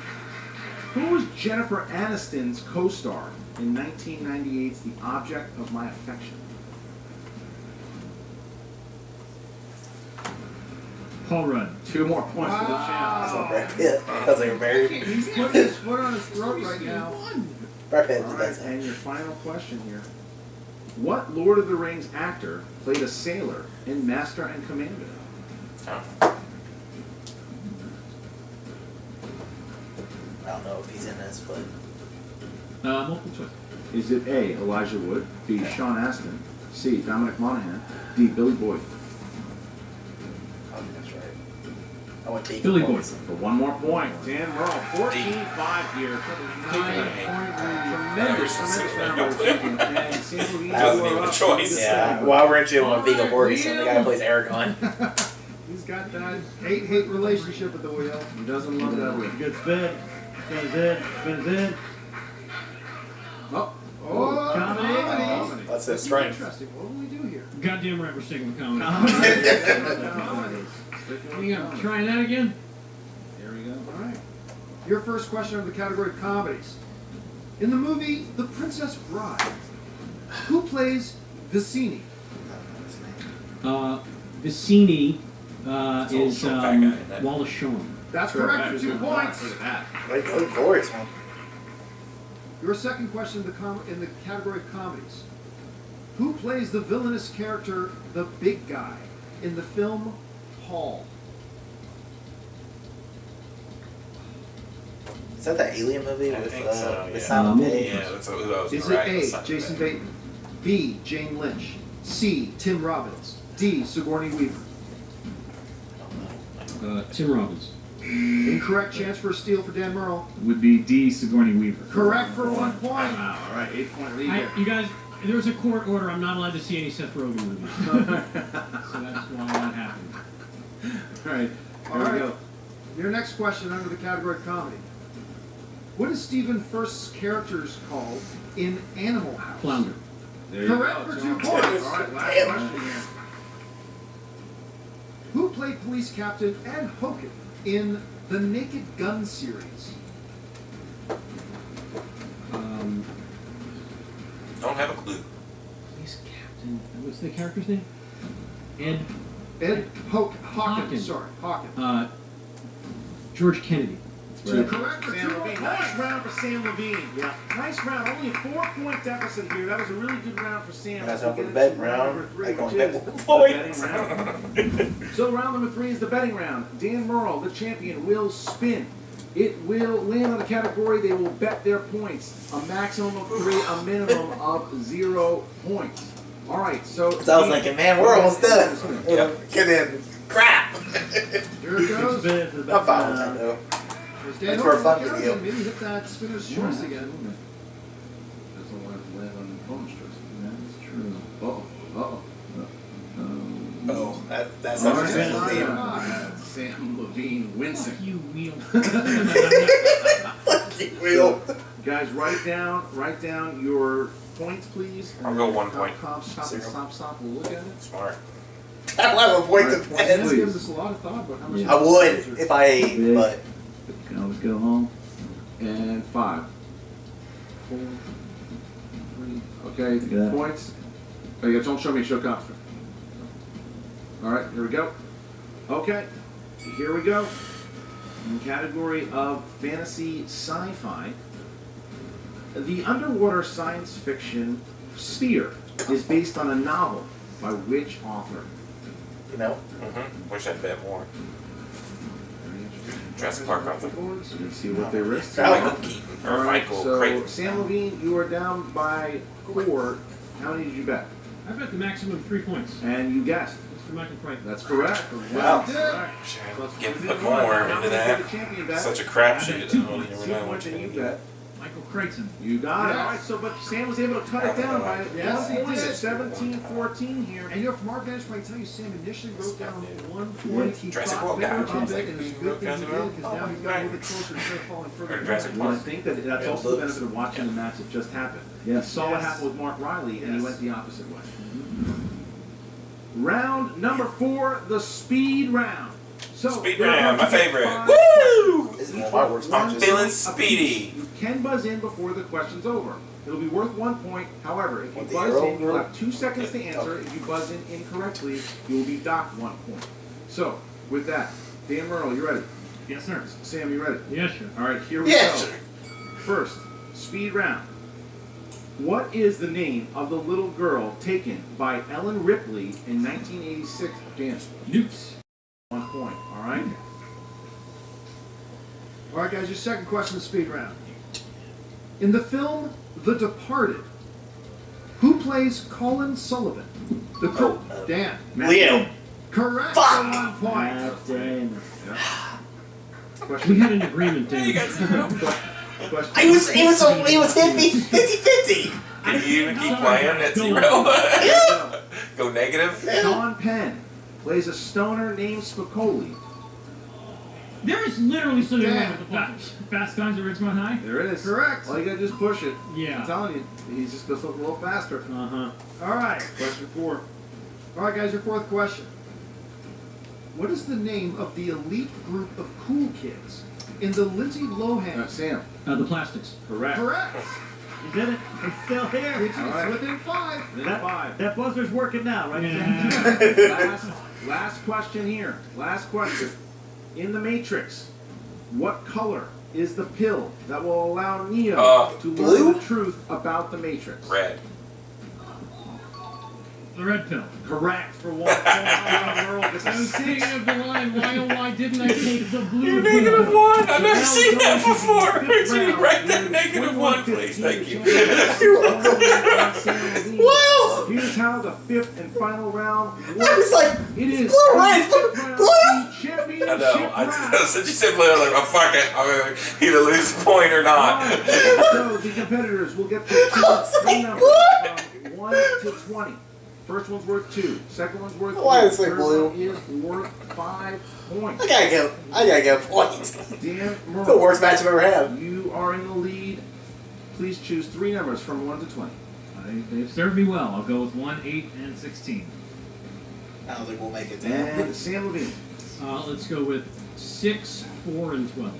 Who was Jennifer Aniston's co-star in 1998's The Object of My Affection? Paul Rudd. 2 more points for the That's champ. not Brad Pitt. Sounds like you're married. He's putting his foot on his throat right now. Brad Pitt All did right, that. and your final question here. What Lord of the Rings actor played a sailor in Master and Commander? Oh. I don't know if he's in this, but Multiple choice. Is it A, Elijah Wood, B, Sean Astin, C. Dominic Monaghan. D. Billy Boyd. Oh, that's right. I went to Billy Boyd. For one more point. Dan Murrell, 14-5 here. 9-point lead. Tremendous round. Doesn't even a choice. Yeah, well, we're into one Vigo Borgeson, the guy who plays Aragon. He's got that hate relationship with the wheel. He doesn't love that wheel. Good spin. Spins in. Spins in. Oh. Comedy. That's his strength. Interesting. What will we do here? Goddamn right, we're sticking with comedy. You gonna try that again? Here we go. All right. Your first question of the category of comedies. In the movie The Princess Bride, who plays Vicini? Vicini is Wallace Shawn. That's correct for 2 points. Look at that. Right, oh, glorious one. Your second question in the category of comedies. Who plays the villainous character, the big guy, in the film Paul? Is that the Alien movie I with think so, with yeah. Silent Hill? Yeah, that's what I was Is right. it A, Jason Bateman, B, Jane Lynch, C, Tim Robbins, D, Sigourney Weaver? Tim Robbins. Incorrect. Chance for a steal for Dan Murrell. Would be D, Sigourney Weaver. Correct for 1 point. Wow. All right, 8-point lead here. You guys, there was a court order. I'm not allowed to see any Seth Rogen movies. So that's why that happened. All right, All here we right. go. Your next question under the category of comedy. What is Stephen First's characters called in Animal House? Flounder. There you Correct go. for 2 John. points. All right, last question here. Who played police captain Ed Hoken in the Naked Gun series? Don't have a clue. Police captain. What's the character's name? Ed Hawkins. Sorry, Hawkins. George Kennedy. Correct for Sam 2 Lavine. points. Nice round for Sam Lavine. Yeah. Nice round. Only a 4-point deficit here. That was a really good round for Sam. That's As we up for get the betting into round. number three, I go which bet is with the points. betting round. So round number 3 is the betting round. Dan Murrell, the champion, will spin. It will land on a category. They will bet their points. A maximum of 3, a minimum of 0 points. All right, so I was thinking, man, we're almost done. Get in. Crap. Here it goes. I'm fine with that, though. That's for a fun video. Maybe hit that spinner's choice again. Doesn't want to land on the bonus choice. That's true. Oh, that's All not right, Sam. Sam Lavine wincing. Fuck you, Wheel. Fuck you, Wheel. Guys, write down your points, please. I'll go 1 point. Stop. We'll look at it. Smart. I'll have a point to Right, bet. This gives us a lot of thought about how much. I would if I ate, but Can always go home. And 5, 4, 3. Okay, Look at that. points. Oh, you guys don't show me, show Costa. All right, here we go. Okay, here we go. In the category of fantasy sci-fi, the underwater science fiction Sphere is based on a novel by which author? you know. Wish I'd bet more. Jurassic Park author. Let's see what they risk. Michael Keaton or All right, Michael so Crichton. Sam Lavine, you are down by 4. How many did you bet? I bet the maximum 3 points. And you guessed. Mr. Michael Crichton. That's correct. Wow. Get put more into that. Such a crapshoot. You never know what you're going to get. Michael Crichton. You got it. Yes. All right, so but Sam was able to cut it down by Yes, 1 he point. did. 17-14 here. And from our vantage point, I tell you, Sam initially wrote down 1 point. He Jurassic thought World better guy. of it, and it's a good thing he did, Jurassic because now he's got a little bit closer to falling further Or down. Jurassic Well, I Park. think that's Yeah, also the benefit of watching the match that just happened. Yeah. He saw what Yes. happened with Mark Reilly, and he Yes. went the opposite way. Round number 4, the speed round. So Speed there are round, my going to be favorite. 5 Woo! questions. This is Each one of my worth worst 1 matches. Feeling point speedy. apiece. You can buzz in before the question's over. It'll be worth 1 point. However, if you With the buzz arrow in, you'll group? have 2 seconds to answer. If you buzz in incorrectly, you will be docked 1 point. So, with that, Dan Murrell, you ready? Yes, sir. Sam, you ready? Yes, sir. All right, here we Yes, go. sir. First, speed round. What is the name of the little girl taken by Ellen Ripley in 1986? Dan, Newts. 1 point. All right. All right, guys, your second question, the speed round. In the film The Departed, Who plays Colin Sullivan? The crew. Dan. Leo. Correct. Fuck. For 1 point. We had an agreement, Dan. He was 50-50. Can you even keep playing at 0? Go negative? Sean Penn plays a stoner named Spicoli. There is literally something wrong with the Fast Times at Ridgemont High. There it is. Correct. All you gotta do is push it. Yeah. I'm telling you, he's just goes a little faster. Uh-huh. All right. Question 4. All right, guys, your 4th question. What is the name of the elite group of cool kids in the Lindsay Lohan? Sam. The Plastics. Correct. Correct. You did it. It's still here. It's within 5. Then 5. That buzzer's working now, right? Last question here. Last question. In the Matrix, what color is the pill that will allow Neo to learn the truth about the Matrix? Red. The red pill. Correct for 1 point. Murrell gets a I was 6. thinking of the line, why didn't I take the blue You're pill? -1. I've never seen that before. Can you write that -1, please? Thank you. You're welcome. Wow! Here's how the 5th and final round works. It's like, it is I know. I said you said blue. I was like, oh, fuck it. I'm going to either lose a point or not. So the competitors will get to choose 3 numbers from 1 to 20. First one's worth 2. Second one's worth 3. Why is it Third blue? one is worth 5 points. I gotta go points. Dan Murrell, It's the worst match I've ever had. you are in the lead. Please choose 3 numbers from 1 to 20. They've served me well. I'll go with 1, 8, and 16. I don't think we'll make it And Sam Lavine. Let's go with 6, 4, and 12.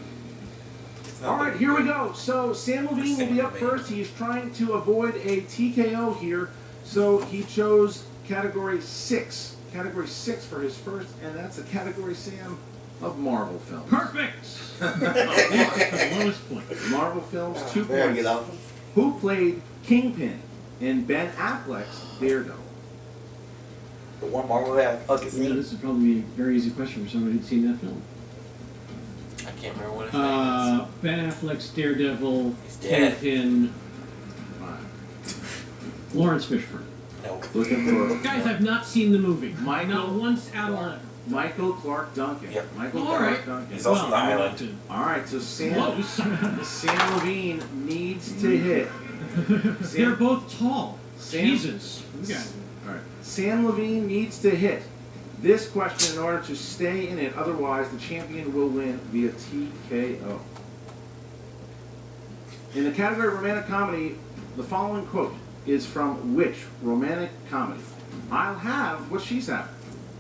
All right, here we go. So Sam Lavine will be up first. He's trying to avoid a TKO here. So he chose category 6. Category 6 for his first, and that's a category, Sam, of Marvel films. Perfect! The lowest point. Marvel films, 2 There, points. get off. Who played Kingpin in Ben Affleck's Daredevil? The one Marvel that I fucking You know, seen. this would probably be a very easy question for somebody who'd seen that film. I can't remember what his name is. Ben Affleck's Daredevil, dead. Kingpin, Lawrence Fishburne. Nope. Looking for Guys, I've not seen the movie. Michael- Not once at all. Michael Clark Duncan. Yep. Michael All Clark right. Duncan. He's also on the Well, island. All right, so Sam Close. Lavine needs to hit. They're both tall. Sam- Jesus. You got it. All right. Sam Lavine needs to hit this question in order to stay in it. Otherwise, the champion will win via TKO. In the category of romantic comedy, the following quote is from which romantic comedy? I'll have what she's having.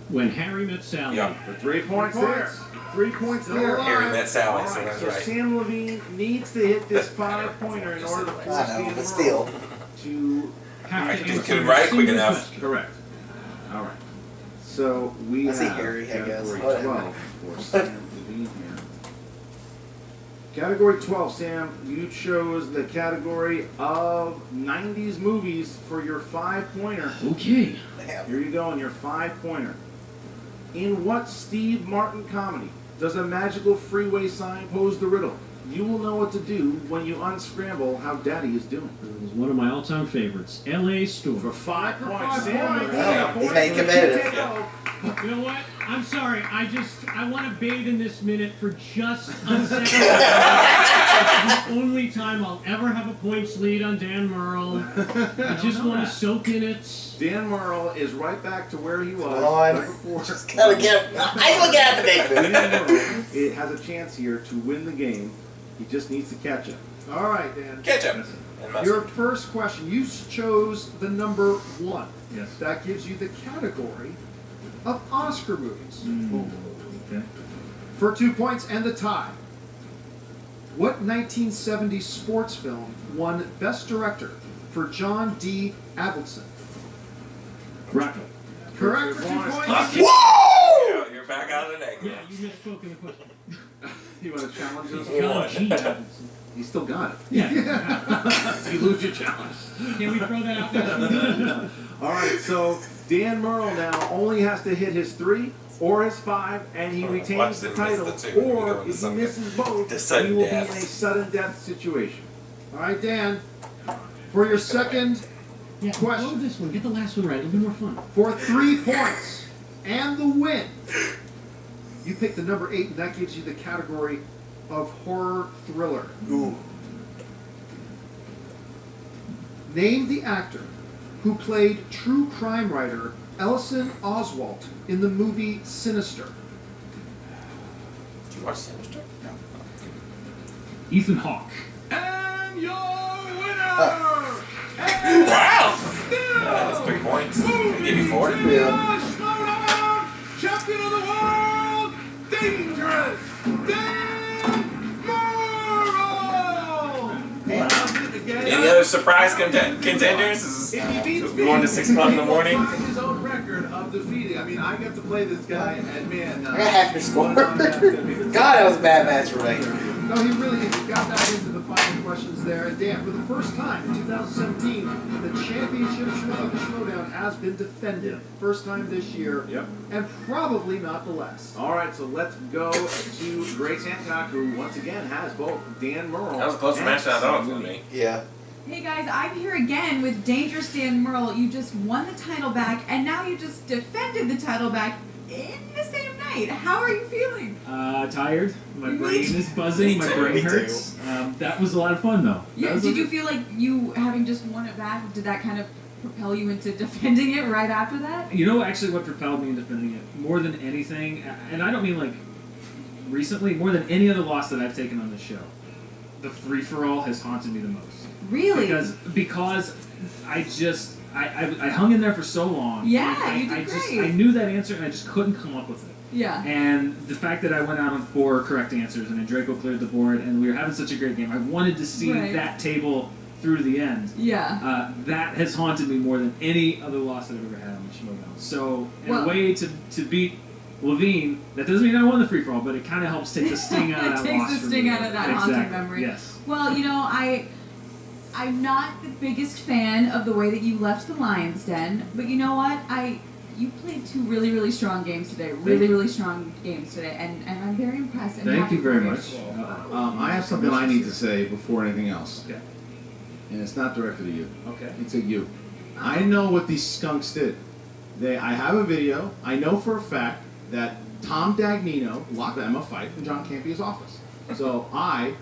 When Harry Met Sally. Yeah. For 3 points there. 3 points there. Harry Met Sally, All so right, that's so right. Sam Lavine needs to hit this 5-pointer in order to force I know, Dan but still. Murrell to Have I to just answer couldn't a write quick single enough. question. Correct. All right. So we I see have Harry, I guess. category Whatever. 12 for Sam Lavine here. Category 12, Sam, you chose the category of 90s movies for your 5-pointer. Okay. Here you go on your 5-pointer. In what Steve Martin comedy does a magical freeway sign pose the riddle? You will know what to do when you unscramble how Daddy is doing. It was one of my all-time favorites. L.A. Store. For 5 points, 5 Sam. points. Well, Lavine, he's made competitive. TKO. You know what? I'm sorry. I want to bathe in this minute for just a second. It's the only time I'll ever have a points lead on Dan Murrell. I just want to soak in it. Dan Murrell is right back to where he was. Come on. right before. Just gotta get. I look at the negative. Dan Murrell it has a chance here to win the game. He just needs to catch up. All right, Dan. Ketchup. And mustard. Your first question. You chose the number 1. Yes. That gives you the category of Oscar movies. Okay. For 2 points and the tie. What 1970 sports film won Best Director for John D. Avildsen? Rocha. Correct for 2 points. Whoa! You're back out of the negative. Yeah, you misspoke in the question. You want to challenge us? John G. Avildsen. You still got it. Yeah. You lose your challenge. Can we throw that out there? All right, so Dan Murrell now only has to hit his 3 or his 5, and he Watch retains the them title. miss the 2 when we go Or into if he some- misses both, the he sudden will be in death. a sudden death situation. All right, Dan. For your second Yeah, Question. blow this one. Get the last one right. It'll be more fun. For 3 points and the win, you pick the number 8, and that gives you the category of horror thriller. Ooh. Name the actor who played true crime writer Ellison Oswalt in the movie Sinister. Did you watch Sinister? No. Ethan Hawke. And your winner! Wow! That's 3 points. Maybe 4. Yeah. Schmoedown, champion of the world, Dangerous Dan Murrell! Any other surprise contenders? We going to 6 o'clock in the morning? His own record of defeating. I mean, I got to play this guy, and man, I got half your score. God, that was a bad match for me. No, he really got that into the final questions there. And Dan, for the first time in 2017, the championship of the Schmoedown has been defended. First time this year. Yep. And probably not the last. All right, so let's go to Grace Hancock, who once again has both Dan Murrell. That was a closer match than I thought it was going to be. Yeah. Hey guys, I'm here again with Dangerous Dan Murrell. You just won the title back, and now you just defended the title back in the same night. How are you feeling? Tired. My brain is buzzing. My brain hurts. That was a lot of fun, though. Yeah. Did you feel like you having just won it back? Did that kind of propel you into defending it right after that? You know, actually, what propelled me in defending it more than anything, and I don't mean like recently, more than any other loss that I've taken on this show, the free-for-all has haunted me the most. Really? Because I hung in there for so long. Yeah, you did great. I knew that answer and I just couldn't come up with it. Yeah. And the fact that I went out on 4 correct answers and then Draco cleared the board and we were having such a great game, I wanted to see that table through to the end. Yeah. That has haunted me more than any other loss that I've ever had on the Schmoedown. So, in a way to beat Lavine, that doesn't mean I won the free-for-all, but it kind of helps take the sting out of that It loss. takes the sting out of that haunting memory. Yes. Well, you know, I'm not the biggest fan of the way that you left the Lion's Den, but you know what? You played 2 really, really strong games today. Really strong games today, and I'm very impressed. And Thank you very for much. I have something I need to say before anything else. Okay. And it's not directed at you. Okay. It's at you. I know what these skunks did. I have a video. I know for a fact that Tom Dagnino locked Emma Fife in John Campia's office. So I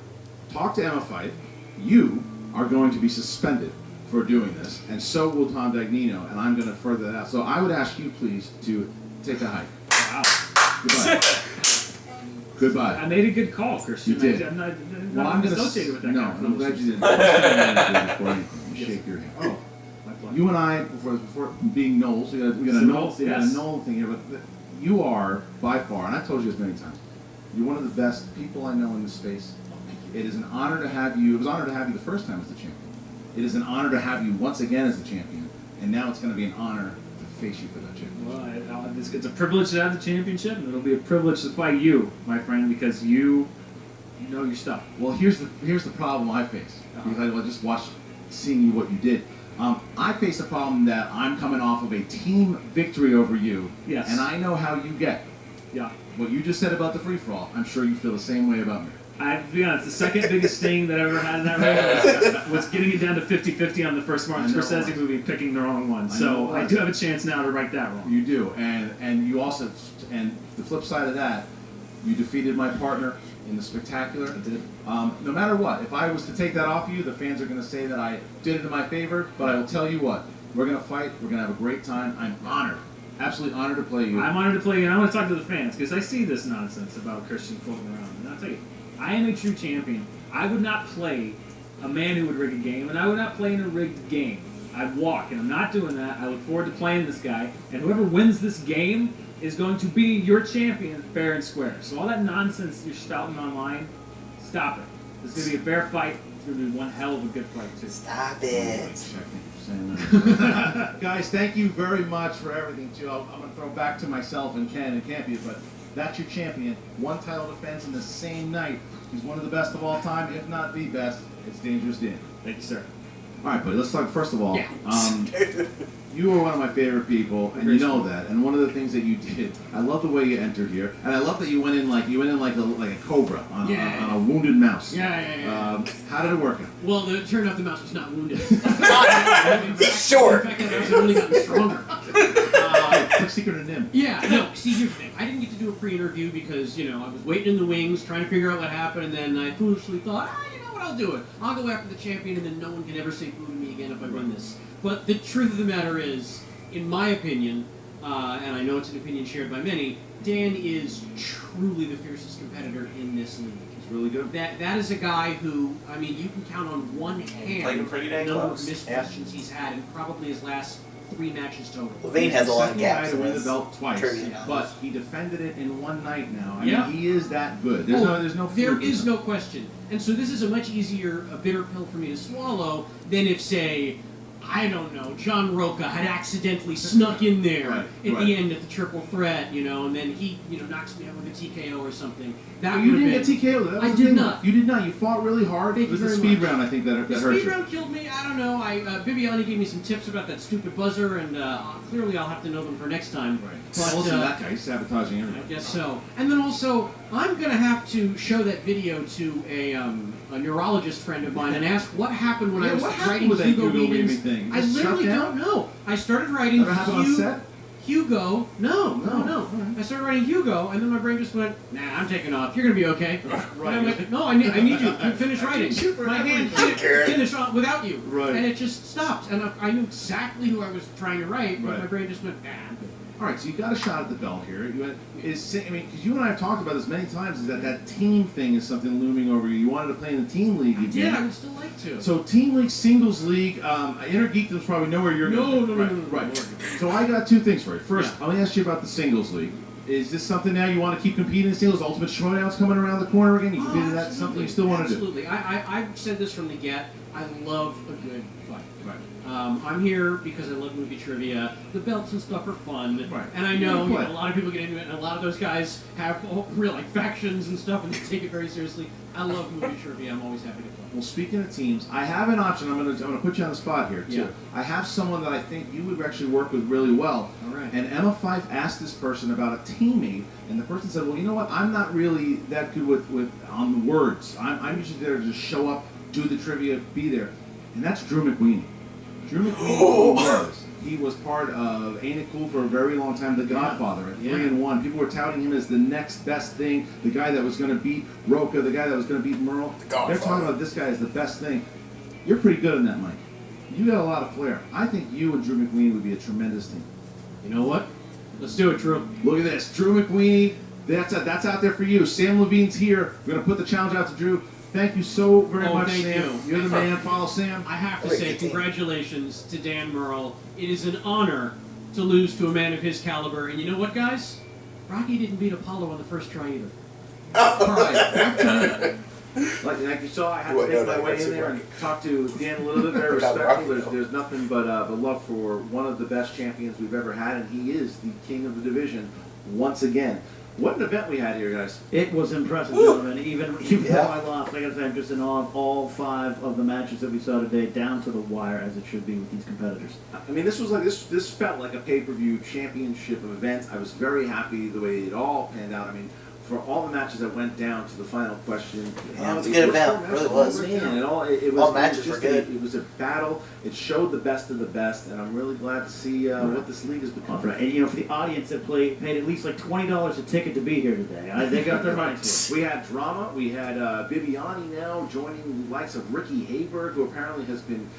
talked to Emma Fife. You are going to be suspended for doing this, and so will Tom Dagnino, and I'm going to further that out. So I would ask you, please, to take a hike. Wow. Goodbye. Goodbye. I made a good call, Christian. You did. I'm not I'm going associated with that No, kind of I'm glad you foolishness. didn't. Before anything, you shake your hand. Oh, you and I, before being Knowles, we got a Knowles, we got a Knoll thing here, but you are by far, and I've told you this many times, you're one of the best people I know in this space. It is an honor to have you. It was an honor to have you the first time as the champion. It is an honor to have you once again as the champion, and now it's going to be an honor to face you for that championship. Well, it's a privilege to have the championship, and it'll be a privilege to fight you, my friend, because you know your stuff. Well, here's the problem I face, because I just watched seeing what you did. I face the problem that I'm coming off of a team victory over you, Yes. and I know how you get. Yeah. What you just said about the free-for-all, I'm sure you feel the same way about me. To be honest, the second biggest thing that I ever had in that round was getting it down to 50-50 on the first Martin Scorsese movie, picking the wrong one. So I do have a chance now to right that wrong. You do, and you also, and the flip side of that, you defeated my partner in the spectacular. I did. No matter what, if I was to take that off you, the fans are going to say that I did it in my favor. But I will tell you what, we're going to fight. We're going to have a great time. I'm honored, absolutely honored to play you. I'm honored to play you, and I want to talk to the fans because I see this nonsense about Christian floating around. And I'll tell you, I am a true champion. I would not play a man who would rig a game, and I would not play in a rigged game. I'd walk, and I'm not doing that. I look forward to playing this guy, and whoever wins this game is going to be your champion fair and square. So all that nonsense you're spouting online, stop it. This is going to be a fair fight. It's going to be one hell of a good fight, too. Stop it. Guys, thank you very much for everything, too. I'm going to throw back to myself and Ken and Campia, but that's your champion. 1 title defense in the same night. He's one of the best of all time, if not the best. It's Dangerous Dan. Thank you, sir. All right, buddy. Let's talk. First of all, Yeah. you were one of my favorite people, and you know that. And one of the things that you did, I love the way you entered here, and I love that you went in like a cobra on a wounded mouse. Yeah. How did it work out? Well, it turned out the mouse was not wounded. Short. In fact, the mouse had only gotten stronger. Secret of Nim. Yeah, no, see, here's the thing. I didn't get to do a pre-interview because, I was waiting in the wings, trying to figure out what happened, and then I foolishly thought, you know what, I'll do it. I'll go after the champion, and then no one can ever say boo to me again if I win this. But the truth of the matter is, in my opinion, and I know it's an opinion shared by many, Dan is truly the fiercest competitor in this league. He's really good. That is a guy who, I mean, you can count on one played hand him pretty the dang number of close. missed questions he's had in probably his last 3 matches total. Lavine has a lot of gaps to in win the his belt twice, trivia but he defended it in one night now. I Yeah. mean, he is that good. There's no There fluke in is that. no question. And so this is a much easier, a bitter pill for me to swallow than if, say, I don't know, John Rocha had accidentally snuck in there Right, at right. the end at the triple threat, and then he, knocks me out with a TKO or something. That You would didn't have get been. TKO. That was I the did thing. not. You did not. You fought really hard. Thank It was you the very speed much. round, I think, that The hurt speed you. round killed me. I don't know. Bibiani gave me some tips about that stupid buzzer, and clearly I'll have to know them for next time. Right. But, Listen to that guy. He's sabotaging everything. I guess so. And then also, I'm going to have to show that video to a neurologist friend of mine and ask what happened when Yeah, I was what happened writing with that Hugo Hugo Weaving's Weaving thing? I Just literally shut down? don't know. I started writing Ever happened on set? Hugo. No. I started writing Hugo, and then my brain just went, nah, I'm taking off. You're going to be okay. And I'm like, no, I need you to finish writing. My hand can't finish off without you. Right. And it just stopped. And I knew exactly who I was trying to write, but Right. my brain just went, nah, I'm good. All right, so you got a shot at the belt here. Because you and I have talked about this many times, is that team thing is something looming over you. You wanted to play in the team league again. Yeah, I would still like to. So team league, singles league, Inner Geekdom's probably know where you're going. No. Right. So I got 2 things for you. First, I'll ask you about the singles league. Is this something now you want to keep competing in singles? Ultimate Schmoedown's coming around the corner again. You competed in that. Something you still want to do? Absolutely. I've said this from the get. I love a good fight. Right. I'm here because I love movie trivia. The belts and stuff are fun. Right. And I know, Yeah, a lot of people get into it, and a lot of those guys have real factions and stuff, and they take it very seriously. I love movie trivia. I'm always happy to play. Well, speaking of teams, I have an option. I'm gonna put you on the spot here too. Yeah. I have someone that I think you would actually work with really well. All right. And Emma Fife asked this person about a teammate, and the person said, "Well, you know what? I'm not really that good with on the words. I'm usually there to just show up, do the trivia, be there." And that's Drew McWeeny. Drew McWeeny he was part of Ain't It Cool for a very long time, The Godfather at 3-1. People were touting him as the next best thing, the guy that was going to beat Rocha, the guy that was going to beat Murrell. They're talking about this guy as the best thing. You're pretty good in that, Mike. You got a lot of flair. I think you and Drew McWeeny would be a tremendous team. You know what? Let's do it, Drew. Look at this. Drew McWeeny, that's out there for you. Sam Lavine's here. We're going to put the challenge out to Drew. Thank you so very much, thank Sam. you. You're the man. Follow Sam. I have to say congratulations to Dan Murrell. It is an honor to lose to a man of his caliber. And you know what, guys? Rocky didn't beat Apollo on the first try either. Like you saw, I had to make my way in there and talk to Dan a little bit. Very respectful. There's nothing but love for one of the best champions we've ever had, and he is the king of the division once again. What an event we had here, guys. It was impressive, gentlemen. Even though I lost, I gotta say I'm just in awe of all 5 of the matches that we saw today, down to the wire as it should be with these competitors. I mean, this was like this felt like a pay-per-view championship event. I was very happy the way it all panned out. I mean, for all the matches that went down to the final question. Yeah, it was a good event. It really was. All matches were good. It was a battle. It showed the best of the best, and I'm really glad to see what this league has become. Right. And for the audience that paid at least like $20 a ticket to be here today, they got their money's worth. We had drama. We had Bibiani now joining the likes of Ricky Hayberg, who apparently has been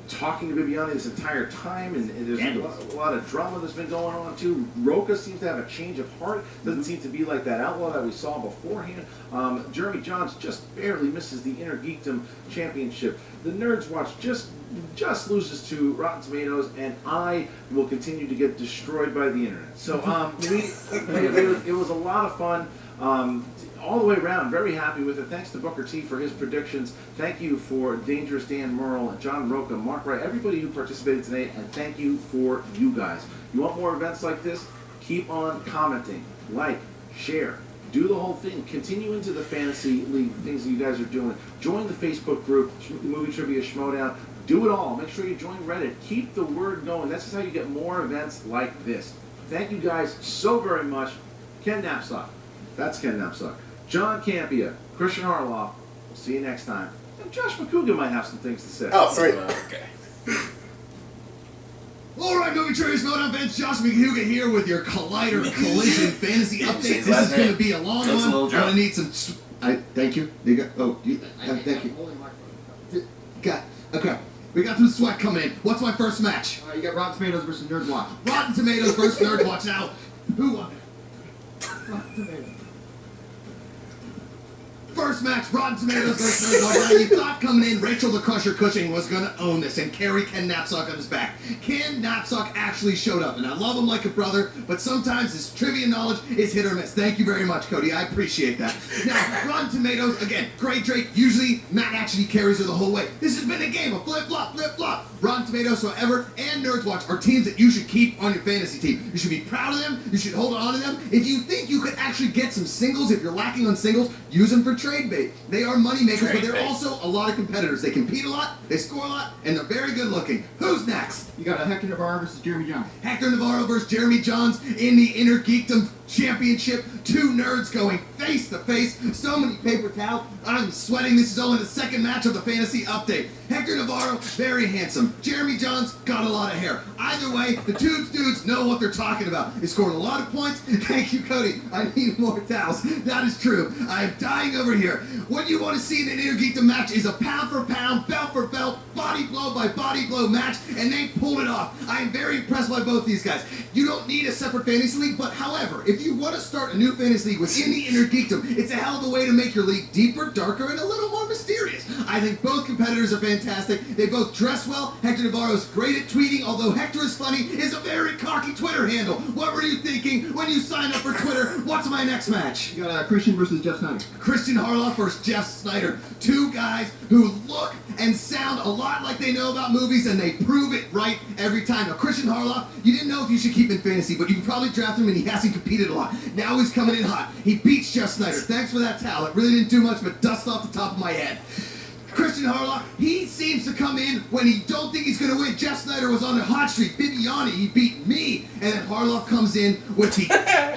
talking to Bibiani this entire time, and there's a lot of drama that's been going on too. Rocha seems to have a change of heart. Doesn't seem to be like that outlaw that we saw beforehand. Jeremy Johns just barely misses the Inner Geekdom Championship. The Nerds Watch just loses to Rotten Tomatoes, and I will continue to get destroyed by the internet. So it was a lot of fun. All the way around, very happy with it. Thanks to Booker T for his predictions. Thank you for Dangerous Dan Murrell, John Rocha, Mark Wright, everybody who participated today, and thank you for you guys. You want more events like this? Keep on commenting, like, share, do the whole thing. Continue into the fantasy league things that you guys are doing. Join the Facebook group, Movie Trivia Schmoedown. Do it all. Make sure you join Reddit. Keep the word going. That's how you get more events like this. Thank you guys so very much. Ken Knapsack. That's Ken Knapsack. John Campia. Christian Harloff. We'll see you next time. And Josh McCougan might have some things to say. Oh, sorry. Okay. All right, movie trivia Schmoedown fans, Josh McHuga here with your Collider Collision Fantasy Update. This is going to be a long one. I'm going to need some... thank you. Thank you. Okay. We got some sweat coming in. What's my first match? You got Rotten Tomatoes versus Nerd Watch. Rotten Tomatoes versus Nerd Watch. Now, who won it? Rotten Tomatoes. First match, Rotten Tomatoes versus Nerd Watch. Now, you thought coming in, Rachel the Crusher Cushing was going to own this and carry Ken Knapsack on his back. Ken Knapsack actually showed up, and I love him like a brother, but sometimes his trivia knowledge is hit or miss. Thank you very much, Cody. I appreciate that. Now, Rotten Tomatoes, again, great Drake. Usually, Matt actually carries her the whole way. This has been a game of flip-flop, flip-flop. Rotten Tomatoes, however, and Nerds Watch are teams that you should keep on your fantasy team. You should be proud of them. You should hold on to them. If you think you could actually get some singles, if you're lacking on singles, use them for trade bait. They are money makers, but they're also a lot of competitors. They compete a lot, they score a lot, and they're very good looking. Who's next? You got Hector Navarro versus Jeremy Johns. Hector Navarro versus Jeremy Johns in the Inner Geekdom Championship. Two nerds going face to face. So many paper towels. I'm sweating. This is only the second match of the fantasy update. Hector Navarro, very handsome. Jeremy Johns got a lot of hair. Either way, the dudes know what they're talking about. They scored a lot of points. Thank you, Cody. I need more towels. That is true. I'm dying over here. What you want to see in an Inner Geekdom match is a pound for pound, belt for belt, body blow by body blow match, and they pulled it off. I am very impressed by both these guys. You don't need a separate fantasy league, but however, if you want to start a new fantasy league within the Inner Geekdom, it's a hell of a way to make your league deeper, darker, and a little more mysterious. I think both competitors are fantastic. They both dress well. Hector Navarro's great at tweeting, although Hector is funny, is a very cocky Twitter handle. What were you thinking when you signed up for Twitter? What's my next match? You got Christian versus Jeff Snyder. Christian Harloff versus Jeff Snyder. Two guys who look and sound a lot like they know about movies, and they prove it right every time. Now, Christian Harloff, you didn't know if you should keep in fantasy, but you can probably draft him, and he hasn't competed a lot. Now he's coming in hot. He beats Jeff Snyder. Thanks for that towel. It really didn't do much but dust off the top of my head. Christian Harloff, he seems to come in when he don't think he's going to win. Jeff Snyder was on a hot streak. Bibiani, he beat me. And then Harloff comes in with the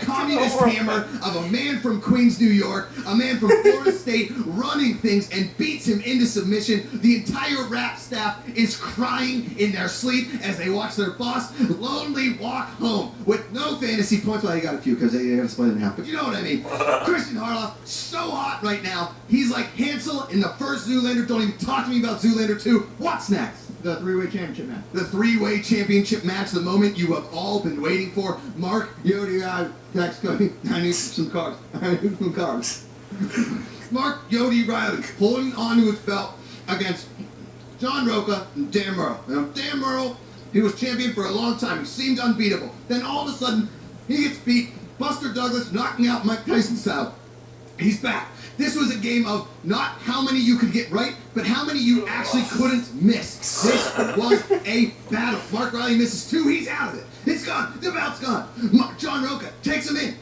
communist hammer of a man from Queens, New York, a man from Florida State, running things and beats him into submission. The entire rap staff is crying in their sleep as they watch their boss lonely walk home with no fantasy points. Well, he got a few because they got to split it in half. But you know what I mean. Christian Harloff, so hot right now. He's like Hansel in the first Zoolander. Don't even talk to me about Zoolander 2. What's next? The three-way championship match. The three-way championship match, the moment you have all been waiting for. Mark, Yodi, text Cody. I need some cards. Mark, Yodi, Reilly, holding on to his belt against John Rocha and Dan Murrell. Now, Dan Murrell, he was champion for a long time. He seemed unbeatable. Then all of a sudden, he gets beat. Buster Douglas knocking out Mike Tyson style. He's back. This was a game of not how many you could get right, but how many you actually couldn't miss. This was a battle. Mark Reilly misses two. He's out of it. It's gone. The belt's gone. John Rocha takes him in.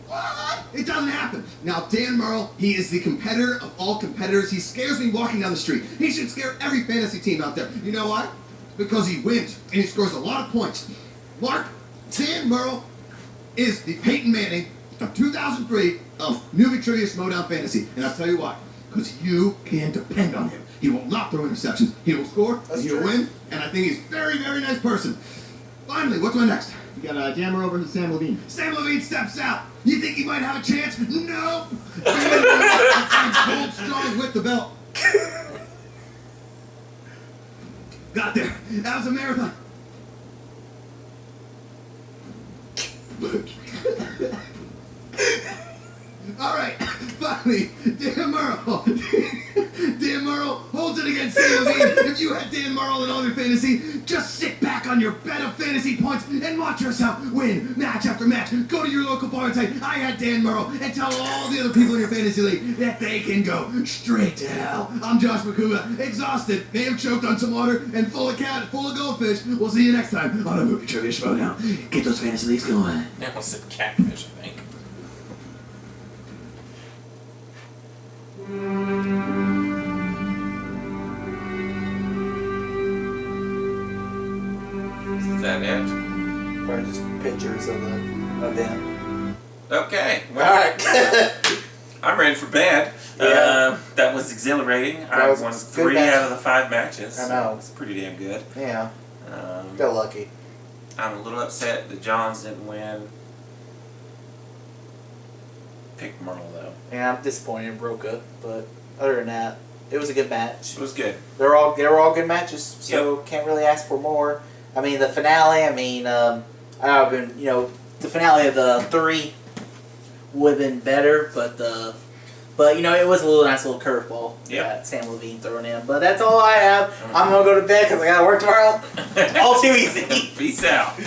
What? It doesn't happen. Now, Dan Murrell, he is the competitor of all competitors. He scares me walking down the street. He should scare every fantasy team out there. You know why? Because he wins, and he scores a lot of points. Mark, Dan Murrell is the Peyton Manning of 2003 of Newbie Trivia Schmoedown Fantasy. And I'll tell you why. Because you can depend on him. He will not throw interceptions. He will score, and he'll win. And I think he's a very, very nice person. Finally, what's my next? You got Dan Murrell versus Sam Lavine. Sam Lavine steps out. You think he might have a chance? No. I'm cold, strong with the belt. Got there. That was a marathon. All right, finally, Dan Murrell. Dan Murrell holds it against Sam Lavine. If you had Dan Murrell in all your fantasy, just sit back on your bed of fantasy points and watch yourself win match after match. Go to your local bar and say, I had Dan Murrell, and tell all the other people in your fantasy league that they can go straight to hell. I'm Josh McCouga, exhausted, may have choked on some water, and full of goldfish. We'll see you next time on a Movie Trivia Schmoedown. Get those fantasy leagues going. I almost said catfish, I think. parts of them. Okay. All right. I'm ready for bed. Yeah. That was exhilarating. That I was won good 3 match. out of the 5 matches. I know. It's pretty damn good. Yeah. Got lucky. I'm a little upset that Johns didn't win. Picked Murrell though. Yeah, I'm disappointed in Rocha, but other than that, it was a good match. It was good. They were all good matches, so can't really ask for more. I mean, the finale. I mean, I've been the finale of the 3 would have been better, but it was a nice little curveball that Sam Lavine throwing in. But that's all I have. I'm gonna go to bed because I gotta work tomorrow. All too easy. Peace out.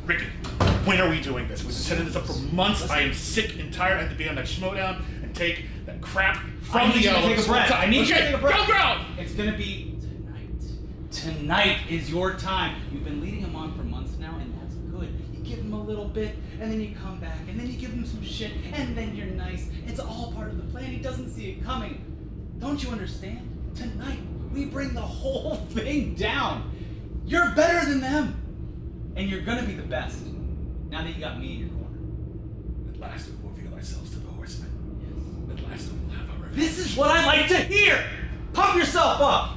Ricky, when are we doing this? We've been setting this up for months. I am sick and tired. I have to be on that Schmoedown and take that crap from the yellow. I need you to take a breath. I need you to take a breath. Go ground! It's gonna be tonight. Tonight is your time. You've been leading him on for months now, and that's good. You give him a little bit, and then you come back, and then you give him some shit, and then you're nice. It's all part of the plan. He doesn't see it coming. Don't you understand? Tonight, we bring the whole thing down. You're better than them. And you're gonna be the best. Now that you got me in your corner. At last we will reveal ourselves to the horsemen. Yes. At last we will have our revenge. This is what I like to hear! Pump yourself up!